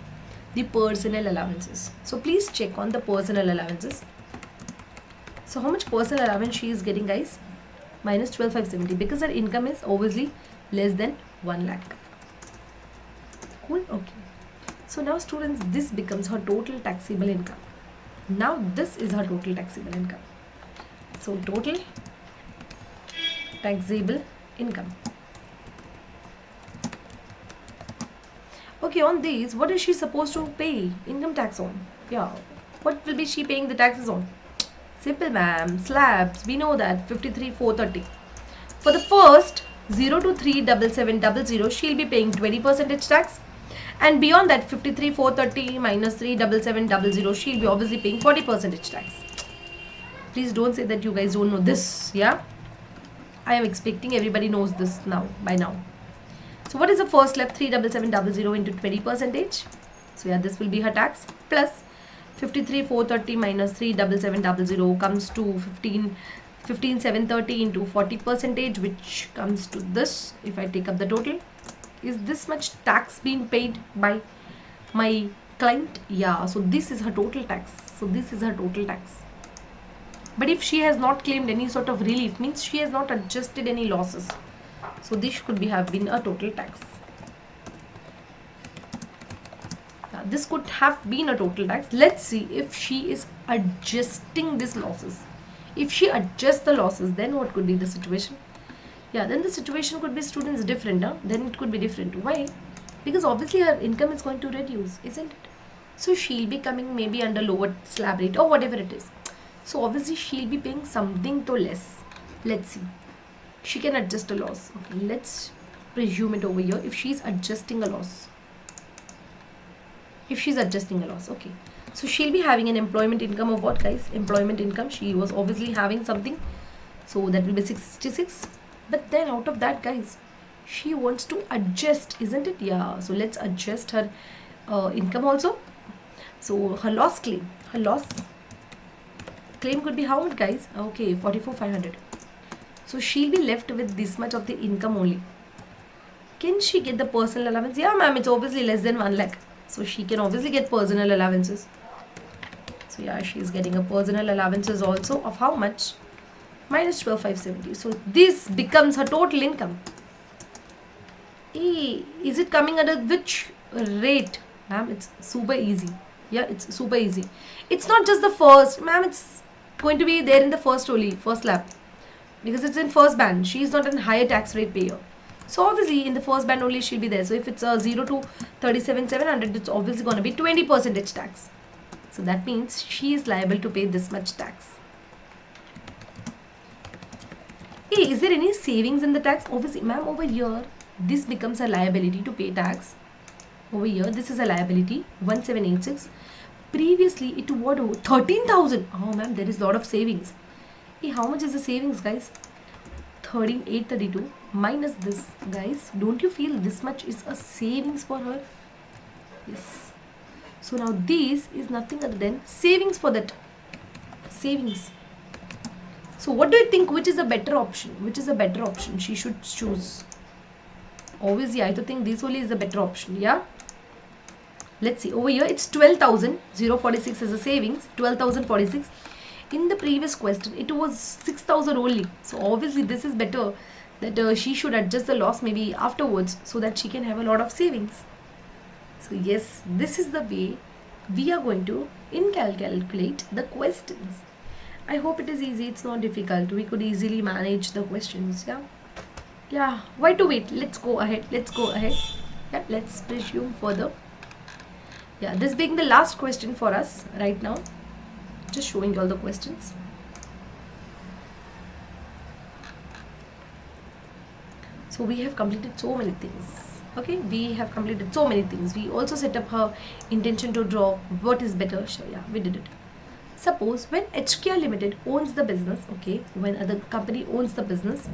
The personal allowances. So please check on the personal allowances. So how much personal allowance she is getting, guys? Minus 12,570, because her income is obviously less than 1 lakh. Cool. Okay. So now students, this becomes her total taxable income. Now this is her total taxable income. So total taxable income. Okay, on these, what is she supposed to pay income tax on? Yeah, what will be she paying the taxes on? Simple ma'am, slabs, we know that 53,430. For the first 0 to 37700, she'll be paying 20% tax, and beyond that 53,430 minus 37700, she'll be obviously paying 40% tax. Please don't say that you guys don't know this. Yeah, I am expecting everybody knows this now by now. So what is the first slab? 37700 into 20%. So yeah, this will be her tax, plus 53,430 minus 37700 comes to 15,730 into 40%, which comes to this. If I take up the total, is this much tax being paid by my client? Yeah, so this is her total tax. But if she has not claimed any sort of relief, means she has not adjusted any losses. So this could have been a total tax. This could have been a total tax. Let's see if she is adjusting these losses. If she adjusts the losses, then what could be the situation? Yeah, then the situation could be, students, different. Then it could be different. Why? Because obviously her income is going to reduce, isn't it? So she'll be coming maybe under lower slab rate or whatever it is. So obviously she'll be paying something to less. Let's see. She can adjust a loss. Okay, let's presume it over here. If she's adjusting a loss. Okay. So she'll be having an employment income of what, guys? Employment income. She was obviously having something So that will be 66. But then out of that, guys, she wants to adjust, isn't it? Yeah. So let's adjust her income also. So her loss claim. Her loss claim could be how much, guys? Okay, 44,500. So she'll be left with this much of the income only. Can she get the personal allowance? Yeah, ma'am, it's obviously less than 1 lakh. So she can obviously get personal allowances. So yeah, she's getting a personal allowances also of how much? Minus 12,570. So this becomes her total income. Is it coming under which rate? Ma'am, it's super easy. Yeah, it's super easy. It's not just the first. Ma'am, it's going to be there in the first only, first lap. Because it's in first band. She is not a higher tax rate payer. So obviously in the first band only she'll be there. So if it's a 0 to 37,700, it's obviously going to be 20% tax. So that means she is liable to pay this much tax. Hey, is there any savings in the tax? Obviously, ma'am, over here, this becomes a liability to pay tax. Over here, this is a liability, 1786. Previously, it was 13,000. Oh, ma'am, there is a lot of savings. Hey, how much is the savings, guys? 13,832 minus this, guys. Don't you feel this much is a savings for her? Yes. So now this is nothing other than savings for that. Savings. So what do you think? Which is a better option? Which is a better option she should choose? Obviously, I think this only is a better option. Yeah. Let's see. Over here, it's 12,000. 046 is a savings. 12,046. In the previous question, it was 6,000 only. So obviously, this is better that she should adjust the loss maybe afterwards so that she can have a lot of savings. So yes, this is the way we are going to calculate the questions. I hope it is easy. It's not difficult. We could easily manage the questions. Yeah. Why to wait? Let's go ahead. Yeah, let's resume further. Yeah, this being the last question for us right now. Just showing you all the questions. So we have completed so many things. Okay, we have completed so many things. We also set up her intention to draw what is better. Sure, yeah, we did it. Suppose when HKR Limited owns the business, okay, when other company owns the business,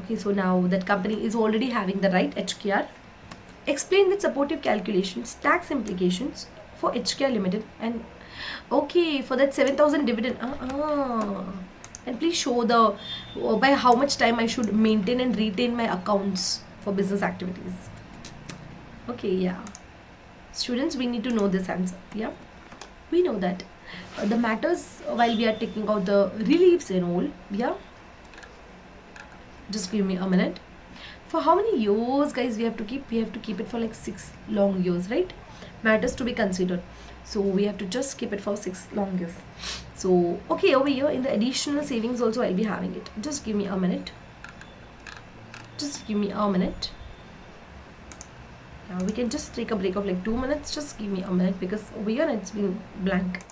okay, so now that company is already having the right HKR. Explain with supportive calculations, tax implications for HKR Limited and okay, for that 7,000 dividend. And please show the by how much time I should maintain and retain my accounts for business activities. Okay, yeah. Students, we need to know this answer. Yeah, we know that the matters while we are taking out the reliefs and all. Yeah, just give me a minute. For how many years, guys, we have to keep? We have to keep it for like 6 long years, right? Matters to be considered. So we have to just keep it for 6 long years. So okay, over here in the additional savings also I'll be having it. Just give me a minute. Now we can just take a break of like 2 minutes. Just give me a minute because over here it's been blank.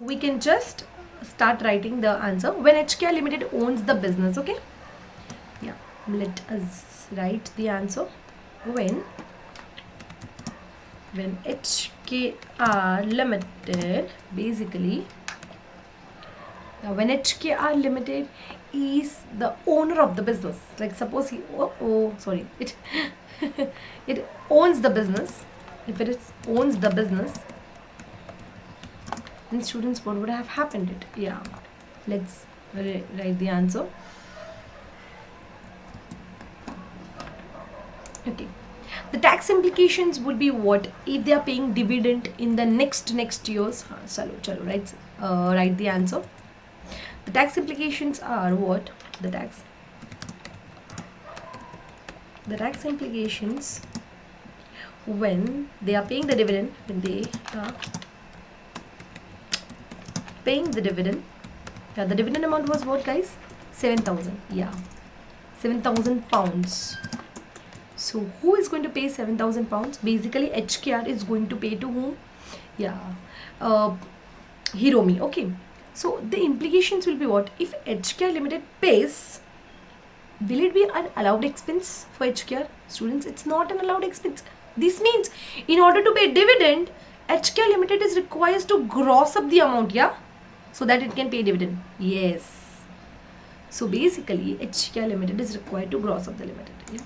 We can just start writing the answer when HKR Limited owns the business. Okay, yeah, let us write the answer. When HKR Limited, basically when HKR Limited is the owner of the business, like suppose he it it owns the business. If it is owns the business, then students, what would have happened? Yeah, let's write the answer. tax implications would be what if they are paying dividend in the next years. Chalo, write the answer. The tax implications are what? The tax implications when they are paying the dividend, when they are paying the dividend. Yeah, the dividend amount was what, guys? 7,000. Yeah, 7,000 pounds. So who is going to pay 7,000 pounds? Basically HKR is going to pay to whom? Yeah, Hiromi. Okay, so the implications will be what? If HKR Limited pays, will it be an allowed expense for HKR? Students, it's not an allowed expense. This means in order to pay dividend, HKR Limited is required to gross up the amount, yeah, so that it can pay dividend. Yes. So basically HKR Limited is required to gross up the limited. Yeah?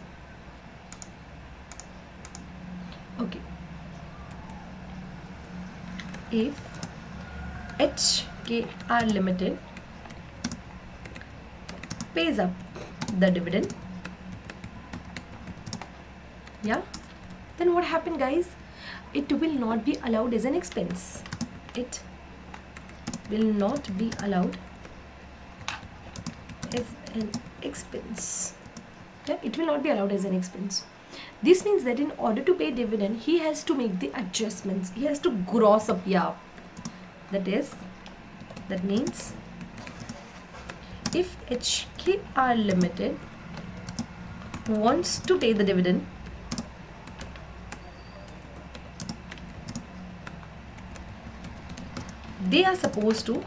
Okay. If HKR Limited pays up the dividend, yeah, then what happened, guys? It will not be allowed as an expense. It will not be allowed as an expense. Yeah, it will not be allowed as an expense. This means that in order to pay dividend, he has to make the adjustments. He has to gross up. Yeah, that means if HKR Limited wants to pay the dividend, they are supposed to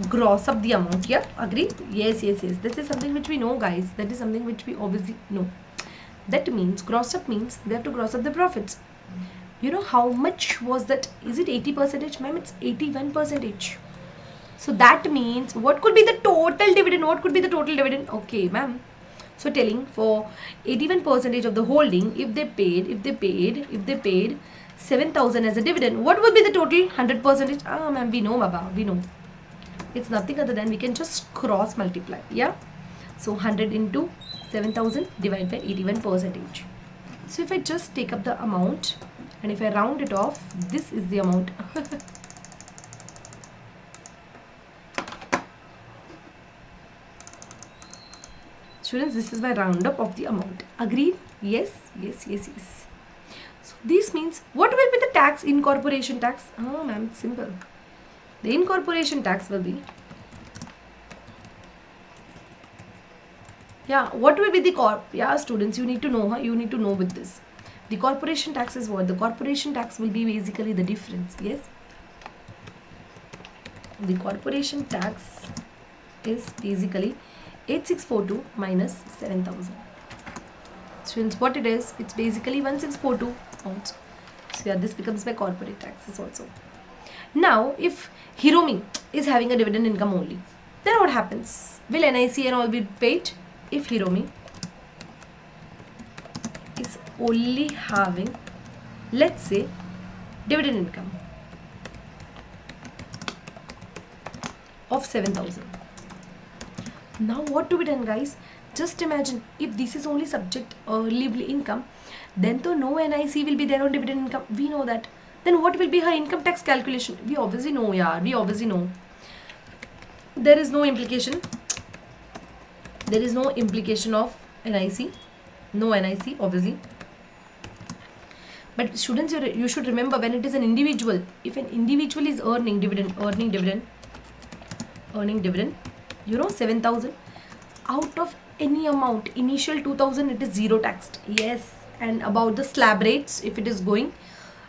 gross up the amount. Yeah, agree? Yes. This is something which we know, guys. That is something which we obviously know. That means gross up means they have to gross up the profits. You know how much was that? Is it 80%? Ma'am, it's 81%. So that means what could be the total dividend? What could be the total dividend? Okay, ma'am. So telling for 81% of the holding, if they paid 7,000 as a dividend, what would be the total? 100%. Ah, ma'am, we know, Baba, we know. It's nothing other than we can just cross multiply. Yeah. So 100 into 7,000 divided by 81%. So if I just take up the amount and if I round it off, this is the amount. Students, this is my roundup of the amount. Agreed? Yes. So this means what will be the tax? Incorporation tax. Oh, ma'am, it's simple. The incorporation tax will be, yeah, what will be the corp? Yeah, students, you need to know, you need to know with this. The corporation tax is what? The corporation tax will be basically the difference. Yes, the corporation tax is basically 8642 minus 7,000. Students, what it is? It's basically 1642 pounds. So yeah, this becomes my corporate taxes also. Now, if Hiromi is having a dividend income only, then what happens? Will NIC and all be paid? If Hiromi is only having, let's say, dividend income of 7,000. Now what to be done, guys? Just imagine if this is only subject lively income, then to no NIC will be there on dividend income. We know that. Then what will be her income tax calculation? We obviously know, yeah. We obviously know. There is no implication. There is no implication of NIC. No NIC, obviously. But students, you should remember, when it is an individual, if an individual is earning dividend, you know, 7,000, out of any amount, initial 2,000, it is zero taxed. Yes. And about the slab rates, if it is going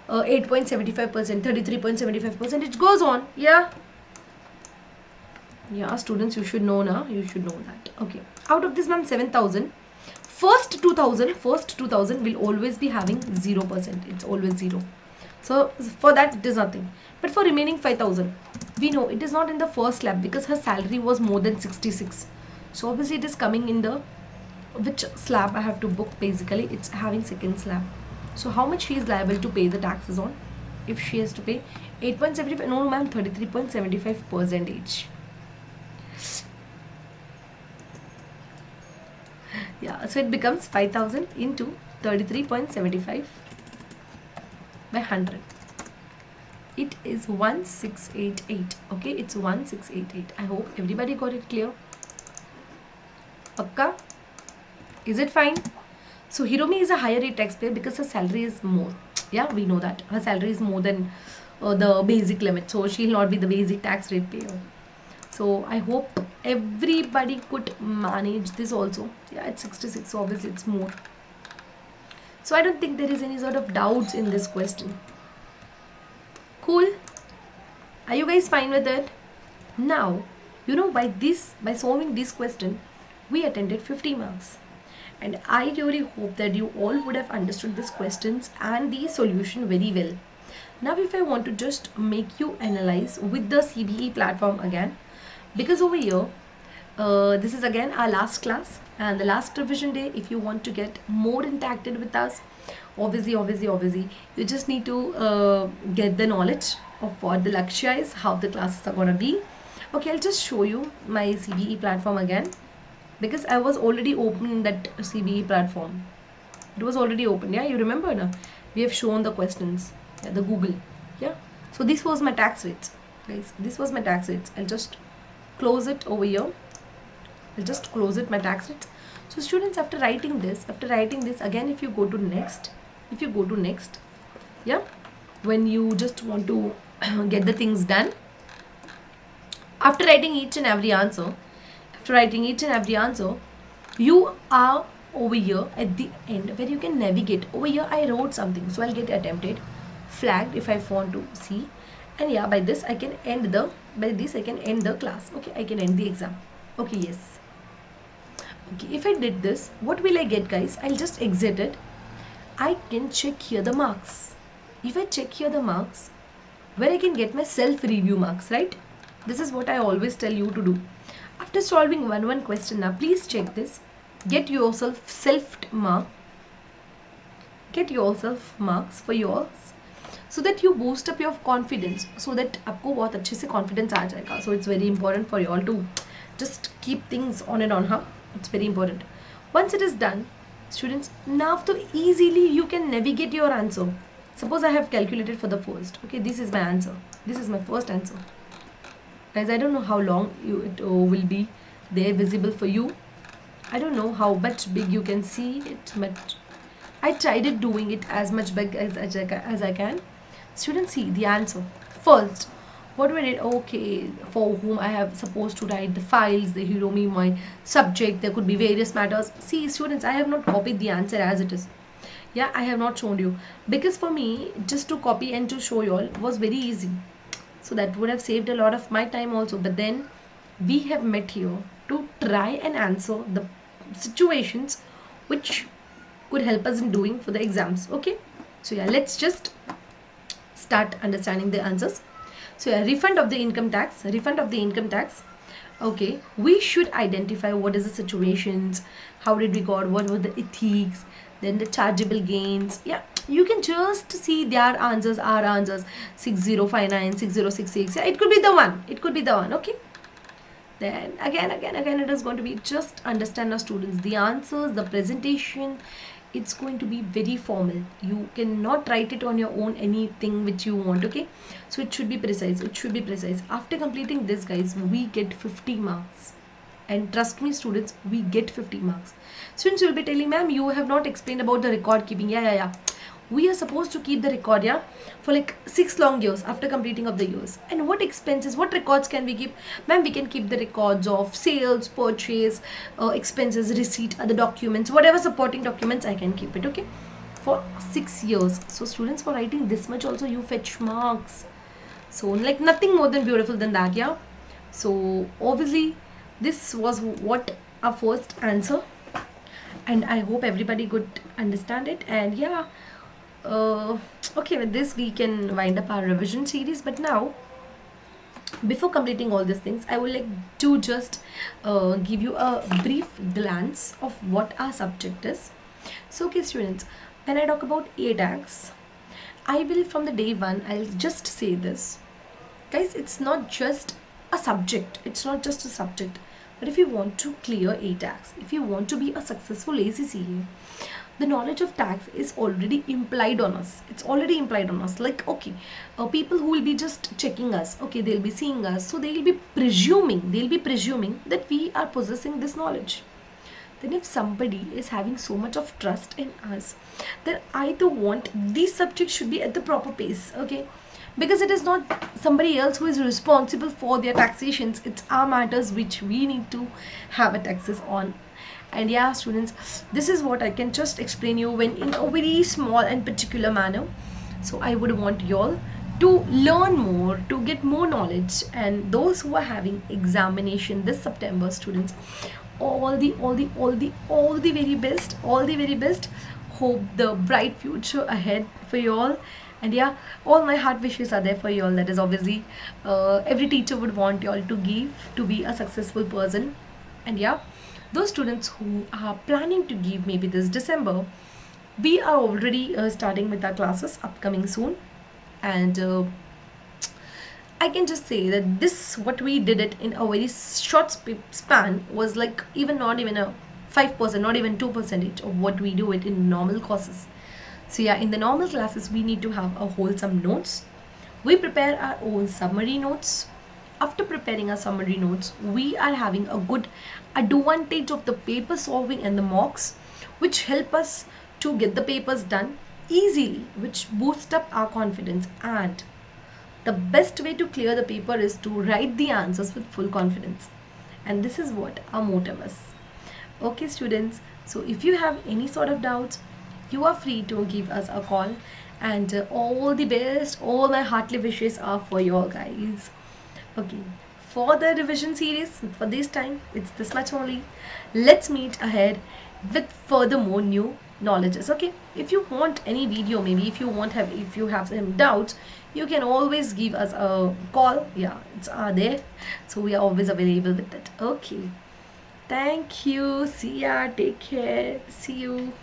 8.75%, 33.75%, it goes on. Yeah, students, you should know now. You should know that. Okay, out of this, ma'am, 7,000, first 2,000 will always be having 0%. It's always zero. So for that it is nothing. But for remaining 5,000, we know it is not in the first slab because her salary was more than 66. So obviously it is coming in the which slab I have to book. Basically it's having second slab. So how much she is liable to pay the taxes on? If she has to pay 8.75, no ma'am, 33.75%. So it becomes 5000 into 33.75 by 100. It is 1688. Okay, it's 1688. I hope everybody got it clear. Pakka? Is it fine? So Hiromi is a higher rate taxpayer because her salary is more. Yeah, we know that her salary is more than the basic limit, so she'll not be the basic tax rate payer. So I hope everybody could manage this also. Yeah, it's 66, so obviously it's more. So I don't think there is any sort of doubts in this question. Cool? Are you guys fine with it? Now, you know, by solving this question, we attended 50 marks. And I really hope that you all would have understood these questions and the solution very well. Now, if I want to just make you analyze with the CBE platform again, because over here, this is again our last class and the last revision day. If you want to get more interacted with us, obviously, you just need to get the knowledge of what the Lakshya is, how the classes are gonna be. Okay, I'll just show you my CBE platform again, because I was already opening that CBE platform. It was already open, yeah, you remember now? We have shown the questions, yeah, the Google, yeah. So this was my tax rates, guys. This was my tax rates. I'll just close it over here. I'll just close it, my tax rates. So students, after writing this again, if you go to next, yeah, when you just want to get the things done, after writing each and every answer, you are over here at the end where you can navigate. Over here I wrote something, so I'll get attempted, flagged if I want to see, and yeah, by this I can end the class. Okay, I can end the exam. Okay, yes. Okay, if I did this, what will I get, guys? I'll just exit it. I can check here the marks. If I check here the marks, where I can get my self-review marks, right? This is what I always tell you to do. After solving one question, now please check this. Get yourself marks for yours, so that you boost up your confidence, so that आपको बहुत अच्छे से confidence आ जाएगा. So it's very important for you all to just keep things on and on, huh? It's very important. Once it is done, students, now to easily you can navigate your answer. Suppose I have calculated for the first. Okay, this is my answer. This is my first answer. Guys, I don't know how long it will be there visible for you. I don't know how much big you can see it, but I tried it doing it as much big as I can. Students, see the answer. First, what we did, okay, for whom I have supposed to write the files, the Hiromi, my subject, there could be various matters. See, students, I have not copied the answer as it is. Yeah, I have not shown you, because for me, just to copy and to show you all was very easy. So that would have saved a lot of my time also. But then we have met here to try and answer the situations which could help us in doing for the exams. Okay, so yeah, let's just start understanding the answers. So yeah, refund of the income tax. Okay, we should identify what is the situations, how did we got, what were the ethics, then the chargeable gains. Yeah, you can just see their answers, our answers, 6059, 6066. Yeah, it could be the one. Okay, then again it is going to be just understand our students, the answers, the presentation. It's going to be very formal. You cannot write it on your own, anything which you want. Okay, so it should be precise. After completing this, guys, we get 50 marks. And trust me, students, we get 50 marks. Students will be telling, ma'am, you have not explained about the record keeping. Yeah. We are supposed to keep the record, yeah, for like 6 long years after completing of the years. And what expenses, what records can we keep? Ma'am, we can keep the records of sales, purchase, expenses, receipt, other documents, whatever supporting documents, I can keep it. Okay, for 6 years. So students, for writing this much also you fetch marks. So like nothing more than beautiful than that. Yeah, so obviously this was what our first answer, and I hope everybody could understand it. And yeah, okay, with this we can wind up our revision series. But now, before completing all these things, I would like to just give you a brief glance of what our subject is. So okay, students, when I talk about ATAX, I will, from the day one, I'll just say this, guys, it's not just a subject. When But if you want to clear ATAX, if you want to be a successful ACCA, the knowledge of tax is already implied on us. It's already implied on us. Like, okay, people who will be just checking us, okay, they'll be seeing us, so they'll be presuming that we are possessing this knowledge. Then if somebody is having so much of trust in us, then I too want these subjects should be at the proper pace, okay? Because it is not somebody else who is responsible for their taxations, it's our matters which we need to have a taxes on. And yeah, students, this is what I can just explain you when in a very small and particular manner. So I would want you all to learn more, to get more knowledge. And those who are having examination this September, students, all the very best. Hope the bright future ahead for you all. And yeah, all my heart wishes are there for you all. That is obviously every teacher would want you all to give to be a successful person. And yeah, those students who are planning to give maybe this December, we are already starting with our classes upcoming soon. And I can just say that this, what we did it in a very short span, was like not even a 5%, not even 2% of what we do it in normal courses. So yeah, in the normal classes, we need to have a wholesome notes. We prepare our own summary notes. After preparing our summary notes, we are having a good advantage of the paper solving and the mocks, which help us to get the papers done easily, which boosts up our confidence. And the best way to clear the paper is to write the answers with full confidence. And this is what our motive is. Okay, students, so if you have any sort of doubts, you are free to give us a call. And all the best, all my heartly wishes are for you all guys. Okay, for the revision series, for this time, it's this much only. Let's meet ahead with furthermore new knowledges. Okay, if you want any video, maybe if you have some doubts, you can always give us a call. Yeah, it's there, so we are always available with that. Okay, thank you, see ya, take care, see you.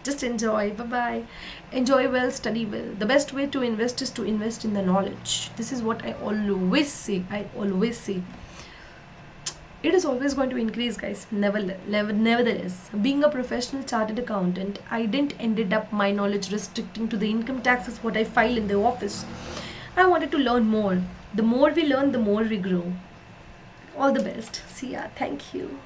Just enjoy. Bye bye. Enjoy well, study well. The best way to invest is to invest in the knowledge. This is what I always say. It is always going to increase, guys. Nevertheless, being a professional chartered accountant, I didn't ended up my knowledge restricting to the income taxes what I file in the office. I wanted to learn more. The more we learn, the more we grow. All the best. See ya. Thank you.